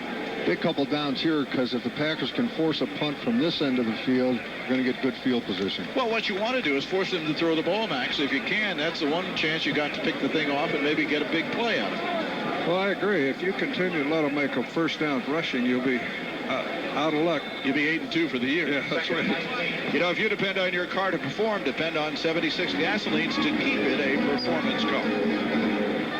Big couple downs here, because if the Packers can force a punt from this end of the field, you're going to get good field position. Well, what you want to do is force them to throw the ball, Max. If you can, that's the one chance you got to pick the thing off and maybe get a big play out of it. Well, I agree. If you continue to let them make a first down rushing, you'll be out of luck. You'll be 8-2 for the year. Yeah, that's right. You know, if you depend on your car to perform, depend on 76 Gasolines to keep it a performance car.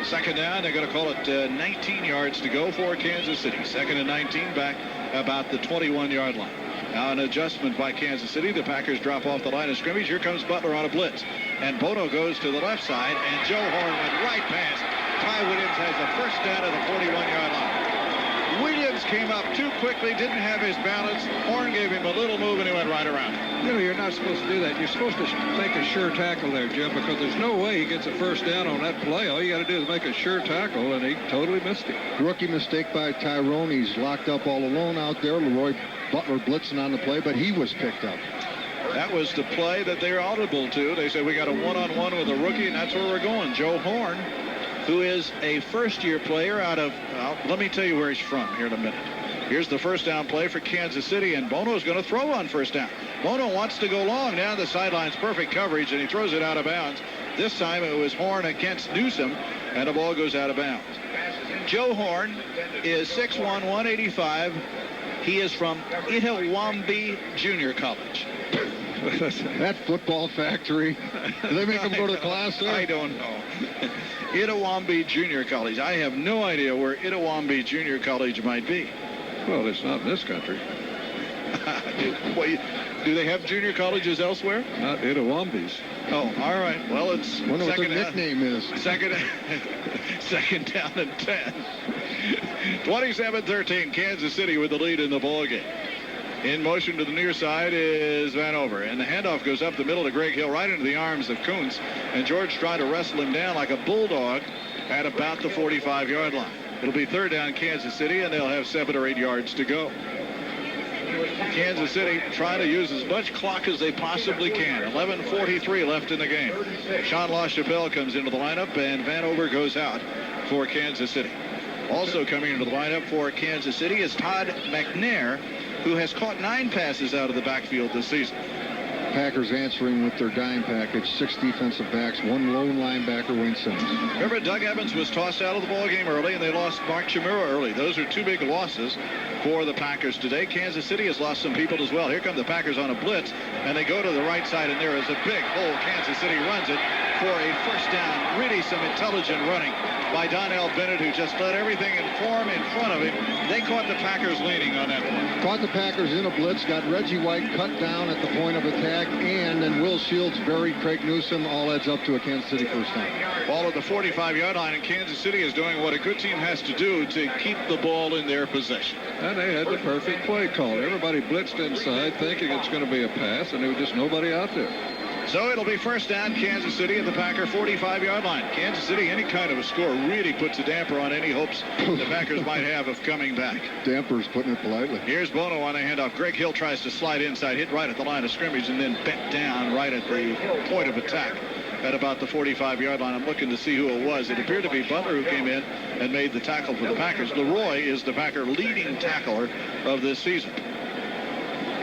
Second down, they're going to call it 19 yards to go for Kansas City. Second and 19 back about the 21-yard line. Now an adjustment by Kansas City. The Packers drop off the line of scrimmage. Here comes Butler on a blitz. And Bono goes to the left side, and Joe Horn went right past. Ty Williams has the first down at the 41-yard line. Williams came up too quickly, didn't have his balance. Horn gave him a little move, and he went right around. You know, you're not supposed to do that. You're supposed to take a sure tackle there, Jim, because there's no way he gets a first down on that play. All you got to do is make a sure tackle, and he totally missed it. Rookie mistake by Tyrone. He's locked up all alone out there. Leroy Butler blitzing on the play, but he was picked up. That was the play that they're audible to. They said we got a one-on-one with a rookie, and that's where we're going. Joe Horn, who is a first-year player out of, let me tell you where he's from here in a minute. Here's the first down play for Kansas City, and Bono's going to throw on first down. Bono wants to go long down the sidelines, perfect coverage, and he throws it out of bounds. This time it was Horn against Newsom, and the ball goes out of bounds. Joe Horn is 6'1", 185. He is from Itawambi Junior College. That football factory. Do they make them go to the class there? I don't know. Itawambi Junior College. I have no idea where Itawambi Junior College might be. Well, it's not in this country. Do they have junior colleges elsewhere? Not Itawambis. Oh, all right. Well, it's wonder what their nickname is. Second down and 10. 27-13. Kansas City with the lead in the ball game. In motion to the near side is Vanover, and the handoff goes up the middle to Greg Hill, right into the arms of Kuntz, and George trying to wrestle him down like a bulldog at about the 45-yard line. It'll be third down Kansas City, and they'll have 7 or 8 yards to go. Kansas City trying to use as much clock as they possibly can. 11:43 left in the game. Sean LaChapelle comes into the lineup, and Vanover goes out for Kansas City. Also coming into the lineup for Kansas City is Todd McNair, who has caught 9 passes out of the backfield this season. Packers answering with their dime package. 6 defensive backs, 1 lone linebacker, Wayne Simmons. Remember, Doug Evans was tossed out of the ball game early, and they lost Mark Chimura early. Those are 2 big losses for the Packers today. Kansas City has lost some people as well. Here come the Packers on a blitz, and they go to the right side, and there is a big hole. Kansas City runs it for a first down. Really some intelligent running by Donnell Bennett, who just let everything form in front of him. They caught the Packers leaning on that one. Caught the Packers in a blitz, got Reggie White cut down at the point of attack, and then Will Shields buried Craig Newsome. All adds up to a Kansas City first down. Ball at the 45-yard line, and Kansas City is doing what a good team has to do to keep the ball in their possession. And they had the perfect play call. Everybody blitzed inside thinking it's going to be a pass, and there was just nobody out there. So it'll be first down, Kansas City at the Packer 45-yard line. Kansas City, any kind of a score really puts a damper on any hopes the Packers might have of coming back. Dampers, putting it politely. Here's Bono on the handoff. Greg Hill tries to slide inside, hit right at the line of scrimmage, and then bent down right at the point of attack at about the 45-yard line. I'm looking to see who it was. It appeared to be Butler who came in and made the tackle for the Packers. Leroy is the Packer leading tackler of this season.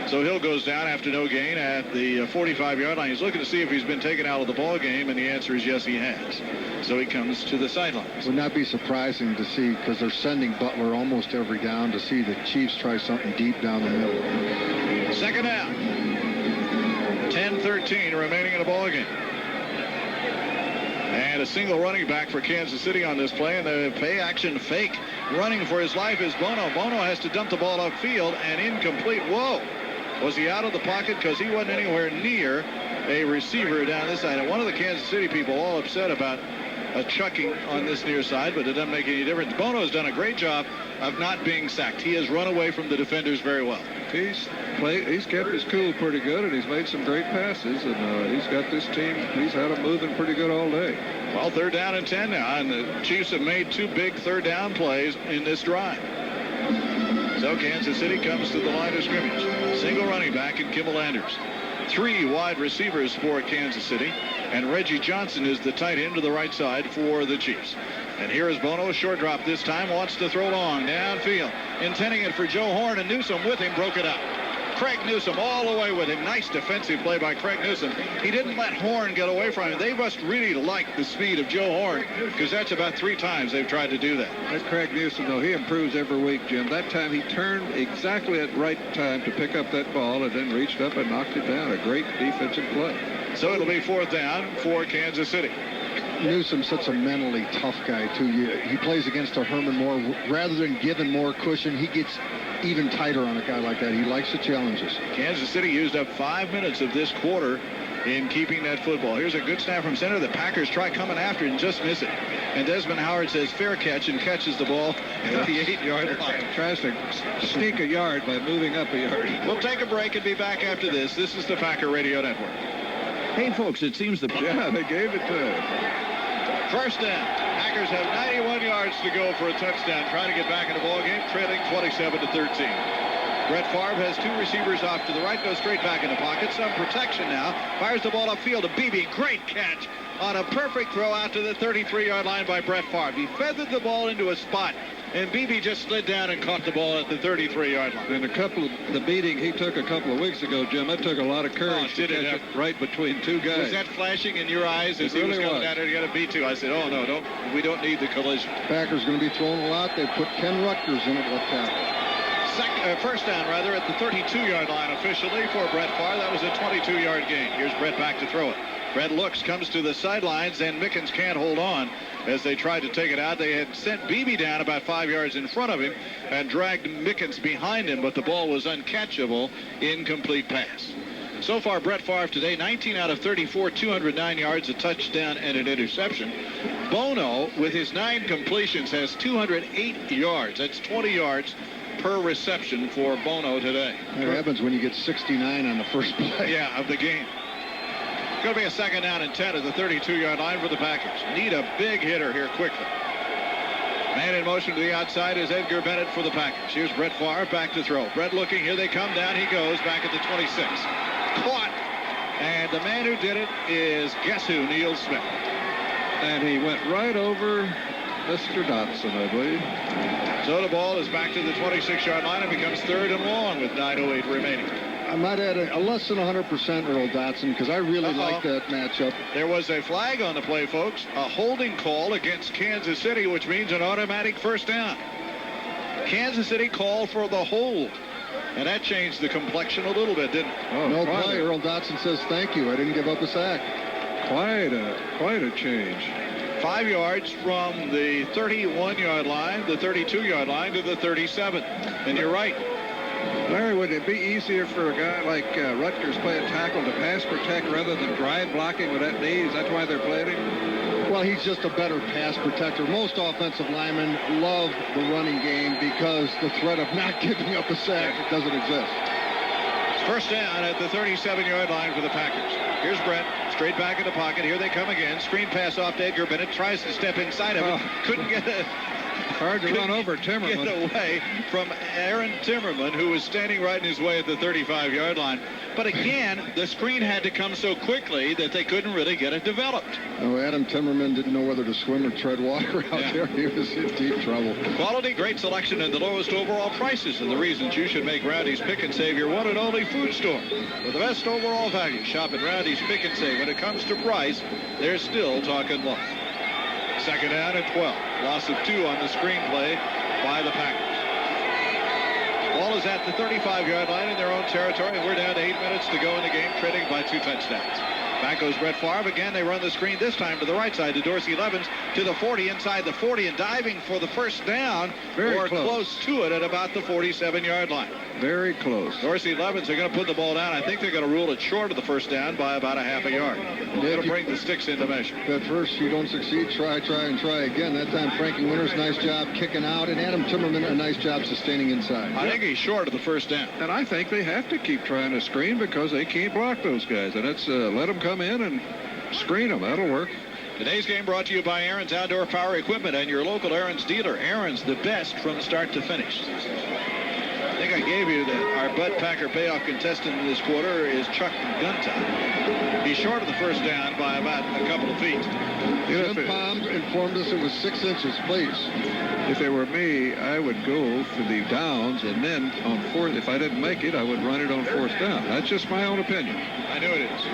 So Hill goes down after no gain at the 45-yard line. He's looking to see if he's been taken out of the ball game, and the answer is yes, he has. So he comes to the sidelines. Would not be surprising to see, because they're sending Butler almost every down, to see the Chiefs try something deep down the middle. Second down. 10-13 remaining in the ball game. And a single running back for Kansas City on this play, and the play action fake running for his life is Bono. Bono has to dump the ball upfield, and incomplete. Whoa. Was he out of the pocket? Because he wasn't anywhere near a receiver down this side. And one of the Kansas City people all upset about a chucking on this near side, but it doesn't make any difference. Bono has done a great job of not being sacked. He has run away from the defenders very well. He's kept his cool pretty good, and he's made some great passes, and he's got this team. He's had them moving pretty good all day. Well, 3rd down and 10 now, and the Chiefs have made 2 big 3rd down plays in this drive. So Kansas City comes to the line of scrimmage. Single running back in Kimball Anders. 3 wide receivers for Kansas City, and Reggie Johnson is the tight end to the right side for the Chiefs. And here is Bono, short drop this time, wants to throw long downfield, intending it for Joe Horn, and Newsome with him broke it up. Craig Newsome all the way with him. Nice defensive play by Craig Newsome. He didn't let Horn get away from him. They must really like the speed of Joe Horn, because that's about 3 times they've tried to do that. That Craig Newsome, though, he improves every week, Jim. That time he turned exactly at the right time to pick up that ball and then reached up and knocked it down. A great defensive play. So it'll be 4th down for Kansas City. Newsome's such a mentally tough guy, too. He plays against a Herman Moore. Rather than giving more cushion, he gets even tighter on a guy like that. He likes the challenges. Kansas City used up 5 minutes of this quarter in keeping that football. Here's a good snap from center. The Packers try coming after it and just miss it. And Desmond Howard says fair catch and catches the ball at the 8-yard line. Tries to sneak a yard by moving up a yard. We'll take a break and be back after this. This is the Packer Radio Network. Hey, folks, it seems the... Yeah, they gave it to him. First down. Packers have 91 yards to go for a touchdown. Trying to get back in the ball game, trailing 27-13. Brett Favre has 2 receivers off to the right, goes straight back in the pocket. Some protection now. Fires the ball upfield to Beebe. Great catch on a perfect throw out to the 33-yard line by Brett Favre. He feathered the ball into a spot, and Beebe just slid down and caught the ball at the 33-yard line. And the beating he took a couple of weeks ago, Jim, that took a lot of courage to catch it right between 2 guys. Was that flashing in your eyes as he was coming down there to get a B2? I said, oh, no, we don't need the collision. Packers going to be throwing a lot. They put Ken Rutgers in at left tackle. First down, rather, at the 32-yard line officially for Brett Favre. That was a 22-yard gain. Here's Brett back to throw it. Brett looks, comes to the sidelines, and Mickens can't hold on as they tried to take it out. They had sent Beebe down about 5 yards in front of him and dragged Mickens behind him, but the ball was uncatchable. Incomplete pass. So far, Brett Favre today, 19 out of 34, 209 yards, a touchdown, and an interception. Bono, with his 9 completions, has 208 yards. That's 20 yards per reception for Bono today. What happens when you get 69 on the first play? Yeah, of the game. Going to be a 2nd down and 10 at the 32-yard line for the Packers. Need a big hitter here quickly. Man in motion to the outside is Edgar Bennett for the Packers. Here's Brett Favre back to throw. Brett looking. Here they come. Down he goes back at the 26. Caught. And the man who did it is, guess who, Neil Smith. And he went right over Mr. Dotson, I believe. So the ball is back to the 26-yard line and becomes 3rd and long with 9:08 remaining. I might add a less than 100% Earl Dotson, because I really like that matchup. There was a flag on the play, folks. A holding call against Kansas City, which means an automatic first down. Kansas City called for the hold. And that changed the complexion a little bit, didn't it? Oh, no play. Earl Dotson says, thank you. I didn't give up a sack. Quite a change. 5 yards from the 31-yard line, the 32-yard line to the 37. And you're right. Larry, would it be easier for a guy like Rutgers playing tackle to pass protect rather than drive blocking with that knee? Is that why they're playing him? Well, he's just a better pass protector. Most offensive linemen love the running game because the threat of not giving up a sack doesn't exist. First down at the 37-yard line for the Packers. Here's Brett, straight back in the pocket. Here they come again. Screen pass off to Edgar Bennett. Tries to step inside of it. Couldn't get it. Hard to run over Timmerman. Get away from Aaron Timmerman, who was standing right in his way at the 35-yard line. But again, the screen had to come so quickly that they couldn't really get it developed. Oh, Adam Timmerman didn't know whether to swim or tread water out there. He was in deep trouble. Quality, great selection, and the lowest overall prices are the reasons you should make Roundy's Pick and Save your one and only food store. For the best overall value, shop at Roundy's Pick and Save. When it comes to price, they're still talking low. Second down and 12. Loss of 2 on the screenplay by the Packers. Ball is at the 35-yard line in their own territory, and we're down to 8 minutes to go in the game, trailing by 2 touchdowns. Back goes Brett Favre. Again, they run the screen, this time to the right side to Dorsey Levens, to the 40, inside the 40, and diving for the first down. Very close to it at about the 47-yard line. Very close. Dorsey Levens are going to put the ball down. I think they're going to rule it short of the first down by about a half a yard. They're going to bring the sticks into measure. At first you don't succeed, try again. That time Frankie Winters, nice job kicking out, and Adam Timmerman, a nice job sustaining inside. I think he's short of the first down. And I think they have to keep trying to screen because they can't block those guys. And it's let them come in and screen them. That'll work. Today's game brought to you by Aaron's Outdoor Power Equipment and your local Aaron's dealer. Aaron's, the best from start to finish. I think I gave you that our Bud Packer payoff contestant in this quarter is Chuck Gunta. He's short of the first down by about a couple of feet. Jim Palm informed us it was 6 inches, please. If it were me, I would go for the downs, and then on fourth, if I didn't make it, I would run it on fourth down. That's just my own opinion. I know it is.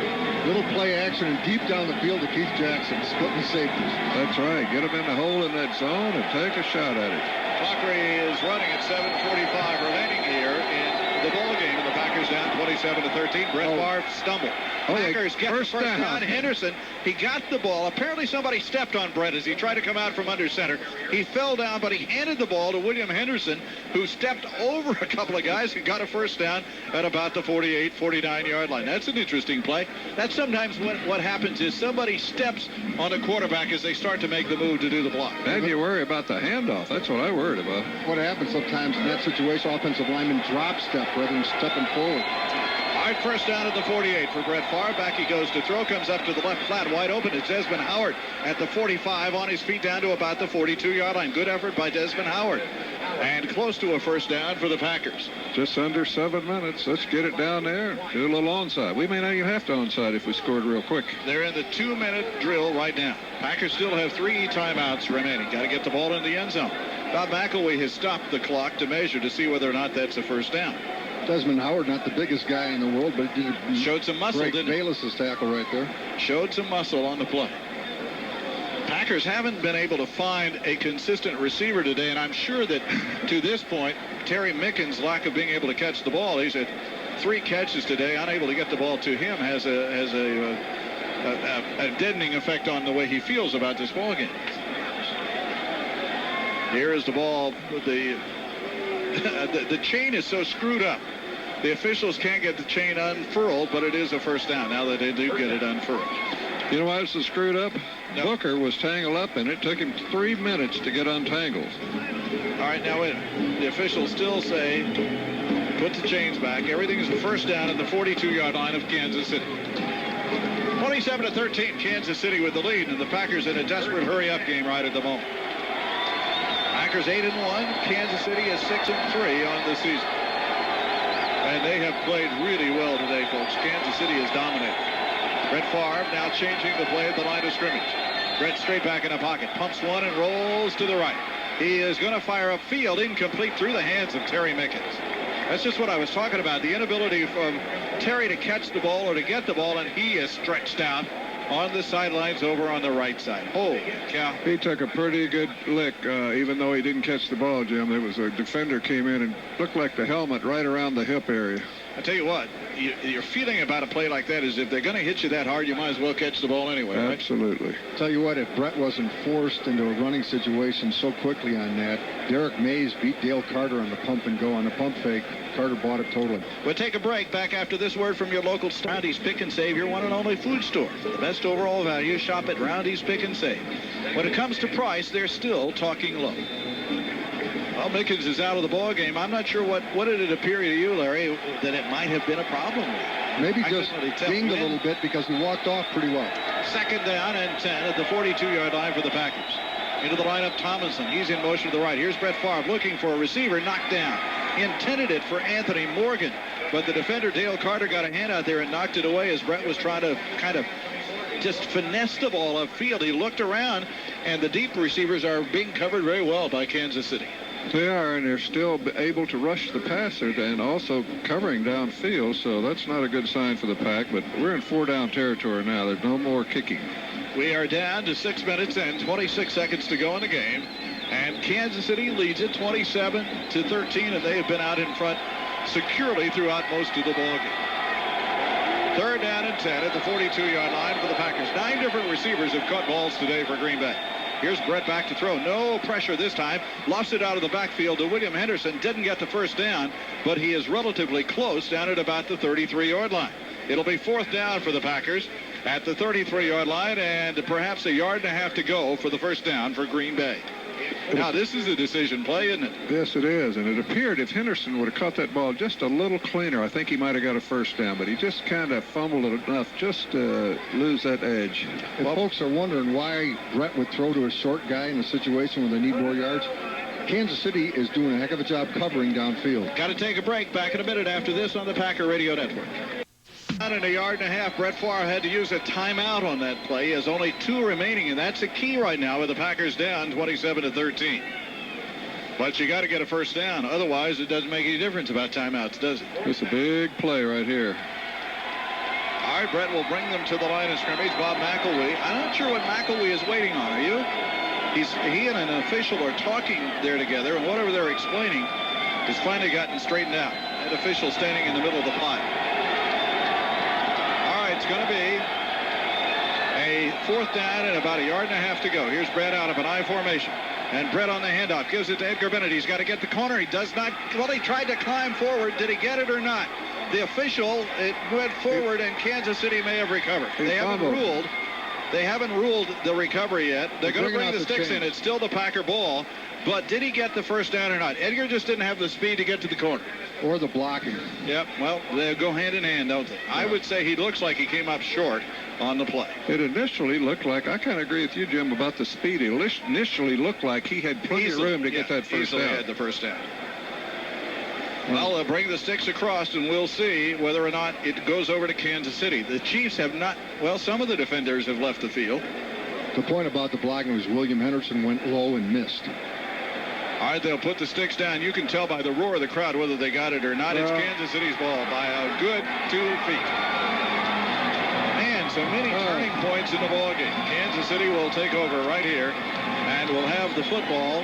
Little play action and deep down the field to Keith Jackson, splitting safeties. That's right. Get him in the hole in that zone and take a shot at it. Clock is running at 7:45 remaining here in the ball game. And the Packers down 27-13. Brett Favre stumbled. Packers get the first down. Henderson, he got the ball. Apparently somebody stepped on Brett as he tried to come out from under center. He fell down, but he handed the ball to William Henderson, who stepped over a couple of guys and got a first down at about the 48, 49-yard line. That's an interesting play. That's sometimes what happens is somebody steps on a quarterback as they start to make the move to do the block. Then you worry about the handoff. That's what I worried about. What happens sometimes in that situation, offensive linemen drop step rather than stepping forward. All right, first down at the 48 for Brett Favre. Back he goes to throw. Comes up to the left flat, wide open. It's Desmond Howard at the 45, on his feet down to about the 42-yard line. Good effort by Desmond Howard. And close to a first down for the Packers. Just under 7 minutes. Let's get it down there. Do a little onside. We may not even have to onside if we scored real quick. They're in the 2-minute drill right now. Packers still have 3 timeouts remaining. Got to get the ball in the end zone. Bob McElwee has stopped the clock to measure to see whether or not that's a first down. Desmond Howard, not the biggest guy in the world, but he showed some muscle, didn't he? Bayless's tackle right there. Showed some muscle on the play. Packers haven't been able to find a consistent receiver today, and I'm sure that to this point, Terry Mickens' lack of being able to catch the ball, he's had 3 catches today, unable to get the ball to him, has a deadening effect on the way he feels about this ball game. Here is the ball. The chain is so screwed up. The officials can't get the chain unfurled, but it is a first down now that they do get it unfurled. You know why it's so screwed up? No. Booker was tangled up, and it took him 3 minutes to get untangled. All right, now wait. The officials still say put the chains back. Everything is a first down at the 42-yard line of Kansas City. 27-13, Kansas City with the lead, and the Packers in a desperate hurry-up game right at the moment. Packers 8-1. Kansas City is 6-3 on the season. And they have played really well today, folks. Kansas City is dominated. Brett Favre now changing the play at the line of scrimmage. Brett straight back in the pocket. Pumps one and rolls to the right. He is going to fire upfield, incomplete through the hands of Terry Mickens. That's just what I was talking about. The inability for Terry to catch the ball or to get the ball, and he is stretched out on the sidelines over on the right side. Holy cow. He took a pretty good lick, even though he didn't catch the ball, Jim. There was a defender came in and looked like the helmet right around the hip area. I tell you what, your feeling about a play like that is if they're going to hit you that hard, you might as well catch the ball anyway, right? Absolutely. Tell you what, if Brett wasn't forced into a running situation so quickly on that, Derek Mays beat Dale Carter on the pump and go on the pump fake. Carter bought it totally. We'll take a break. Back after this word from your local Roundy's Pick and Save, your one and only food store. For the best overall value, shop at Roundy's Pick and Save. When it comes to price, they're still talking low. Well, Mickens is out of the ball game. I'm not sure what did it appear to you, Larry, that it might have been a problem with. Maybe just dinged a little bit because he walked off pretty well. Second down and 10 at the 42-yard line for the Packers. Into the lineup, Tomlinson. He's in motion to the right. Here's Brett Favre looking for a receiver, knocked down. He intended it for Anthony Morgan, but the defender, Dale Carter, got a hand out there and knocked it away as Brett was trying to kind of just finesse the ball upfield. He looked around, and the deep receivers are being covered very well by Kansas City. They are, and they're still able to rush the passer and also covering downfield, so that's not a good sign for the Pack, but we're in 4-down territory now. There's no more kicking. We are down to 6 minutes and 26 seconds to go in the game, and Kansas City leads it 27-13, and they have been out in front securely throughout most of the ball game. Third down and 10 at the 42-yard line for the Packers. 9 different receivers have caught balls today for Green Bay. Here's Brett back to throw. No pressure this time. Lofts it out of the backfield to William Henderson. Didn't get the first down, but he is relatively close down at about the 33-yard line. It'll be fourth down for the Packers at the 33-yard line, and perhaps a yard and a half to go for the first down for Green Bay. Now, this is a decision play, isn't it? Yes, it is, and it appeared if Henderson would have caught that ball just a little cleaner, I think he might have got a first down, but he just kind of fumbled it enough just to lose that edge. If folks are wondering why Brett would throw to a short guy in a situation where they need more yards, Kansas City is doing a heck of a job covering downfield. Got to take a break. Back in a minute after this on the Packer Radio Network. Out in a yard and a half, Brett Favre had to use a timeout on that play. He has only 2 remaining, and that's a key right now with the Packers down 27-13. But you got to get a first down. Otherwise, it doesn't make any difference about timeouts, does it? It's a big play right here. All right, Brett will bring them to the line of scrimmage. Bob McElwee. I'm not sure what McElwee is waiting on. Are you? He and an official are talking there together, and whatever they're explaining has finally gotten straightened out. That official standing in the middle of the plot. It's going to be a fourth down and about a yard and a half to go. Here's Brett out of an I formation. And Brett on the handoff gives it to Edgar Bennett. He's got to get the corner. He does not. Well, he tried to climb forward. Did he get it or not? The official, it went forward, and Kansas City may have recovered. They haven't ruled the recovery yet. They're going to bring the sticks in. It's still the Packer ball. But did he get the first down or not? Edgar just didn't have the speed to get to the corner. Or the blocking. Yep, well, they go hand in hand, don't they? Yeah. I would say he looks like he came up short on the play. It initially looked like, I kind of agree with you, Jim, about the speed. It initially looked like he had plenty of room to get that first down. Had the first down. Well, they'll bring the sticks across, and we'll see whether or not it goes over to Kansas City. The Chiefs have not, well, some of the defenders have left the field. The point about the blocking was William Henderson went low and missed. All right, they'll put the sticks down. You can tell by the roar of the crowd whether they got it or not. It's Kansas City's ball by a good 2 feet. Man, so many turning points in the ball game. Kansas City will take over right here, and will have the football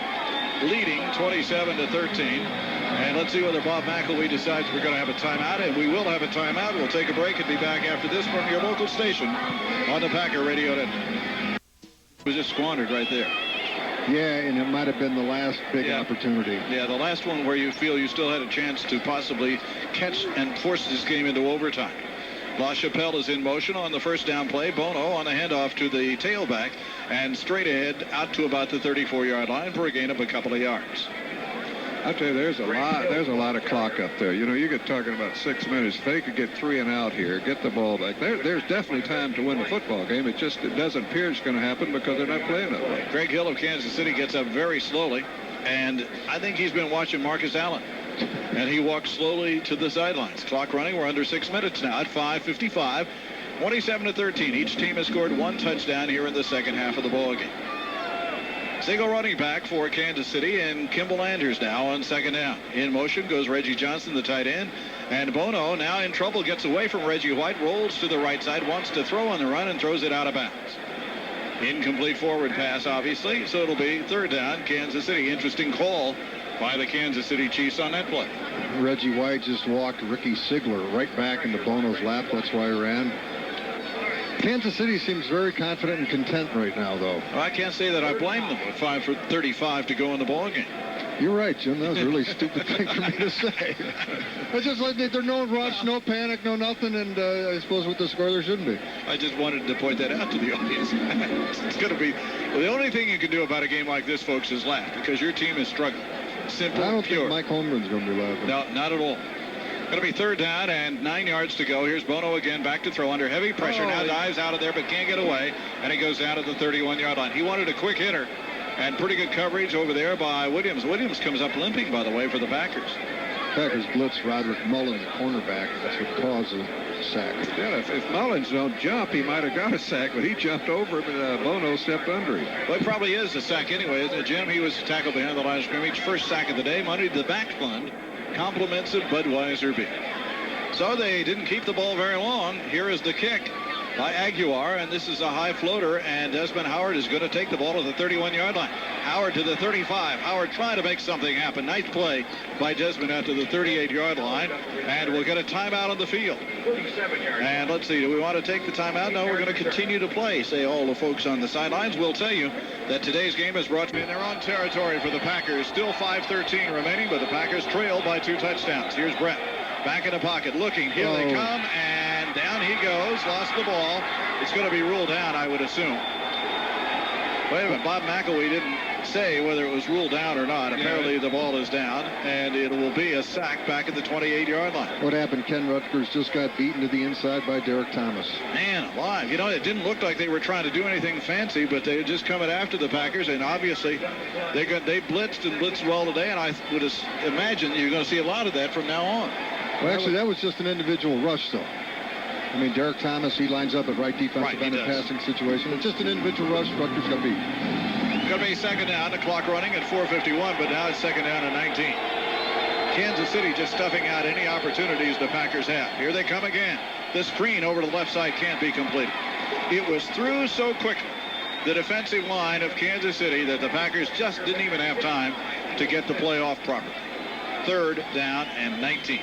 leading 27-13. And let's see whether Bob McElwee decides we're going to have a timeout, and we will have a timeout. We'll take a break and be back after this from your local station on the Packer Radio Network. It was just squandered right there. Yeah, and it might have been the last big opportunity. Yeah, the last one where you feel you still had a chance to possibly catch and force this game into overtime. LaChapelle is in motion on the first down play. Bono on the handoff to the tailback and straight ahead out to about the 34-yard line for a gain of a couple of yards. I tell you, there's a lot of clock up there. You know, you get talking about 6 minutes. If they could get 3 and out here, get the ball back, there's definitely time to win the football game. It doesn't appear it's going to happen because they're not playing that way. Greg Hill of Kansas City gets up very slowly, and I think he's been watching Marcus Allen. And he walks slowly to the sidelines. Clock running. We're under 6 minutes now at 5:55. 27-13. Each team has scored 1 touchdown here in the second half of the ball game. Single running back for Kansas City, and Kimball Anders now on second down. In motion goes Reggie Johnson, the tight end. And Bono now in trouble, gets away from Reggie White, rolls to the right side, wants to throw on the run, and throws it out of bounds. Incomplete forward pass, obviously, so it'll be third down, Kansas City. Interesting call by the Kansas City Chiefs on that play. Reggie White just walked Ricky Sigler right back into Bono's lap. That's why he ran. Kansas City seems very confident and content right now, though. Well, I can't say that I blame them with 5 for 35 to go in the ball game. You're right, Jim. That was a really stupid thing for me to say. It's just like there's no rush, no panic, no nothing, and I suppose with the score there shouldn't be. I just wanted to point that out to the audience. It's going to be... Well, the only thing you can do about a game like this, folks, is laugh, because your team is struggling. Simple, I don't pure. think Mike Holmgren's going to be laughing. No, not at all. Going to be 3rd down and 9 yards to go. Here's Bono again, back to throw under heavy pressure. Now dives out of there, but can't get away, and he goes down to the 31-yard line. He wanted a quick hitter, and pretty good coverage over there by Williams. Williams comes up limping, by the way, for the Packers. Packers blitz Roderick Mullen, the cornerback. That's what caused the sack. Yeah, if Mullins don't jump, he might have got a sack, but he jumped over him, and Bono stepped under him. Well, it probably is a sack anyway, isn't it, Jim? He was tackled behind the line of scrimmage. First sack of the day, money to the back fund. Compliments of Budweiser beer. So they didn't keep the ball very long. Here is the kick by Aguilar, and this is a high floater, and Desmond Howard is going to take the ball to the 31-yard line. Howard to the 35. Howard trying to make something happen. Nice play by Desmond out to the 38-yard line, and we'll get a timeout on the field. And let's see, do we want to take the timeout? No, we're going to continue to play, say all the folks on the sidelines. We'll tell you that today's game is brought to you in their own territory for the Packers. Still 5:13 remaining, but the Packers trail by 2 touchdowns. Here's Brett. Back in the pocket, looking. Here they come, and down he goes. Lost the ball. It's going to be ruled down, I would assume. Wait a minute. Bob McElwee didn't say whether it was ruled down or not. Apparently the ball is down, and it will be a sack back at the 28-yard line. What happened? Ken Rutgers just got beaten to the inside by Derek Thomas. Man alive. You know, it didn't look like they were trying to do anything fancy, but they were just coming after the Packers, and obviously they blitzed and blitzed well today, and I would imagine you're going to see a lot of that from now on. Well, actually, that was just an individual rush, though. I mean, Derek Thomas, he lines up at right defensive end in passing situation. It's just an individual rush. Rutgers got beat. Going to be 2nd down. The clock running at 4:51, but now it's 2nd down and 19. Kansas City just stuffing out any opportunities the Packers have. Here they come again. The screen over to the left side can't be completed. It was through so quickly, the defensive line of Kansas City, that the Packers just didn't even have time to get the play off properly. 3rd down and 19.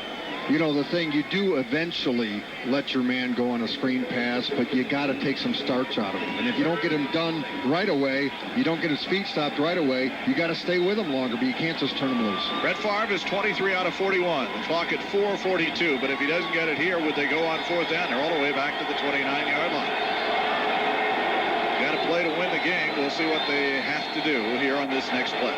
You know, the thing, you do eventually let your man go on a screen pass, but you got to take some starch out of him. And if you don't get him done right away, you don't get his feet stopped right away, you got to stay with him longer, but you can't just turn him loose. Brett Favre is 23 out of 41. The clock at 4:42, but if he doesn't get it here, would they go on 4th down? They're all the way back to the 29-yard line. Got to play to win the game. We'll see what they have to do here on this next play.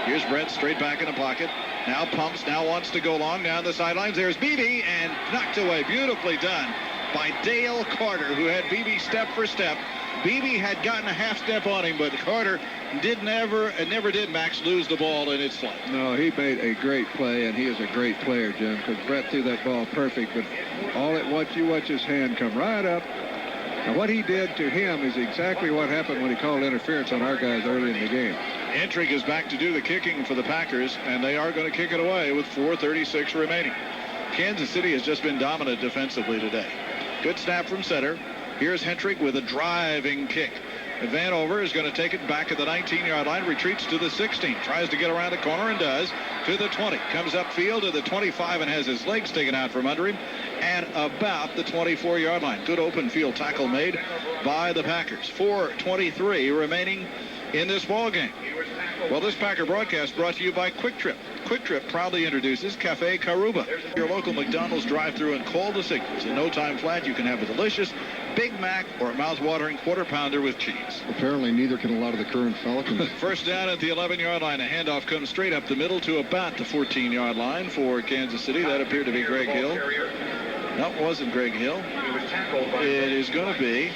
Here's Brett straight back in the pocket. Now pumps, now wants to go long down the sidelines. There's Beebe, and knocked away. Beautifully done by Dale Carter, who had Beebe step for step. Beebe had gotten a half step on him, but Carter never did, Max, lose the ball in its flight. No, he made a great play, and he is a great player, Jim, because Brett threw that ball perfect, but you watch his hand come right up. And what he did to him is exactly what happened when he called interference on our guys early in the game. Entrig is back to do the kicking for the Packers, and they are going to kick it away with 4:36 remaining. Kansas City has just been dominant defensively today. Good snap from center. Here's Hentrich with a driving kick. Vanover is going to take it back at the 19-yard line, retreats to the 16, tries to get around the corner and does, to the 20, comes upfield to the 25 and has his legs taken out from under him, and about the 24-yard line. Good open field tackle made by the Packers. 4:23 remaining in this ball game. Well, this Packer broadcast brought to you by Quick Trip. Quick Trip proudly introduces Cafe Caruba, your local McDonald's drive-thru, and call the signals. In no time flat, you can have a delicious Big Mac or a mouth-watering quarter pounder with cheese. Apparently, neither can a lot of the current Falcons. First down at the 11-yard line. A handoff comes straight up the middle to about the 14-yard line for Kansas City. That appeared to be Greg Hill. No, it wasn't Greg Hill. It is going to be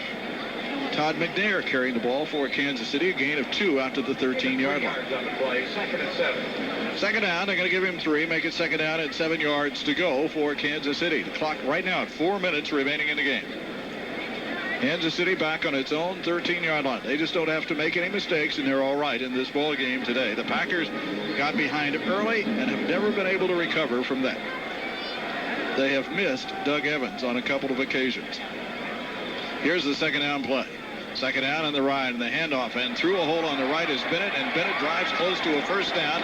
Todd McNair carrying the ball for Kansas City. A gain of 2 out to the 13-yard line. 2nd down. They're going to give him 3. Make it 2nd down and 7 yards to go for Kansas City. The clock right now at 4 minutes remaining in the game. Kansas City back on its own 13-yard line. They just don't have to make any mistakes, and they're all right in this ball game today. The Packers got behind early and have never been able to recover from that. They have missed Doug Evans on a couple of occasions. Here's the 2nd down play. 2nd down on the right, and the handoff, and through a hole on the right is Bennett, and Bennett drives close to a 1st down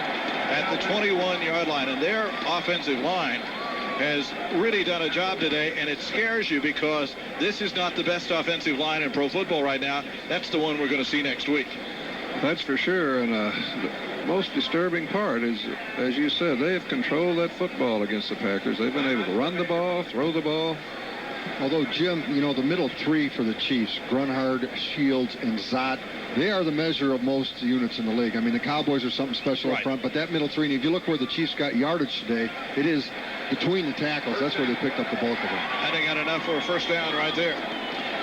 at the 21-yard line. And their offensive line has really done a job today, and it scares you because this is not the best offensive line in pro football right now. That's the one we're going to see next week. That's for sure. And the most disturbing part is, as you said, they have controlled that football against the Packers. They've been able to run the ball, throw the ball. Although, Jim, you know, the middle three for the Chiefs, Grunhard, Shields, and Zott, they are the measure of most units in the league. I mean, the Cowboys are something special up front, but that middle three, and if you look where the Chiefs got yardage today, it is between the tackles. That's where they picked up the bulk of it. And they got enough for a first down right there.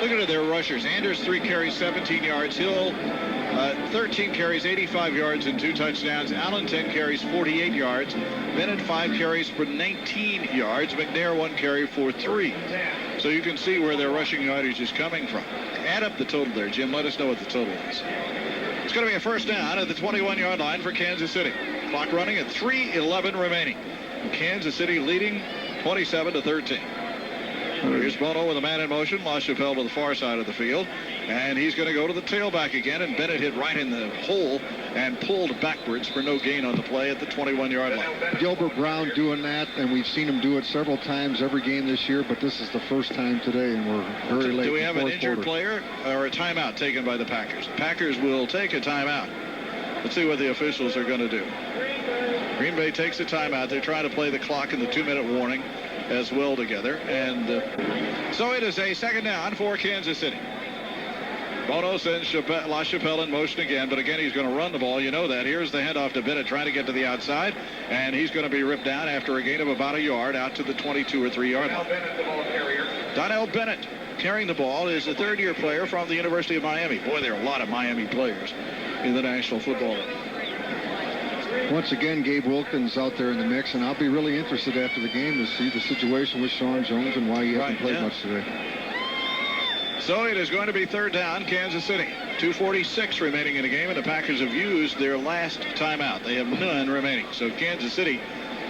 Look at their rushers. Anders, 3 carries, 17 yards. Hill, 13 carries, 85 yards, and 2 touchdowns. Allen, 10 carries, 48 yards. Bennett, 5 carries for 19 yards. McNair, 1 carry for 3. So you can see where their rushing yardage is coming from. Add up the total there, Jim. Let us know what the total is. It's going to be a first down at the 21-yard line for Kansas City. Clock running at 3:11 remaining. Kansas City leading 27-13. Here's Bono with a man in motion. LaChapelle to the far side of the field. And he's going to go to the tailback again. And Bennett hit right in the hole and pulled backwards for no gain on the play at the 21-yard line. Gilbert Brown doing that, and we've seen him do it several times every game this year, but this is the first time today, and we're very late. Do we have an injured quarter. player or a timeout taken by the Packers? The Packers will take a timeout. Let's see what the officials are going to do. Green Bay takes a timeout. They're trying to play the clock in the 2-minute warning as well together. And so it is a second down for Kansas City. Bono sends LaChapelle in motion again, but again, he's going to run the ball. You know that. Here's the handoff to Bennett trying to get to the outside, and he's going to be ripped down after a gain of about a yard out to the 22 or 3-yard line. Donnell Bennett carrying the ball is a third-year player from the University of Miami. Boy, there are a lot of Miami players in the National Football League. Once again, Gabe Wilkins out there in the mix, and I'll be really interested after the game to see the situation with Sean Jones and why he hasn't played much today. So it is going to be third down, Kansas City. 2:46 remaining in the game, and the Packers have used their last timeout. They have none remaining. So Kansas City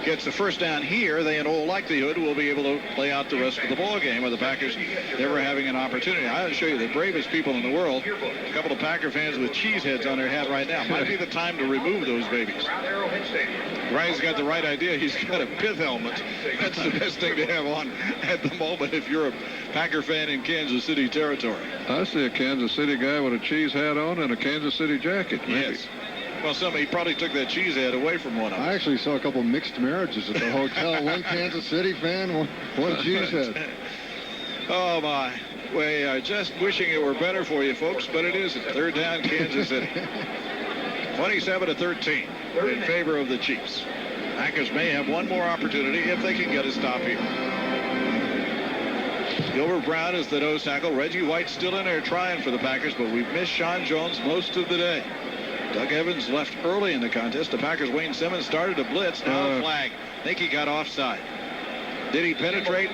gets the first down here. They in all likelihood will be able to play out the rest of the ball game with the Packers never having an opportunity. I'll show you the bravest people in the world. A couple of Packer fans with cheese heads on their hat right now. Might be the time to remove those babies. Ryan's got the right idea. He's got a pith helmet. That's the best thing to have on at the moment if you're a Packer fan in Kansas City territory. I see a Kansas City guy with a cheese hat on and a Kansas City jacket. Maybe. Yes. Well, he probably took that cheese head away from one of them. I actually saw a couple of mixed marriages at the hotel. One Kansas City fan, one cheese head. Oh, my. We are just wishing it were better for you, folks, but it isn't. Third down, Kansas City. 27-13 in favor of the Chiefs. Packers may have one more opportunity if they can get a stop here. Gilbert Brown is the nose tackle. Reggie White still in there trying for the Packers, but we've missed Sean Jones most of the day. Doug Evans left early in the contest. The Packers' Wayne Simmons started to blitz. Now a flag. I think he got offside. Did he penetrate?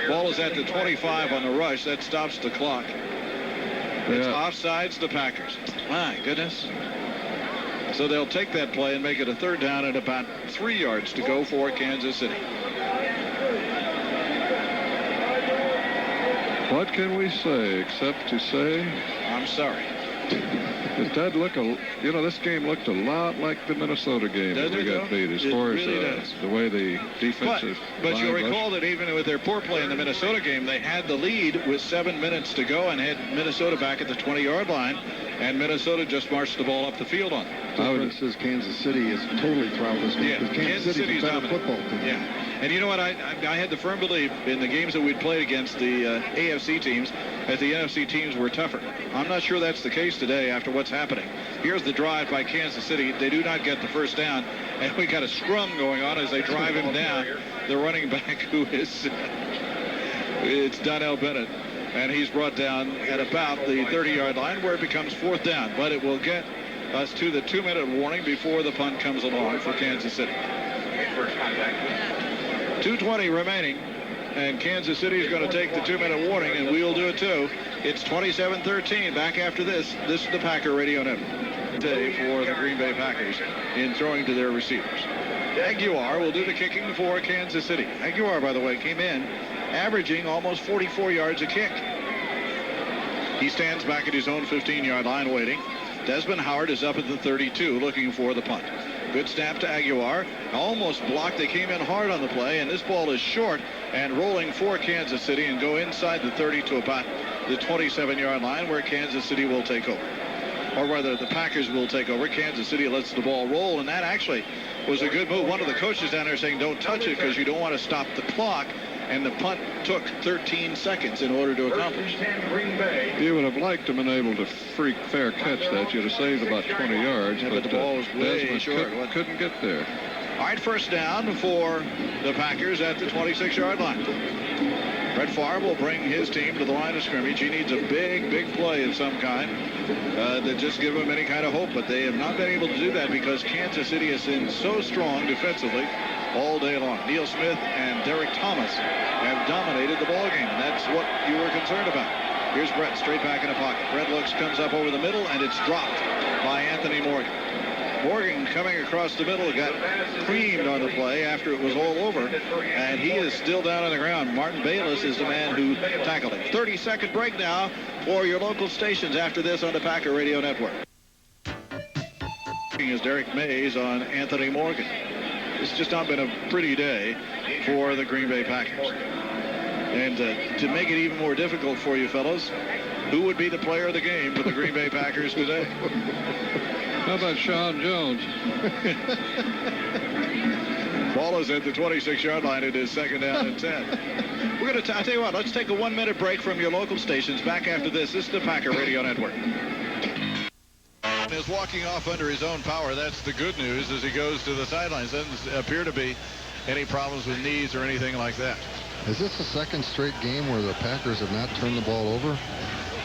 Ball is at the 25 on the rush. That stops the clock. It's offsides the Packers. My goodness. So they'll take that play and make it a third down at about 3 yards to go for Kansas City. What can we say except to say I'm sorry? It does look this game looked a lot like the Minnesota game that we got beat as far as the way the defensive. But you'll recall that even with their poor play in the Minnesota game, they had the lead with 7 minutes to go and had Minnesota back at the 20-yard line, and Minnesota just marched the ball up the field on them. The difference is Kansas City is totally throttled this game. Yeah, Kansas City's a better football team. Yeah, and you know what? I had the firm belief in the games that we'd played against the AFC teams that the NFC teams were tougher. I'm not sure that's the case today after what's happening. Here's the drive by Kansas City. They do not get the first down, and we got a scrum going on as they drive him down. The running back who is it's Donnell Bennett, and he's brought down at about the 30-yard line where it becomes fourth down, but it will get us to the 2-minute warning before the punt comes along for Kansas City. 2:20 remaining, and Kansas City is going to take the 2-minute warning, and we'll do it too. It's 27-13. Back after this. This is the Packer Radio Network today for the Green Bay Packers in throwing to their receivers. Aguilar will do the kicking for Kansas City. Aguilar, by the way, came in averaging almost 44 yards a kick. He stands back at his own 15-yard line waiting. Desmond Howard is up at the 32 looking for the punt. Good snap to Aguilar. Almost blocked. They came in hard on the play, and this ball is short and rolling for Kansas City and go inside the 30 to about the 27-yard line, where Kansas City will take over. Or rather, the Packers will take over. Kansas City lets the ball roll, and that actually was a good move. One of the coaches down there saying don't touch it because you don't want to stop the clock, and the punt took 13 seconds in order to accomplish. You would have liked to have been able to freak fair catch that. You'd have saved about 20 yards, Yeah, but the ball was way short. Couldn't get there. All right, first down for the Packers at the 26-yard line. Brett Favre will bring his team to the line of scrimmage. He needs a big play of some kind that just give him any kind of hope, but they have not been able to do that because Kansas City has been so strong defensively all day long. Neil Smith and Derek Thomas have dominated the ball game, and that's what you were concerned about. Here's Brett straight back in the pocket. Brett looks, comes up over the middle, and it's dropped by Anthony Morgan. Morgan coming across the middle got creamed on the play after it was all over, and he is still down on the ground. Martin Bayless is the man who tackled him. 30-second break now for your local stations after this on the Packer Radio Network. Is Derek Mays on Anthony Morgan. It's just not been a pretty day for the Green Bay Packers. And to make it even more difficult for you fellows, who would be the player of the game for the Green Bay Packers today? How about Sean Jones? Ball is at the 26-yard line. It is second down and 10. We're going to I'll tell you what, let's take a 1-minute break from your local stations. Back after this. This is the Packer Radio Network. Is walking off under his own power. That's the good news as he goes to the sidelines. Doesn't appear to be any problems with knees or anything like that. Is this the second straight game where the Packers have not turned the ball over?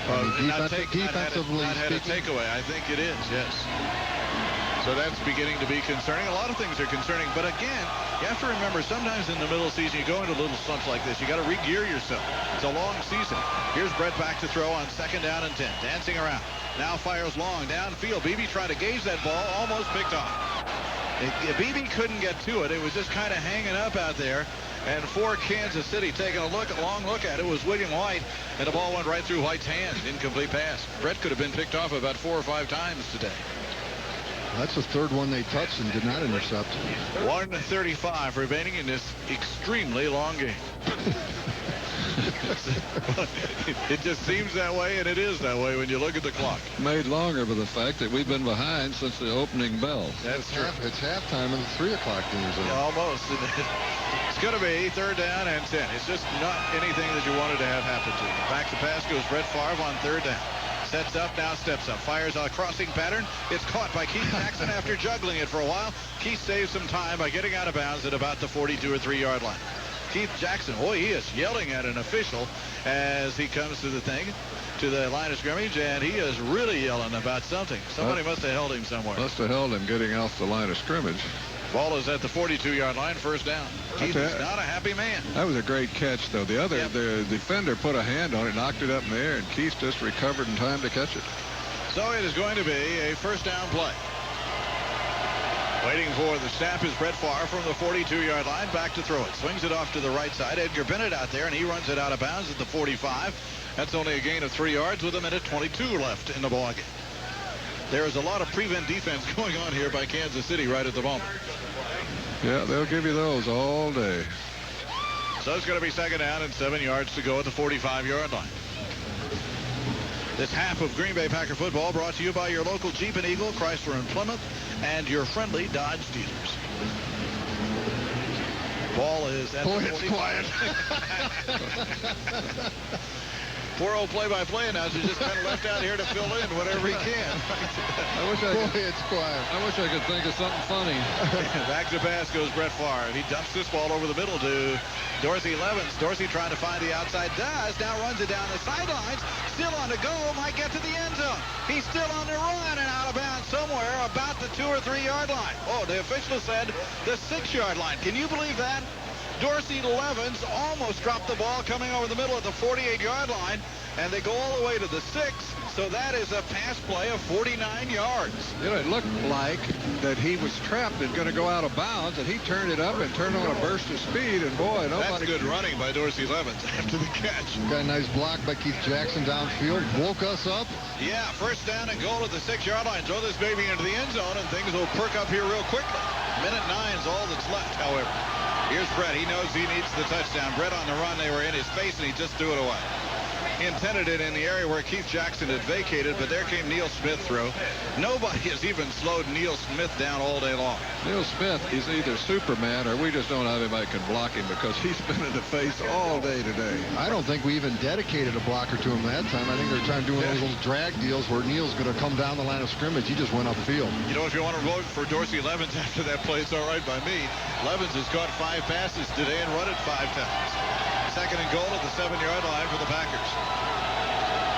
Defensively not had a takeaway. I think it is, yes. So that's beginning to be concerning. A lot of things are concerning, but again, you have to remember sometimes in the middle of the season you go into little slumps like this. You got to re-gear yourself. It's a long season. Here's Brett back to throw on second down and 10. Dancing around. Now fires long downfield. Beebe trying to gauge that ball, almost picked off. Beebe couldn't get to it. It was just kind of hanging up out there. And for Kansas City, taking a long look at it was William White, and the ball went right through White's hands. Incomplete pass. Brett could have been picked off about 4 or 5 times today. That's the third one they touched and did not intercept. 1:35 remaining in this extremely long game. It just seems that way, and it is that way when you look at the clock. Made longer by the fact that we've been behind since the opening bell. That's true. It's halftime in the 3 o'clock games. Almost. It's going to be third down and 10. It's just not anything that you wanted to have happen to you. Back to pass goes Brett Favre on third down. Sets up, now steps up. Fires a crossing pattern. It's caught by Keith Jackson after juggling it for a while. Keith saves some time by getting out of bounds at about the 42 or 3 yard line. Keith Jackson, boy, he is yelling at an official as he comes to the line of scrimmage, and he is really yelling about something. Somebody must have held him somewhere. Must have held him getting off the line of scrimmage. Ball is at the 42-yard line, first down. Keith is not a happy man. That was a great catch, though. The defender put a hand on it, knocked it up in the air, and Keith just recovered in time to catch it. So it is going to be a first down play. Waiting for the snap is Brett Favre from the 42-yard line, back to throw it. Swings it off to the right side. Edgar Bennett out there, and he runs it out of bounds at the 45. That's only a gain of 3 yards with 1:22 left in the ballgame. There is a lot of prevent defense going on here by Kansas City right at the moment. Yeah, they'll give you those all day. So it's going to be second down and 7 yards to go at the 45-yard line. This half of Green Bay Packer football brought to you by your local Jeep and Eagle, Chrysler and Plymouth, and your friendly Dodge dealers. Ball is at the 45. It's quiet. Poor old play-by-play announcer just kind of left out here to fill in whatever he can. It's quiet. I wish I could think of something funny. Back to pass goes Brett Favre. He dumps this ball over the middle to Dorsey Levens. Dorsey trying to find the outside. Does. Now runs it down the sidelines. Still on the go. Might get to the end zone. He's still on the run and out of bounds somewhere about the 2 or 3 yard line. Oh, the official said the 6 yard line. Can you believe that? Dorsey Levens almost dropped the ball coming over the middle at the 48-yard line, and they go all the way to the 6. So that is a pass play of 49 yards. You know, it looked like that he was trapped and going to go out of bounds, and he turned it up and turned on a burst of speed, and boy, nobody... That's good running by Dorsey Levens after the catch. Got a nice block by Keith Jackson downfield. Woke us up. Yeah, first down and goal at the 6-yard line. Throw this baby into the end zone, and things will perk up here real quickly. Minute 9 is all that's left, however. Here's Brett. He knows he needs the touchdown. Brett on the run. They were in his face, and he just threw it away. He intended it in the area where Keith Jackson had vacated, but there came Neil Smith through. Nobody has even slowed Neil Smith down all day long. Neil Smith is either Superman or we just don't have anybody can block him because he's been in the face all day today. I don't think we even dedicated a blocker to him that time. I think they're trying to do one of those little drag deals where Neil's going to come down the line of scrimmage. He just went upfield. You know, if you want to vote for Dorsey Levens after that play, it's all right by me. Levens has caught 5 passes today and run it 5 times. Second and goal at the 7-yard line for the Packers.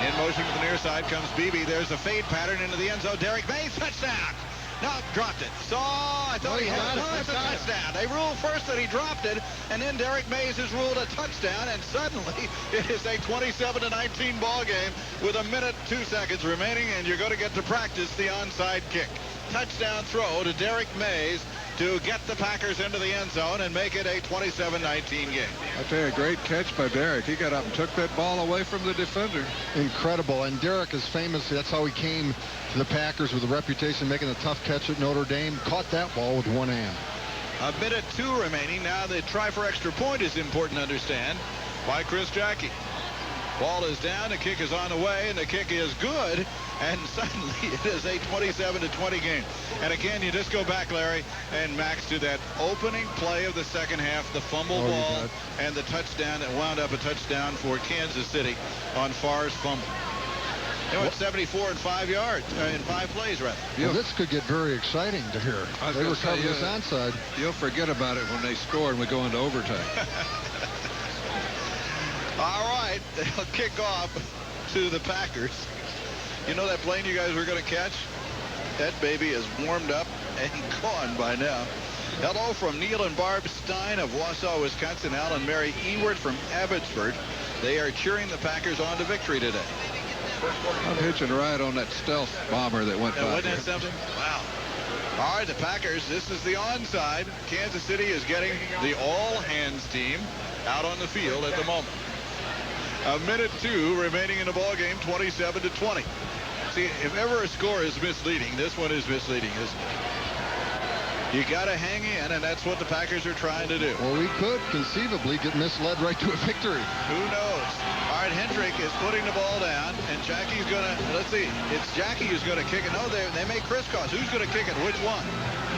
In motion to the near side comes Beebe. There's a fade pattern into the end zone. Derek Mays, touchdown. No, dropped it. So I thought he had it. It's a touchdown. They ruled first that he dropped it, and then Derek Mays has ruled a touchdown, and suddenly it is a 27-19 ball game with 1 minute 2 seconds remaining, and you're going to get to practice the onside kick. Touchdown throw to Derek Mays to get the Packers into the end zone and make it a 27-19 game. I tell you, a great catch by Derek. He got up and took that ball away from the defender. Incredible. And Derek is famous. That's how he came to the Packers, with a reputation making a tough catch at Notre Dame. Caught that ball with one hand. 1 minute 2 remaining. Now the try for extra point is important to understand by Chris Jackie. Ball is down, the kick is on the way, and the kick is good, and suddenly it is a 27-20 game. And again, you just go back, Larry and Max, to that opening play of the second half, the fumble ball and the touchdown that wound up a touchdown for Kansas City on Farr's fumble. They went 74 and 5 yards, in 5 plays, rather. Well, this could get very exciting to hear. They were covering this onside. You'll forget about it when they score and we go into overtime. All right, they'll kick off to the Packers. You know that plane you guys were going to catch? That baby is warmed up and gone by now. Hello from Neil and Barb Stein of Wausau, Wisconsin. Al and Mary Ewert from Abbotsford. They are cheering the Packers on to victory today. I'm hitching a ride on that stealth bomber that went by. Wasn't that something? Wow. All right, the Packers, this is the onside. Kansas City is getting the all-hands team out on the field at the moment. 1 minute 2 remaining in the ball game, 27-20. See, if ever a score is misleading, this one is misleading, isn't it? You got to hang in, and that's what the Packers are trying to do. Well, we could conceivably get misled right to a victory. Who knows? All right, Hendrick is putting the ball down, and Jackie's going to, let's see, it's Jackie who's going to kick it. No, they may crisscross. Who's going to kick it? Which one?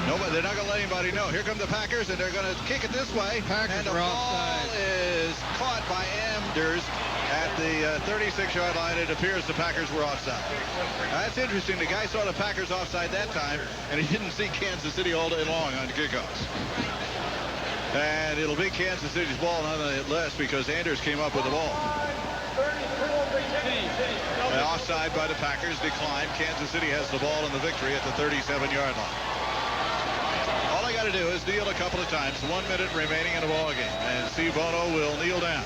Nobody, they're not going to let anybody know. Here come the Packers, and they're going to kick it this way. Packers and the ball is caught by Anders at the 36-yard line. It appears the Packers were offside. Now, that's interesting. The guy saw the Packers offside that time, and he didn't see Kansas City all day long on the kickoffs. And it'll be Kansas City's ball nonetheless because Anders came up with the ball. And offside by the Packers declined. Kansas City has the ball in the victory at the 37-yard line. All I got to do is kneel a couple of times. 1 minute remaining in the ball game, and Steve Bono will kneel down.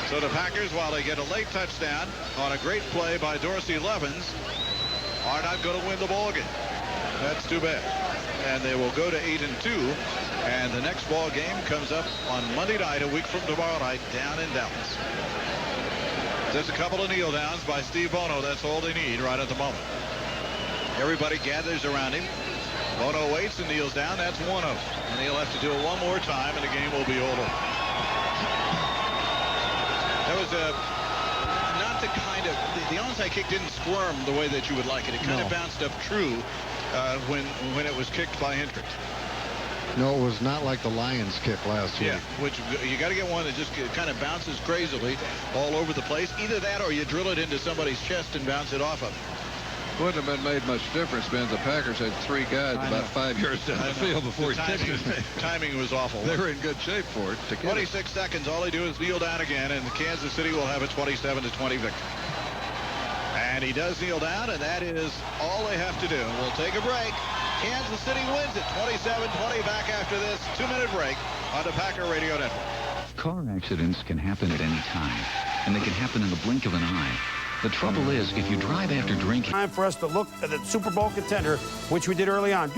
So the Packers, while they get a late touchdown on a great play by Dorsey Levens, are not going to win the ball game. That's too bad. And they will go to 8-2. And the next ball game comes up on Monday night, a week from tomorrow night, down in Dallas. Just a couple of kneel downs by Steve Bono. That's all they need right at the moment. Everybody gathers around him. Bono waits and kneels down. That's one of them. And he'll have to do it one more time, and the game will be over. That was not the kind of, the onside kick didn't squirm the way that you would like it. It kind of bounced up true when it was kicked by Hendricks. No, it was not like the Lions kick last week. Yeah, which you got to get one that just kind of bounces crazily all over the place. Either that or you drill it into somebody's chest and bounce it off of it. Wouldn't have been made much difference, man. The Packers had 3 guys about 5 yards down the field before he kicked it. Timing was awful. They were in good shape for it. 26 seconds. All they do is kneel down again, and Kansas City will have a 27-20 victory. And he does kneel down, and that is all they have to do. We'll take a break. Kansas City wins it 27-20 back after this 2-minute break on the Packer Radio Network. Car accidents can happen at any time, and they can happen in the blink of an eye. The trouble is, if you drive after drinking... Time for us to look at the Super Bowl contender, which we did early on.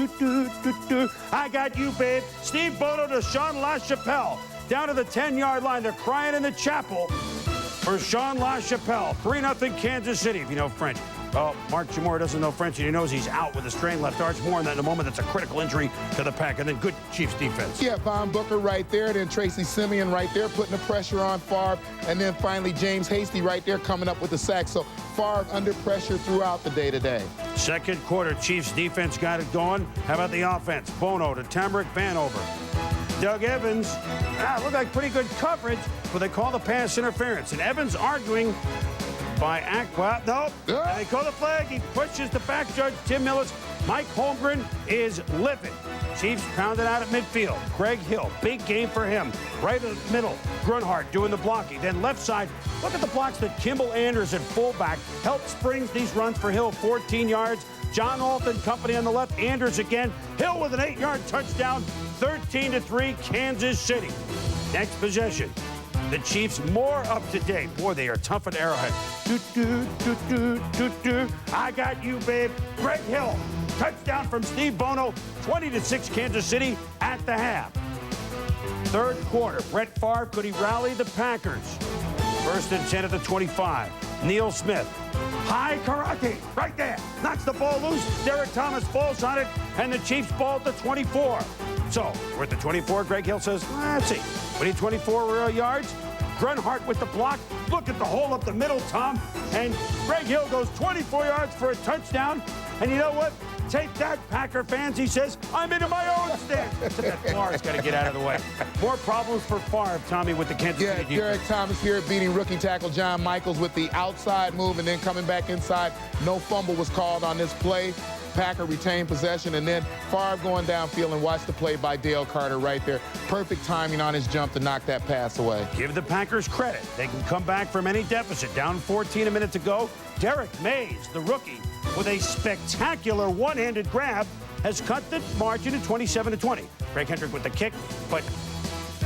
I got you, babe. Steve Bono to Sean LaChapelle. Down to the 10-yard line. They're crying in the chapel for Sean LaChapelle. 3-0 Kansas City, if you know French. Well, Mark Jamore doesn't know French, and he knows he's out with a strained left arch. More on that in a moment. That's a critical injury to the Pack. And then good Chiefs defense. Yeah, Von Booker right there. Then Tracy Simeon right there putting the pressure on Favre. And then finally James Hasty right there coming up with the sack. So Favre under pressure throughout the day today. Second quarter, Chiefs defense got it going. How about the offense? Bono to Tamarick Vanover. Doug Evans, looked like pretty good coverage, but they call the pass interference. And Evans arguing by Aqua. No, and they call the flag. He pushes the back judge, Tim Millis. Mike Holmgren is livid. Chiefs pounded out at midfield. Greg Hill, big game for him. Right in the middle, Grunhard doing the blocking. Then left side, look at the blocks that Kimball Anderson, fullback, helped springs these runs for Hill, 14 yards. John Alton, company on the left. Anders again. Hill with an 8-yard touchdown, 13-3, Kansas City. Next possession. The Chiefs more up to date. Boy, they are tough at Arrowhead. I got you, babe. Greg Hill. Touchdown from Steve Bono. 20-6 Kansas City at the half. Third quarter. Brett Favre, could he rally the Packers? 1st and 10 at the 25. Neil Smith. High karate. Right there. Knocks the ball loose. Derek Thomas falls on it. And the Chiefs ball at the 24. So, we're at the 24. Greg Hill says, let's see. We need 24 yards. Grunhard with the block. Look at the hole up the middle, Tom. And Greg Hill goes 24 yards for a touchdown. And you know what? Take that, Packer fans. He says, I'm into my own stand. That Favre's got to get out of the way. More problems for Favre, Tommy, with the Kansas City defense. Derek Thomas here beating rookie tackle John Michaels with the outside move and then coming back inside. No fumble was called on this play. Packer retained possession, and then Favre going downfield and watch the play by Dale Carter right there. Perfect timing on his jump to knock that pass away. Give the Packers credit. They can come back from any deficit. Down 14 a minute to go. Derek Mays, the rookie, with a spectacular one-handed grab, has cut the margin to 27-20. Greg Hendrick with the kick, but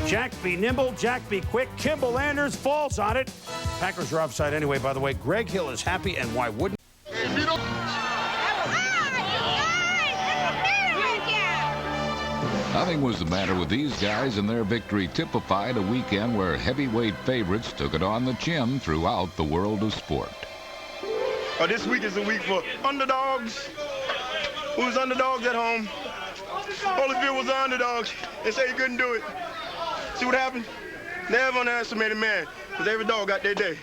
Jack be nimble, Jack be quick. Kimball Anders falls on it. Packers are offside anyway, by the way. Greg Hill is happy, and why wouldn't? Nothing was the matter with these guys, and their victory typified a weekend where heavyweight favorites took it on the chin throughout the world of sport. This week is a week for underdogs. Who's underdogs at home? Holyfield was the underdog. They say he couldn't do it. See what happened? Never underestimated man, because every dog got their day.